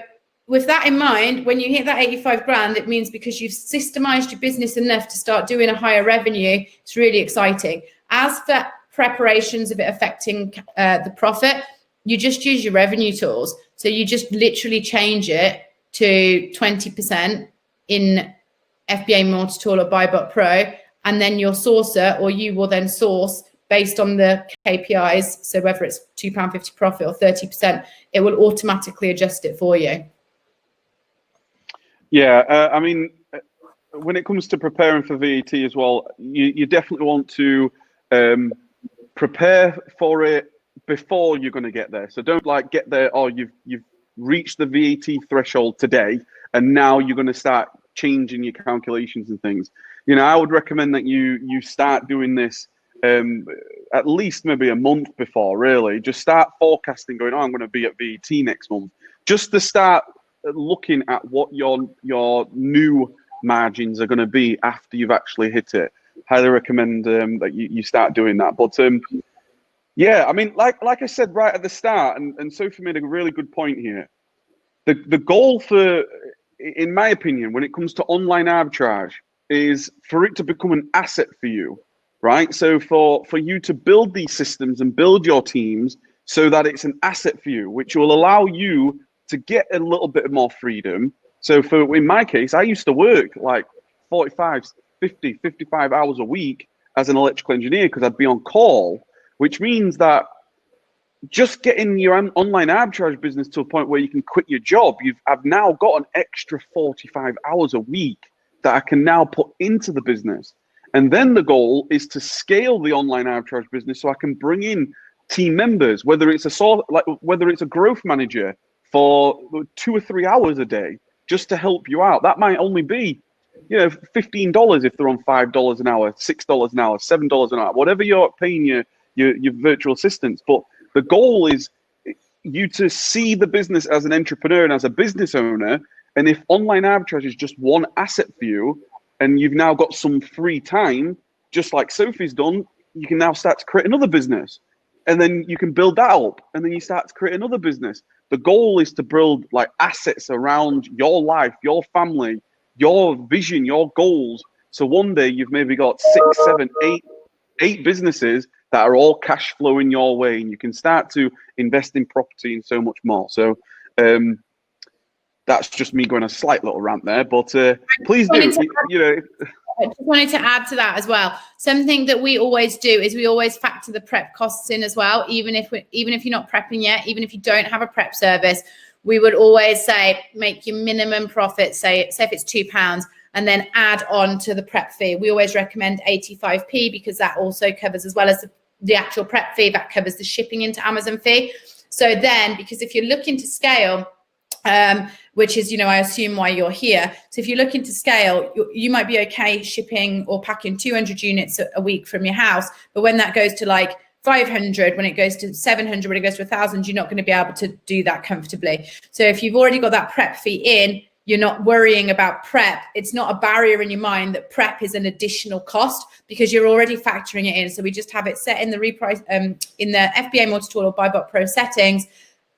with that in mind, when you hit that 85 grand, it means because you've systemized your business enough to start doing a higher revenue, it's really exciting. As for preparations of it affecting the profit, you just use your revenue tools. So you just literally change it to 20% in FBA Multi-Tool or BuyBot Pro, and then your sourcer, or you will then source based on the KPIs. So whether it's £2.50 profit or 30%, it will automatically adjust it for you. Yeah, I mean, when it comes to preparing for VAT as well, you definitely want to prepare for it before you're going to get there. So don't get there, oh, you've reached the VAT threshold today, and now you're going to start changing your calculations and things. I would recommend that you start doing this at least maybe a month before, really. Just start forecasting, going, oh, I'm going to be at VAT next month, just to start looking at what your new margins are going to be after you've actually hit it. Highly recommend that you start doing that. But yeah, I mean, like I said right at the start, and Sophie made a really good point here. The goal for, in my opinion, when it comes to online arbitrage, is for it to become an asset for you, right? So for you to build these systems and build your teams so that it's an asset for you, which will allow you to get a little bit more freedom. So in my case, I used to work like 45, 50, 55 hours a week as an electrical engineer because I'd be on call, which means that just getting your online arbitrage business to a point where you can quit your job, I've now got an extra 45 hours a week that I can now put into the business. And then the goal is to scale the online arbitrage business so I can bring in team members, whether it's a growth manager for 2 or 3 hours a day, just to help you out. That might only be, $15 if they're on $5 an hour, $6 an hour, $7 an hour, whatever you're paying your virtual assistants. But the goal is you to see the business as an entrepreneur and as a business owner. And if online arbitrage is just one asset for you, and you've now got some free time, just like Sophie's done, you can now start to create another business. And then you can build that up, and then you start to create another business. The goal is to build assets around your life, your family, your vision, your goals. So one day you've maybe got 6, 7, 8 businesses that are all cash flowing your way, and you can start to invest in property and so much more. So that's just me going a slight little rant there, but please do. I just wanted to add to that as well. Something that we always do is we always factor the prep costs in as well. Even if you're not prepping yet, even if you don't have a prep service, we would always say make your minimum profit, say if it's £2, and then add on to the prep fee. We always recommend 85p because that also covers, as well as the actual prep fee, that covers the shipping into Amazon fee. So then, because if you're looking to scale, which is, I assume why you're here. So if you're looking to scale, you might be okay shipping or packing 200 units a week from your house. But when that goes to 500, when it goes to 700, when it goes to 1,000, you're not going to be able to do that comfortably. So if you've already got that prep fee in, you're not worrying about prep. It's not a barrier in your mind that prep is an additional cost because you're already factoring it in. So we just have it set in the reprice in the FBA Multi-Tool or BuyBot Pro settings.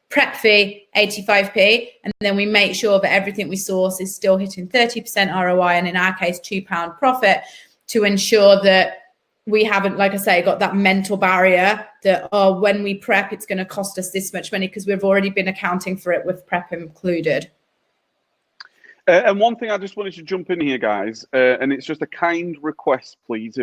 Prep fee 85p, and then we make sure that everything we source is still hitting 30% ROI, and in our case £2 profit, to ensure that we haven't, like I say, got that mental barrier that when we prep it's going to cost us this much money, because we've already been accounting for it with prep included. And one thing I just wanted to jump in here, guys, and it's just a kind request, please.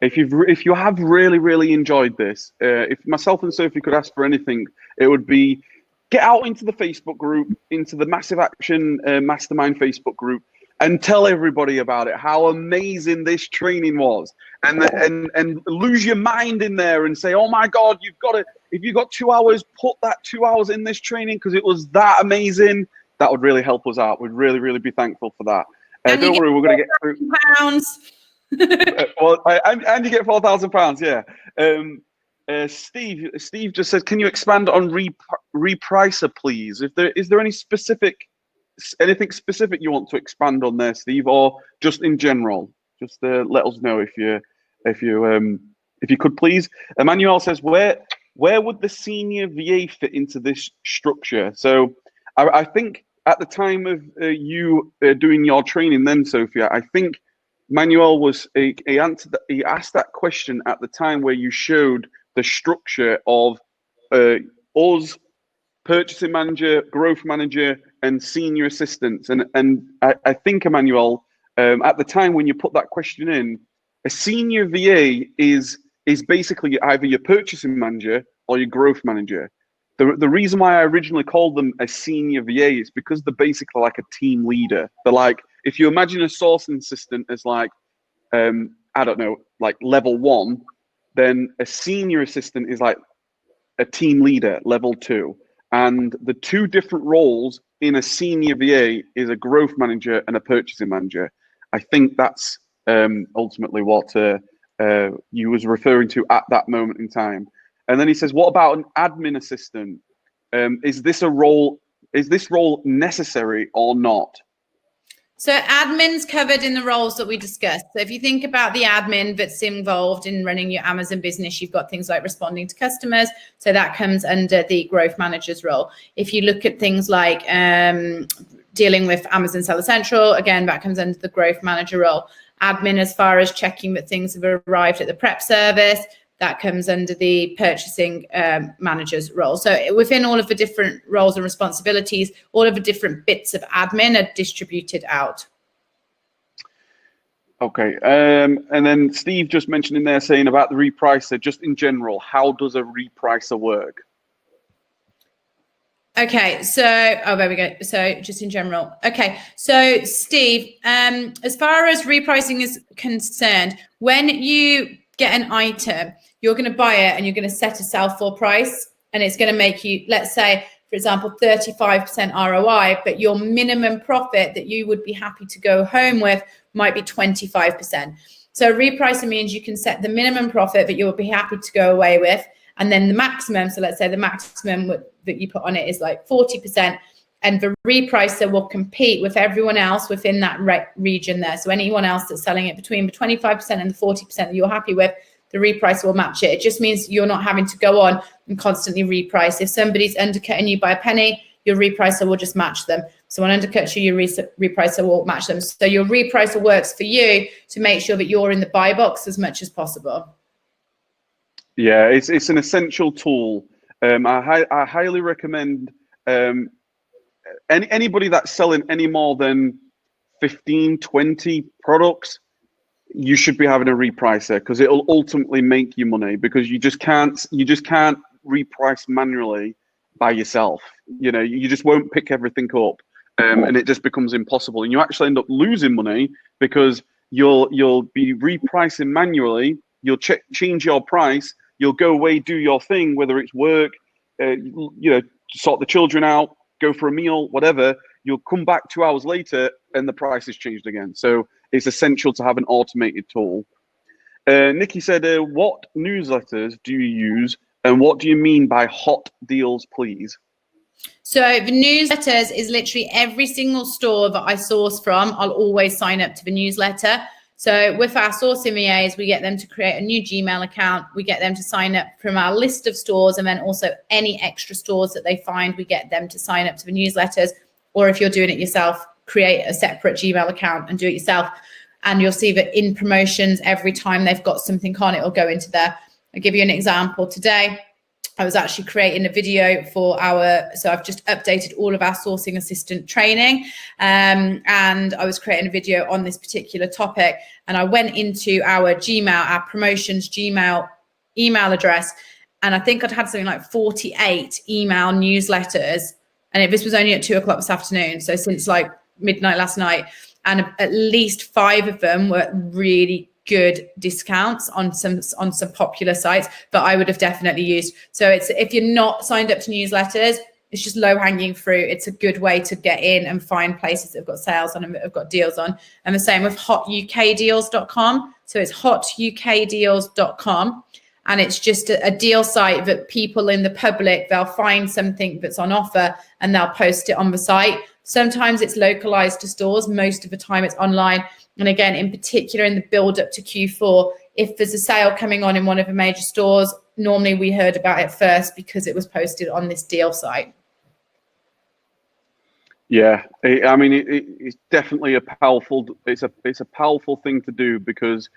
if you have really enjoyed this, if myself and Sophie could ask for anything, it would be get out into the Facebook group, into the Massive Action Mastermind Facebook group, and tell everybody about it, how amazing this training was, and lose your mind in there and say, oh my God, if you've got 2 hours, put that 2 hours in this training because it was that amazing. That would really help us out. We'd really be thankful for that. Don't worry, we're going to get through. Pounds. And you get £4,000, yeah. Steve just said, can you expand on repricer, please? Is there anything specific you want to expand on there, Steve, or just in general? Just let us know if you could, please. Emmanuel says, where would the senior VA fit into this structure? So I think at the time of you doing your training then, Sophia, I think Manuel he asked that question at the time where you showed the structure of us, purchasing manager, growth manager, and senior assistants. And I think, Emmanuel, at the time when you put that question in, a senior VA is basically either your purchasing manager or your growth manager. The reason why I originally called them a senior VA is because they're basically like a team leader. They're like, if you imagine a sourcing assistant as like, I don't know, like level 1, then a senior assistant is like a team leader, level 2. And the two different roles in a senior VA is a growth manager and a purchasing manager. I think that's ultimately what you was referring to at that moment in time. And then he says, what about an admin assistant? Is this role necessary or not? So admin's covered in the roles that we discussed. So if you think about the admin that's involved in running your Amazon business, you've got things like responding to customers. So that comes under the growth manager's role. If you look at things like dealing with Amazon Seller Central, again, that comes under the growth manager role. Admin, as far as checking that things have arrived at the prep service, that comes under the purchasing manager's role. So within all of the different roles and responsibilities, all of the different bits of admin are distributed out. Okay. And then Steve just mentioned in there saying about the repricer, just in general, how does a repricer work? Okay, so, there we go. So just in general. Okay, so Steve, as far as repricing is concerned, when you get an item, you're going to buy it and you're going to set a sell for price, and it's going to make you, let's say, for example, 35% ROI, but your minimum profit that you would be happy to go home with might be 25%. So repricing means you can set the minimum profit that you'll be happy to go away with, and then the maximum. So let's say the maximum that you put on it is like 40%, and the repricer will compete with everyone else within that region there. So anyone else that's selling it between the 25% and the 40% that you're happy with, the repricer will match it. It just means you're not having to go on and constantly reprice. If somebody's undercutting you by a penny, your repricer will just match them. So when undercuts you, your repricer will match them. So your repricer works for you to make sure that you're in the buy box as much as possible. Yeah, it's an essential tool. I highly recommend anybody that's selling any more than 15, 20 products, you should be having a repricer, because it'll ultimately make you money, because you just can't reprice manually by yourself. You know, you just won't pick everything up, and it just becomes impossible, and you actually end up losing money because you'll be repricing manually. You'll change your price. You'll go away, do your thing, whether it's work, sort the children out, go for a meal, whatever. You'll come back 2 hours later and the price has changed again. So it's essential to have an automated tool. Nikki said, what newsletters do you use, and what do you mean by hot deals, please? So the newsletters is literally every single store that I source from, I'll always sign up to the newsletter. So with our sourcing VAs, we get them to create a new Gmail account. We get them to sign up from our list of stores, and then also any extra stores that they find, we get them to sign up to the newsletters. Or if you're doing it yourself, create a separate Gmail account and do it yourself. And you'll see that in promotions, every time they've got something on, it will go into there. I'll give you an example. Today, I was actually creating a video for so I've just updated all of our sourcing assistant training, and I was creating a video on this particular topic, and I went into our Gmail, our promotions Gmail email address, and I think I'd had something like 48 email newsletters, and this was only at 2 o'clock this afternoon, so since like midnight last night, and at least 5 of them were really good discounts on some popular sites that I would have definitely used. So it's, if you're not signed up to newsletters, it's just low hanging fruit. It's a good way to get in and find places that have got sales on and that have got deals on. And the same with hotukdeals.com. So it's hotukdeals.com. And it's just a deal site that people in the public, they'll find something that's on offer and they'll post it on the site. Sometimes it's localized to stores. Most of the time it's online. And again, in particular, in the build up to Q4, if there's a sale coming on in one of the major stores, normally we heard about it first because it was posted on this deal site. Yeah, I mean, it's definitely a powerful thing to do, because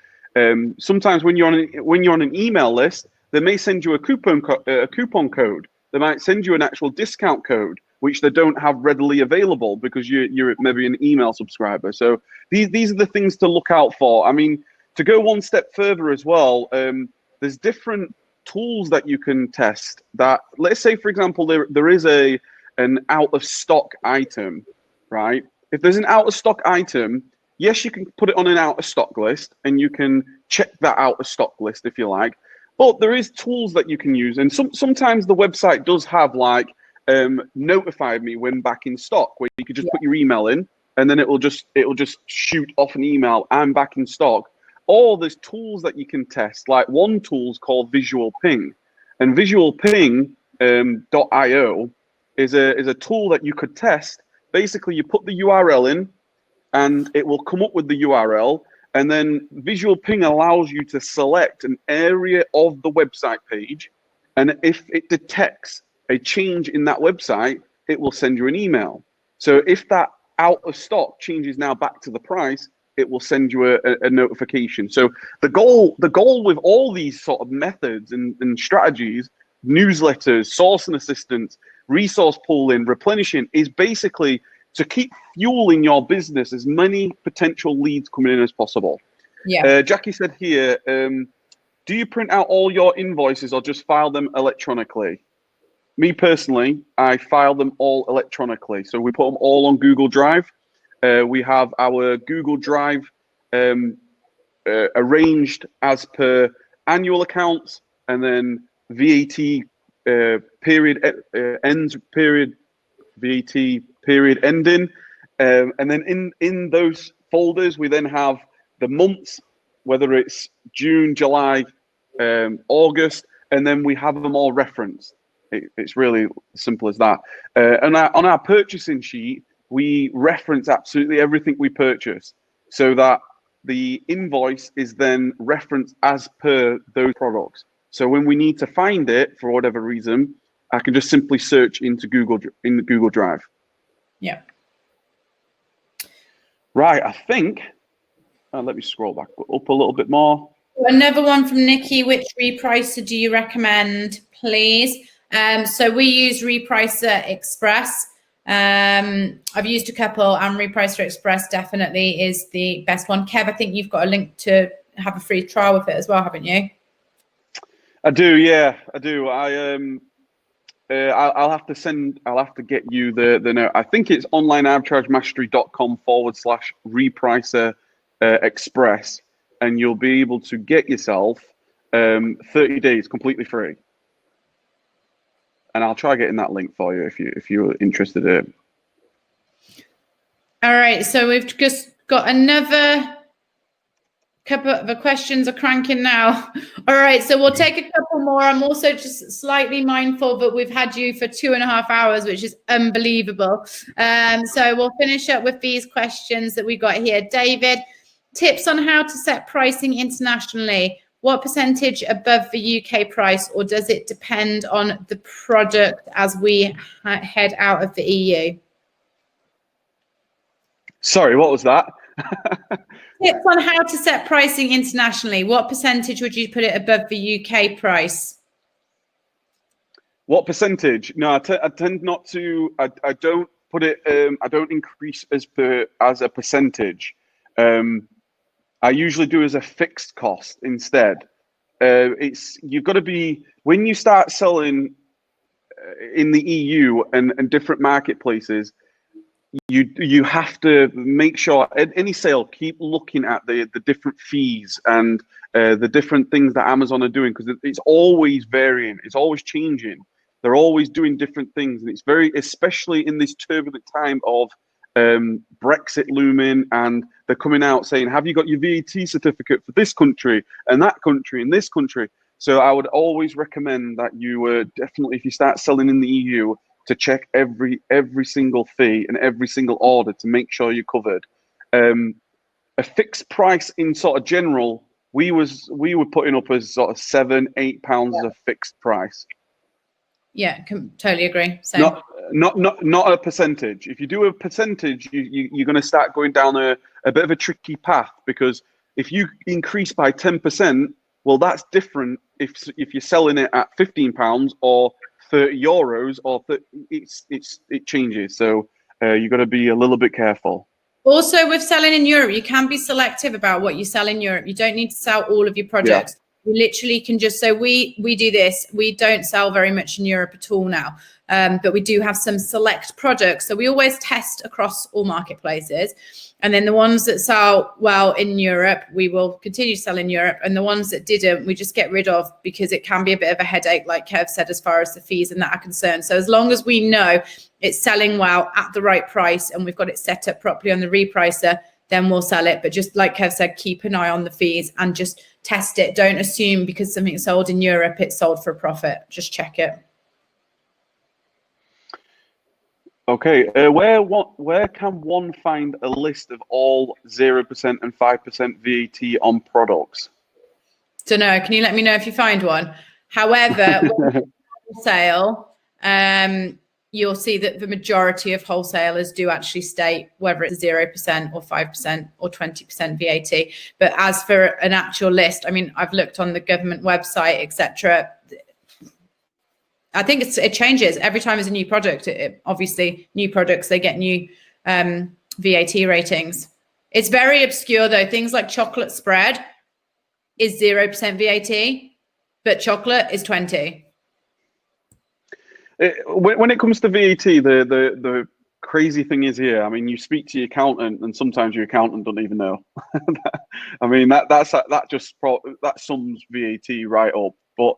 sometimes when you're on an email list, they may send you a coupon code. They might send you an actual discount code, which they don't have readily available because you're maybe an email subscriber. So these are the things to look out for. I mean, to go one step further as well, there's different tools that you can test. That, let's say, for example, there is an out of stock item, right? If there's an out of stock item, yes, you can put it on an out of stock list and you can check that out of stock list if you like. But there is tools that you can use, and sometimes the website does have like notify me when back in stock, where you could just put your email in and then it will just shoot off an email, I'm back in stock. Or there's tools that you can test, like one tool's called Visual Ping, and visualping.io is a tool that you could test. Basically, you put the URL in and it will come up with the URL, and then Visual Ping allows you to select an area of the website page, and if it detects a change in that website, it will send you an email. So if that out of stock changes now back to the price, it will send you a notification. So the goal with all these sort of methods and strategies, newsletters, sourcing assistance, resource pooling, replenishing, is basically to keep fueling your business, as many potential leads coming in as possible. Yeah. Jackie said here, do you print out all your invoices or just file them electronically? Me personally, I file them all electronically. So we put them all on Google Drive. We have our Google Drive arranged as per annual accounts, and then VAT period ends period, VAT period ending, and then in those folders we then have the months, whether it's June, July, August, and then we have them all referenced. It's really simple as that. And on our purchasing sheet, we reference absolutely everything we purchase, so that the invoice is then referenced as per those products. So when we need to find it for whatever reason, I can just simply search into Google Drive. Yeah. Right, I think. Let me scroll back up a little bit more. Another one from Nikki. Which repricer do you recommend, please? So we use Repricer Express. I've used a couple, and Repricer Express definitely is the best one. Kev, I think you've got a link to have a free trial with it as well, haven't you? I do, yeah, I do. I'll have to get you the note. I think it's onlinearbitragemastery.com/Repricer Express, and you'll be able to get yourself 30 days completely free. And I'll try getting that link for you if you're interested in it. All right, so we've just got another couple of the questions are cranking now. All right, so we'll take a couple more. I'm also just slightly mindful that we've had you for 2.5 hours, which is unbelievable. So we'll finish up with these questions that we got here. David, tips on how to set pricing internationally. What percentage above the UK price, or does it depend on the product as we head out of the EU? Sorry, what was that? Tips on how to set pricing internationally. What percentage would you put it above the UK price? What percentage? No, I tend not to. I don't put it. I don't increase as a percentage. I usually do as a fixed cost instead. You've got to be when you start selling in the EU and different marketplaces. You have to make sure at any sale keep looking at the different fees and the different things that Amazon are doing, because it's always varying, it's always changing. They're always doing different things, and it's very, especially in this turbulent time of Brexit looming, and they're coming out saying, have you got your VAT certificate for this country and that country and this country? So I would always recommend that you definitely, if you start selling in the EU, to check every single fee and every single order to make sure you're covered. A fixed price in sort of general, we were putting up as sort of £7-8 as a fixed price. Yeah, totally agree. Same. Not a percentage. If you do a percentage, you're going to start going down a bit of a tricky path, because if you increase by 10%, well, that's different if you're selling it at £15 or €30, or it changes. So you've got to be a little bit careful. Also, with selling in Europe, you can be selective about what you sell in Europe. You don't need to sell all of your products. Yeah. You literally can just, so we do this. We don't sell very much in Europe at all now, but we do have some select products. So we always test across all marketplaces. And then the ones that sell well in Europe, we will continue to sell in Europe. And the ones that didn't, we just get rid of, because it can be a bit of a headache, like Kev said, as far as the fees and that are concerned. So as long as we know it's selling well at the right price and we've got it set up properly on the repricer, then we'll sell it. But just like Kev said, keep an eye on the fees and just test it. Don't assume because something's sold in Europe, it's sold for a profit. Just check it. Okay, where can one find a list of all 0% and 5% VAT on products? Don't know. Can you let me know if you find one? However, wholesale, you'll see that the majority of wholesalers do actually state whether it's 0% or 5% or 20% VAT. But as for an actual list, I mean, I've looked on the government website, etc. I think it changes every time there's a new product. Obviously, new products, they get new VAT ratings. It's very obscure though. Things like chocolate spread is 0% VAT, but chocolate is 20%. When it comes to VAT, the crazy thing is here. I mean, you speak to your accountant, and sometimes your accountant doesn't even know. I mean, that sums VAT right up. But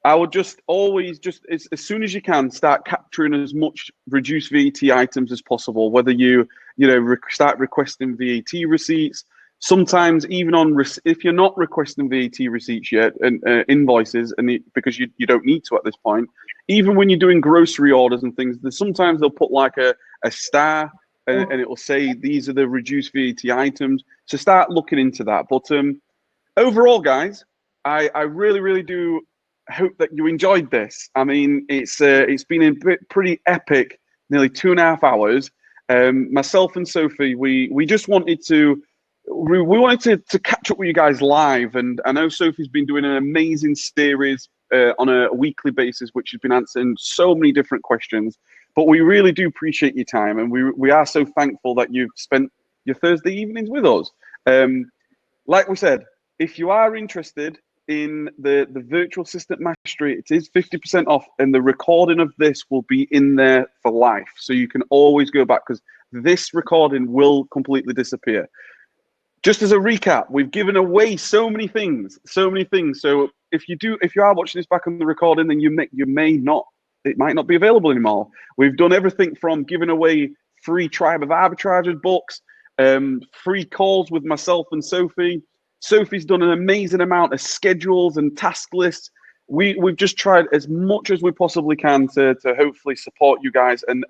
I would just always as soon as you can start capturing as much reduced VAT items as possible. Whether you start requesting VAT receipts. Sometimes even if you're not requesting VAT receipts yet and invoices, because you don't need to at this point, even when you're doing grocery orders and things, sometimes they'll put like a star and it will say these are the reduced VAT items. So start looking into that. But overall, guys, I really do hope that you enjoyed this. I mean, it's been a pretty epic, nearly 2.5 hours. Myself and Sophie, we just wanted to. We wanted to catch up with you guys live, and I know Sophie's been doing an amazing series on a weekly basis, which has been answering so many different questions. But we really do appreciate your time, and we are so thankful that you've spent your Thursday evenings with us. Like we said, if you are interested in the virtual assistant mastery, it is 50% off, and the recording of this will be in there for life, so you can always go back, because this recording will completely disappear. Just as a recap, we've given away so many things. So if you are watching this back on the recording, then it might not be available anymore. We've done everything from giving away free Tribe of Arbitragers books, free calls with myself and Sophie. Sophie's done an amazing amount of schedules and task lists. We've just tried as much as we possibly can to hopefully support you guys and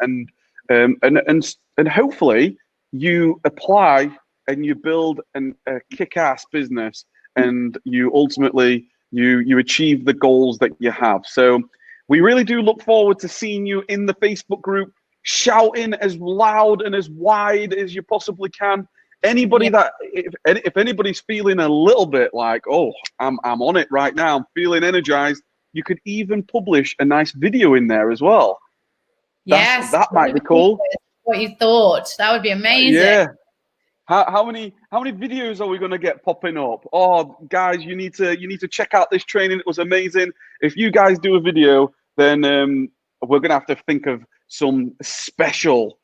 hopefully you apply and you build a kick-ass business, and you ultimately you achieve the goals that you have. So we really do look forward to seeing you in the Facebook group, shouting as loud and as wide as you possibly can. Anybody that if anybody's feeling a little bit like, oh, I'm on it right now, I'm feeling energized, you could even publish a nice video in there as well. Yes, That might be cool. What you thought? That would be amazing. Yeah. How many videos are we going to get popping up? Oh, guys, you need to check out this training. It was amazing. If you guys do a video, then we're going to have to think of some special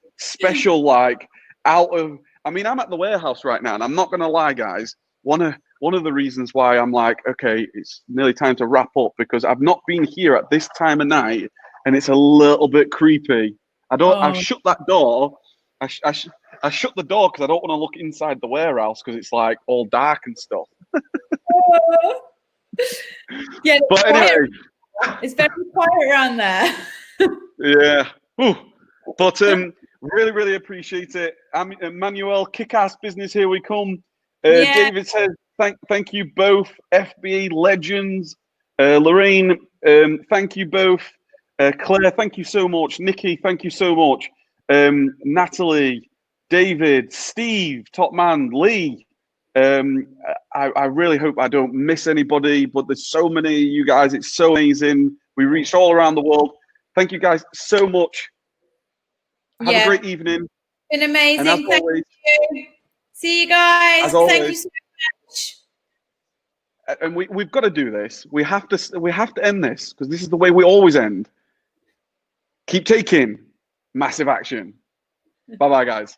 like out of. I mean, I'm at the warehouse right now, and I'm not going to lie, guys. One of the reasons why I'm like, okay, it's nearly time to wrap up because I've not been here at this time of night, and it's a little bit creepy. I shut that door. I shut the door because I don't want to look inside the warehouse because it's like all dark and stuff. Yeah, but anyway, it's very quiet around there. Yeah. Ooh. But really appreciate it. Emmanuel, kick-ass business, here we come. Yeah. David says, thank you both, FBA legends. Lorraine, thank you both. Claire, thank you so much. Nikki, thank you so much. Natalie, David, Steve, top man, Lee. I really hope I don't miss anybody, but there's so many of you guys. It's so amazing. We reached all around the world. Thank you guys so much. Have a great evening. Been amazing. And as Thank always, you. See you guys. Thank you so much. And we've got to do this. We have to end this because this is the way we always end. Keep taking massive action. Bye-bye, guys.